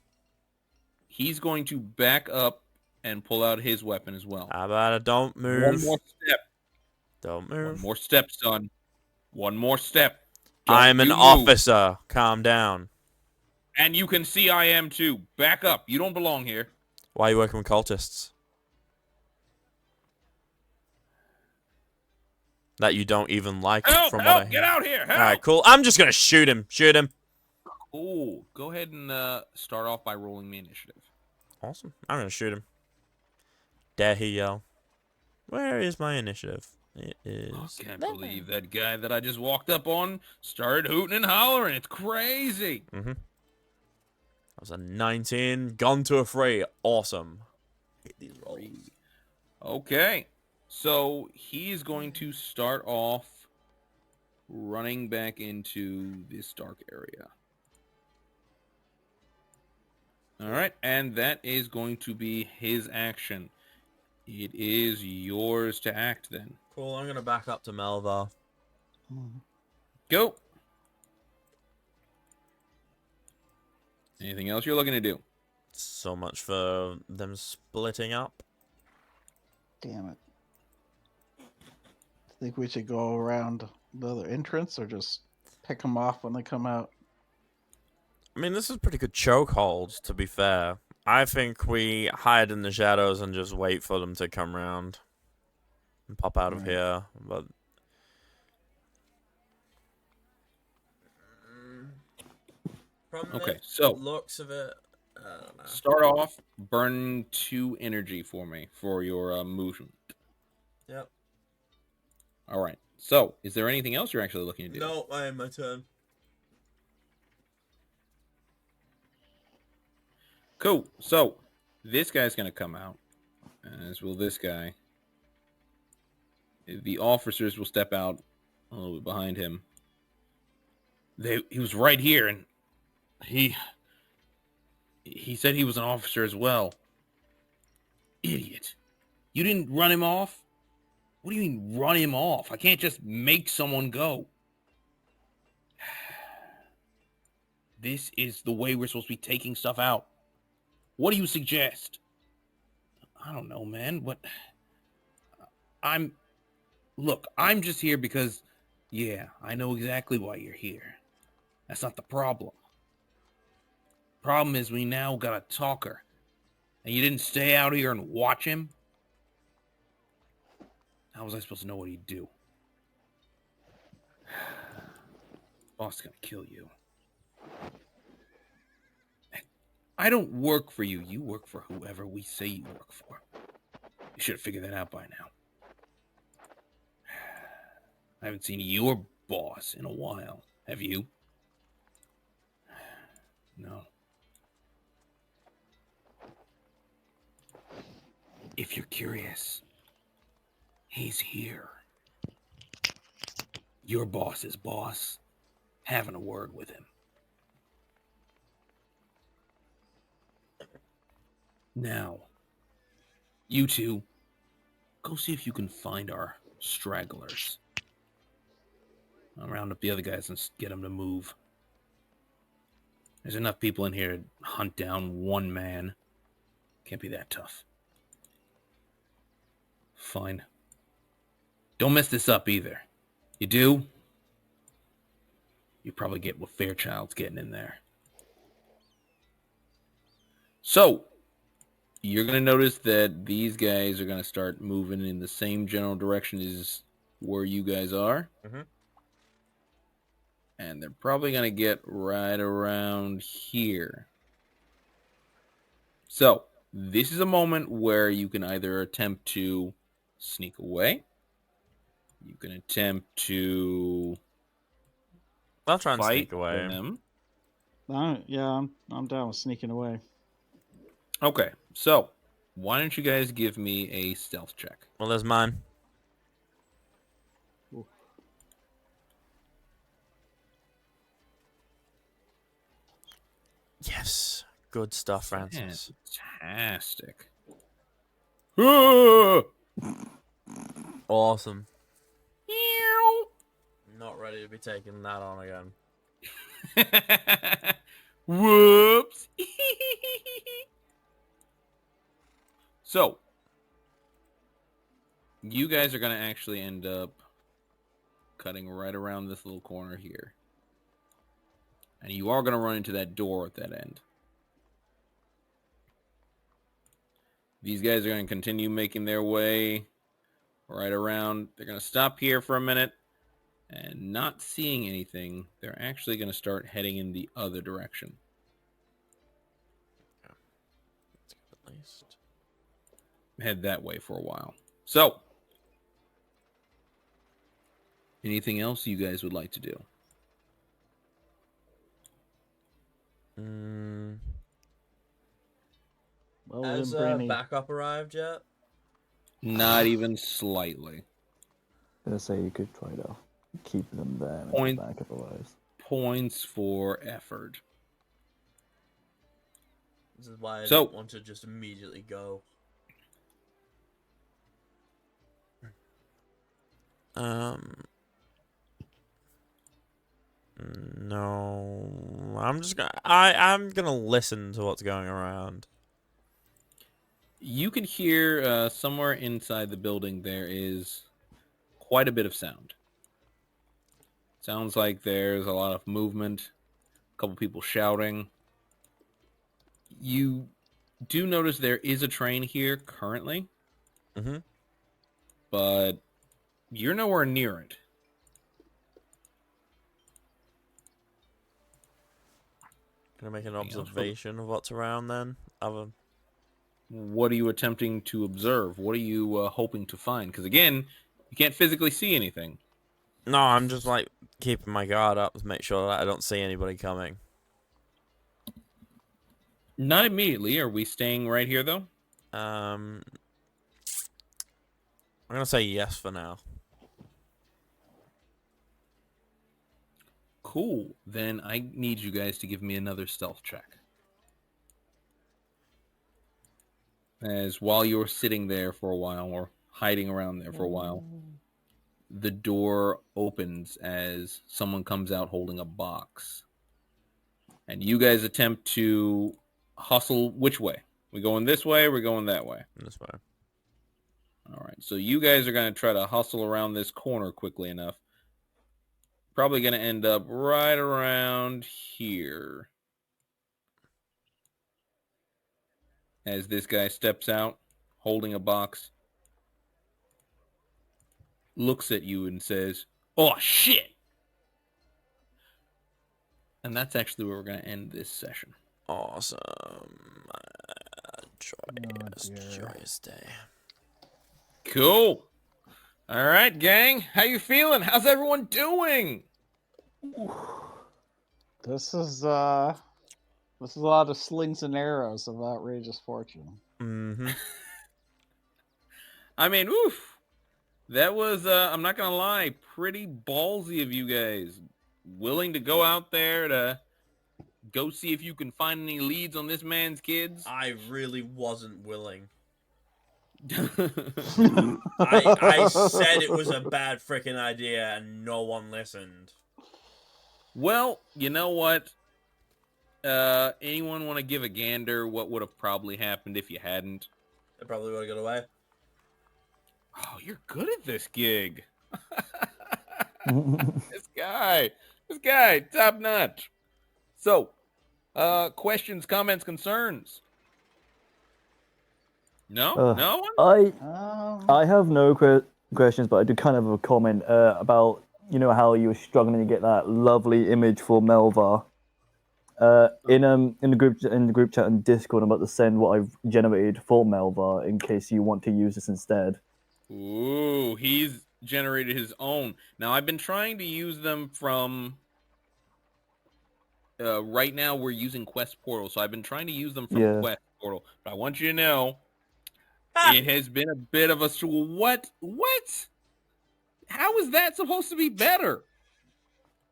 He's going to back up and pull out his weapon as well. How about it? Don't One move. more step. Don't One move. more step, son. One more step. Don't I'm an you move. officer. Calm down. And you can see I am too. Back up. You don't belong here. Why are you working with cultists? That you don't even like, Help! from what I Help! hear. Get out here! Help! All right, cool. I'm just gonna shoot him. Shoot him. Ooh, go ahead and start off by rolling me initiative. Awesome. I'm gonna shoot him. Dare he yell? Where is my initiative? It is. I can't believe that guy that I just walked up on started hooting and hollering. It's crazy. Mm-hmm. That was a 19. Gone to a 3. Awesome. Hit these rolls. Okay, so he's going to start off running back into this dark area. All right, and that is going to be his action. It is yours to act then. Cool. I'm gonna back up to Melvar. Mhm. Go. Anything else you're looking to do? So much for them splitting up. Damn it. Think we should go around the other entrance or just pick them off when they come out? I mean, this is a pretty good chokehold, to be fair. I think we hide in the shadows and just wait for them to come round and pop out of Right. here. But from Okay, so looks of it, I don't know. start off, burn 2 energy for me for your movement. Yep. All right. So, is there anything else you're actually looking to do? No, I am my turn. Cool. So, this guy's going to come out, as will this guy. The officers will step out a little bit behind him. He was right here, and he said he was an officer as well. Idiot. You didn't run him off? What do you mean run him off? I can't just make someone go. This is the way we're supposed to be taking stuff out. What do you suggest? I don't know, man. Look, I'm just here because, yeah, I know exactly why you're here. That's not the problem. Problem is we now got a talker. And you didn't stay out here and watch him? How was I supposed to know what he'd do? Boss is gonna kill you. I don't work for you. You work for whoever we say you work for. You should have figured that out by now. I haven't seen your boss in a while. Have you? No. If you're curious, he's here. Your boss's boss. Having a word with him. Now, you two, go see if you can find our stragglers. I'll round up the other guys and get them to move. There's enough people in here to hunt down one man. Can't be that tough. Fine. Don't mess this up either. You do? You probably get what Fairchild's getting in there. So, you're going to notice that these guys are going to start moving in the same general direction as where you guys are. Mm-hmm. And they're probably going to get right around here. So, this is a moment where you can either attempt to sneak away. You can attempt to I'll try and fight sneak away. them. I'm down with sneaking away. Okay, so why don't you guys give me a stealth check? Well, there's mine. Ooh. Yes. Good stuff, Francis. Fantastic. Awesome. Not ready to be taking that on again. Whoops. So, you guys are going to actually end up cutting right around this little corner here. And you are going to run into that door at that end. These guys are going to continue making their way right around. They're going to stop here for a minute. And not seeing anything, they're actually going to start heading in the other direction. That's good, at least. Head that way for a while. So, anything else you guys would like to do? Well, we Has didn't bring any... backup arrived yet? Not even slightly. I'm gonna say you could try to keep them there Point. and back up otherwise. Points for effort. This is why I So- don't want to just immediately go. No, I'm gonna listen to what's going around. You can hear somewhere inside the building there is quite a bit of sound. Sounds like there's a lot of movement, a couple people shouting. You do notice there is a train here currently, Mm-hmm. but you're nowhere near it. Can I make an Anything else? observation of what's around then? What are you attempting to observe? What are you hoping to find? Because again, you can't physically see anything. No, I'm just like keeping my guard up to make sure that I don't see anybody coming. Not immediately. Are we staying right here, though? I'm gonna say yes for now. Cool. Then I need you guys to give me another stealth check. As while you're sitting there for a while, or hiding around there for a while, the door opens as someone comes out holding a box. And you guys attempt to hustle which way? We going this way or we going that way? This way. All right. So you guys are going to try to hustle around this corner quickly enough. Probably going to end up right around here. As this guy steps out, holding a box, looks at you and says, "Oh, shit!" And that's actually where we're going to end this session. Awesome. Joyous day. Cool. All right, gang. How you feeling? How's everyone doing? This is a lot of slings and arrows of outrageous fortune. Mm-hmm. I mean, oof. That was, I'm not going to lie, pretty ballsy of you guys. Willing to go out there to go see if you can find any leads on this man's kids. I really wasn't willing. I I said it was a bad freaking idea and no one listened. Well, you know what? Anyone want to give a gander what would have probably happened if you hadn't? They probably would have got away. Oh, you're good at this gig. This guy, top notch. So, questions, comments, concerns? No? No one? I have no questions, but I do kind of have a comment about how you were struggling to get that lovely image for Melva. In the group chat and Discord, I'm about to send what I've generated for Melva in case you want to use this instead. Ooh, he's generated his own. Now, I've been trying to use them from... right now, we're using Quest Portal, so I've been trying to use them from Quest Portal. But I want you to know, it has been a bit of a... What? How is that supposed to be better?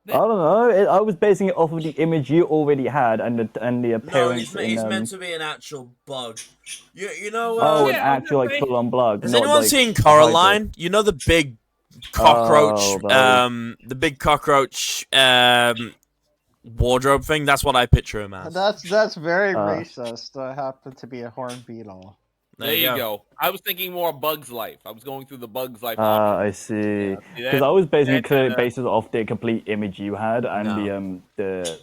I don't know. I was basing it off of the image you already had and the appearance. No, he's meant to be an actual bug. You know. An actual full-on bug. Has anyone seen Coraline? You know the big cockroach. The big cockroach. Wardrobe thing. That's what I picture him as. That's very racist. I happen to be a horned beetle. There you go. I was thinking more Bug's Life. I was going through the Bug's Life. I see. Because I was basing it off the complete image you had and the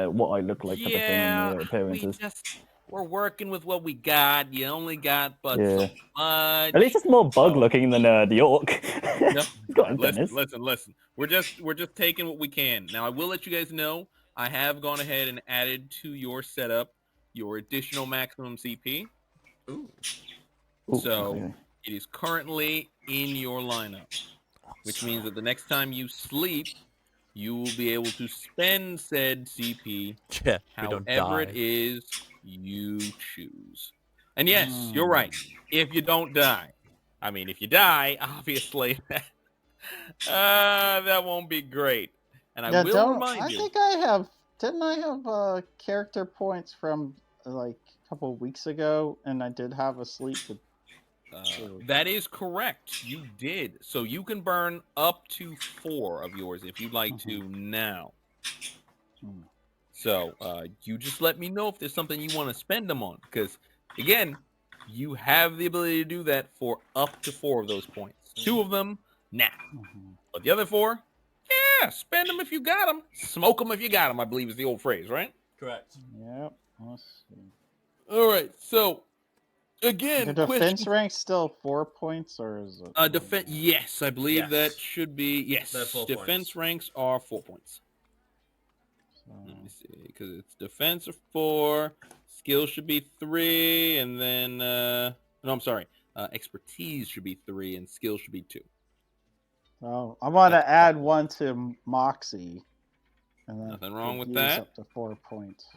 what I look like type of thing and the appearances. We're working with what we got. You only got so much. At least it's more bug looking than the orc. Listen. We're just taking what we can. Now I will let you guys know I have gone ahead and added to your setup your additional maximum CP. Ooh. So it is currently in your lineup, which means that the next time you sleep, you will be able to spend said CP however it is you choose. And yes, you're right. If you don't die, I mean, if you die, obviously, that won't be great. And I will remind you. I think I have. Didn't I have character points from like a couple of weeks ago, and I did have a sleep. That is correct. You did. So you can burn up to 4 of yours if you'd like to now. So you just let me know if there's something you want to spend them on. Because, again, you have the ability to do that for up to 4 of those points. 2 of them, nah. But the other 4, yeah, spend them if you got them. Smoke them if you got them, I believe is the old phrase, right? Correct. Yep. Let's see. All right, so... Again, the defense rank's still 4 points, or is it? Defense. Yes, I believe that should be yes. Defense ranks are 4 points. So... Let me see, because it's defense of 4, skill should be 3, and then no, I'm sorry, expertise should be 3, and skill should be 2. Oh, I want to add 1 to Moxie. And then nothing wrong with that. Up to 4 points.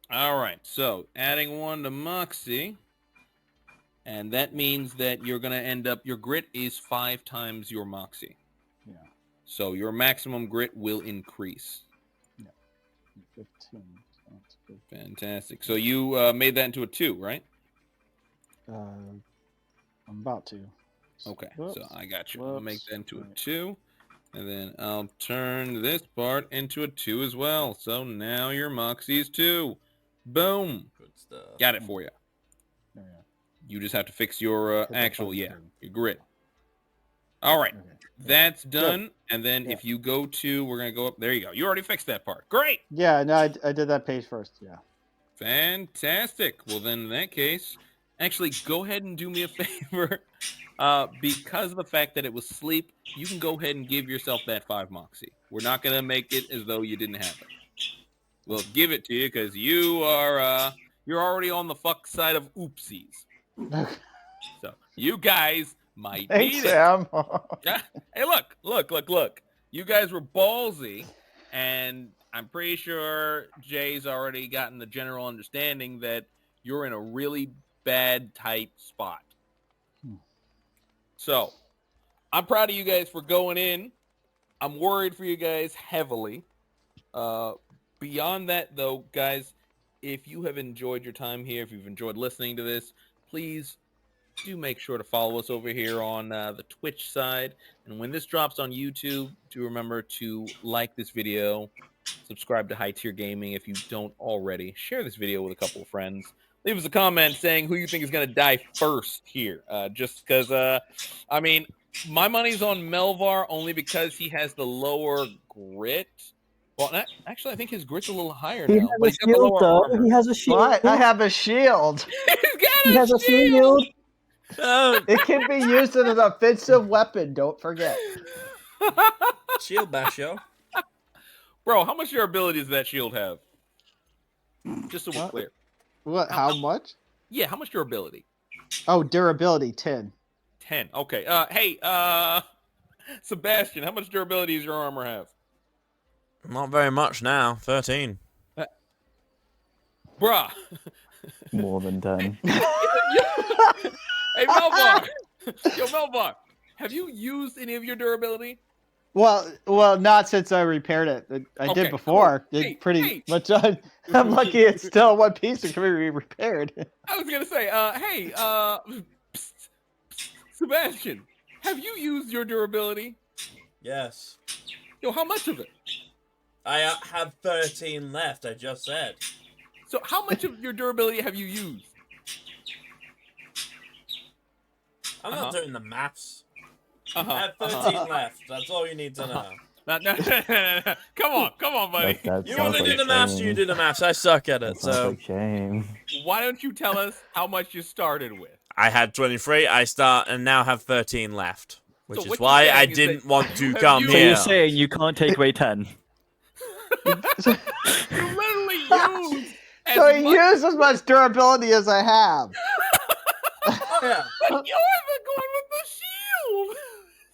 All right, so adding 1 to Moxie. And that means that you're going to end up, your grit is 5 times your Moxie. Yeah. So your maximum grit will increase. 15. That's good. Fantastic. So you made that into a 2, right? I'm about to. Okay, Whoops. so I got you. I'll make Whoops. that into a Right. 2. And then I'll turn this part into a 2 as well. So now your Moxie is 2. Boom. Good stuff. Got it for you. There we go. You just have to fix your Hit the actual, button, yeah, please. your grit. All right. Okay. That's done. And then Yeah. if you go to, we're going to go up. There you go. You already fixed that part. Great. Yeah, no, I did that page first. Yeah. Fantastic. Well, then in that case, actually, go ahead and do me a favor. Because of the fact that it was sleep, you can go ahead and give yourself that 5 Moxie. We're not going to make it as though you didn't have it. We'll give it to you because you are, you're already on the fuck side of oopsies. So you guys might Thanks, need it. Sam. Hey, look. You guys were ballsy, and I'm pretty sure Jay's already gotten the general understanding that you're in a really bad, tight spot. So, I'm proud of you guys for going in. I'm worried for you guys heavily. Beyond that, though, guys, if you have enjoyed your time here, if you've enjoyed listening to this, please do make sure to follow us over here on the Twitch side. And when this drops on YouTube, do remember to like this video, subscribe to High Tier Gaming if you don't already, share this video with a couple of friends, leave us a comment saying who you think is going to die first here. Just because, I mean, my money's on Melvar only because he has the lower grit. Well, actually, I think his grit's a little higher He now. has But a he's got the shield, lower though. armor. He has a shield. What? I have a shield. He has a shield. It can be used as an offensive weapon. Don't forget. Shield bash, yo. Bro, how much durability does that shield have? Just so we're What? clear. What? How much? Yeah, how much durability? Oh, durability 10. 10. Okay. Hey, Sebastian, how much durability does your armor have? Not very much now. 13. Bruh. More than 10. Hey, Melvar. Yo, Melvar, have you used any of your durability? Well, not since I repaired it. I Okay, did before. cool. It Hey, pretty hey. much. I'm lucky it's still one piece and can be repaired. I was gonna say, hey, Sebastian, have you used your durability? Yes. Yo, how much of it? I have 13 left, I just said. So how much of your durability have you used? I'm not doing the maths. Uh-huh. I have 13 left. That's all you need to know. No. Come on, buddy. That You sounds want to like do the maths, you shame. do the maths. I suck at That it, sounds so... like shame. Why don't you tell us how much you started with? I had 23, I start, and now have 13 left. Which So is what why you're I saying is didn't that want you to have come used- So here. you're saying you can't take away 10? You literally used as So he much. used as much durability as I have. Oh, yeah. But you're the going with the shield.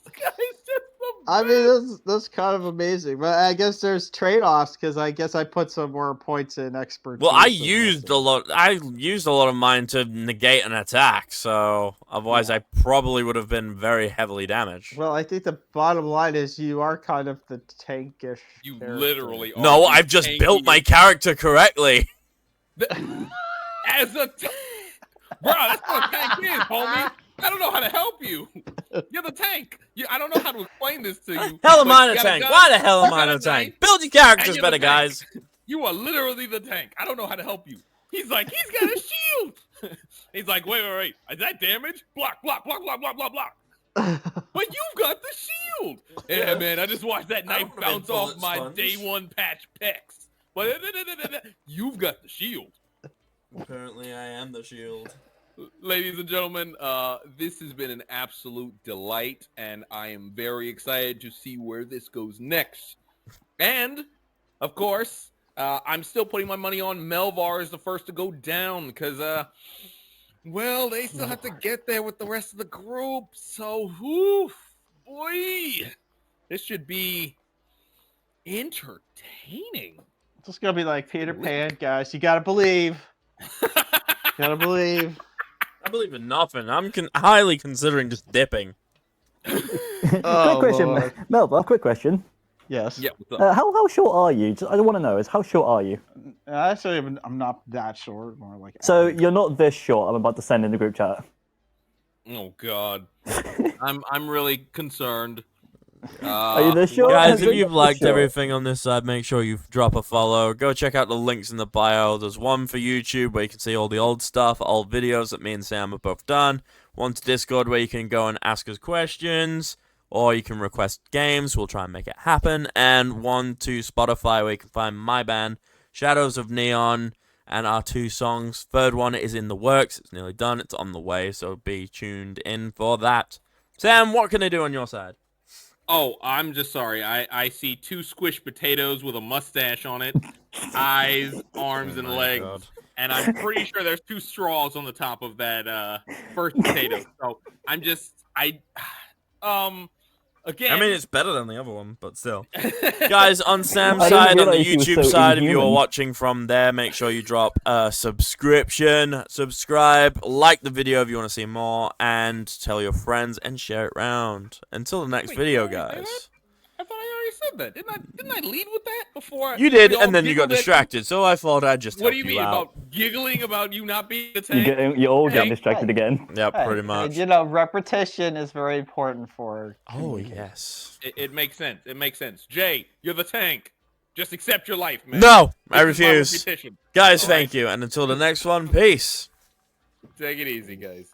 This guy's just the I mean, that's kind of amazing. But I guess there's trade-offs because I guess I put some more points in expertise. Well, I and used a also- lot. I used a lot of mine to negate an attack, so otherwise I probably would have been very heavily damaged. Well, I think the bottom line is you are kind of the tankish. You character. literally are. No, the I've just built my tankiest- character correctly. As a bro, that's what a tank is, homie. I don't know how to help you. You're the tank. I don't know how to explain this to you. Hell am but I you a got a tank? gun, Why the hell am you I got a a tank? knife, Build your characters and you're better, the tank. guys. You are literally the tank. I don't know how to help you. He's like, he's got a shield. He's like, wait. Is that damage? Block. But you've got the shield. Yeah, man. I just watched that I knife don't wanna be bounce off bullet my sponge. day one patch pecs. But you've got the shield. Apparently, I am the shield. Ladies and gentlemen, this has been an absolute delight, and I am very excited to see where this goes next. And, of course, I'm still putting my money on Melvar as the first to go down, because, well, they still have to get there with the rest of the group. So, whew, boy, this should be entertaining. It's just gonna be like Peter Pan, guys. You gotta believe. Gotta believe. I believe in nothing. I'm highly considering just dipping. Oh, quick question, Lord. Melba. Quick question. Yes. Yeah, what's up? How short are you? I want to know is how short are you? Actually, I'm not that short. More like. So average. you're not this short. I'm about to send in the group chat. Oh God, I'm really concerned. Are you this short? Guys, if You're you've not this liked short. everything on this side, make sure you drop a follow. Go check out the links in the bio. There's one for YouTube where you can see all the old stuff, old videos that me and Sam have both done. One to Discord where you can go and ask us questions, or you can request games. We'll try and make it happen. And one to Spotify where you can find my band, Shadows of Neon, and our 2 songs. Third one is in the works. It's nearly done. It's on the way, so be tuned in for that. Sam, what can I do on your side? Oh, I'm just sorry. I see 2 squished potatoes with a mustache on it, eyes, arms, Oh and my legs, God. and I'm pretty sure there's 2 straws on the top of that first potato. So I'm just again. I mean, it's better than the other one, but still. Guys, on Sam's I didn't side, on the realise he was YouTube so side, if you're inhuman. watching from there, make sure you drop a subscription, subscribe, like the video if you want to see more, and tell your friends and share it around. Until the next Wait, video, did I say that? guys. I thought I already said that. Didn't I lead with that before? You did, we all and then you got giggled at distracted, so I thought I'd just What help do you mean out. about giggling about you not being the You're tank? you're all getting Hey. distracted again. Yep, Hey, pretty and, much. you know, repetition is very important for. Oh, communication. yes. It makes sense. It makes sense. Jay, you're the tank. Just accept your life, man. No, I This is my refuse. repetition. Guys, All right. thank you, and until the next one, peace. Take it easy, guys.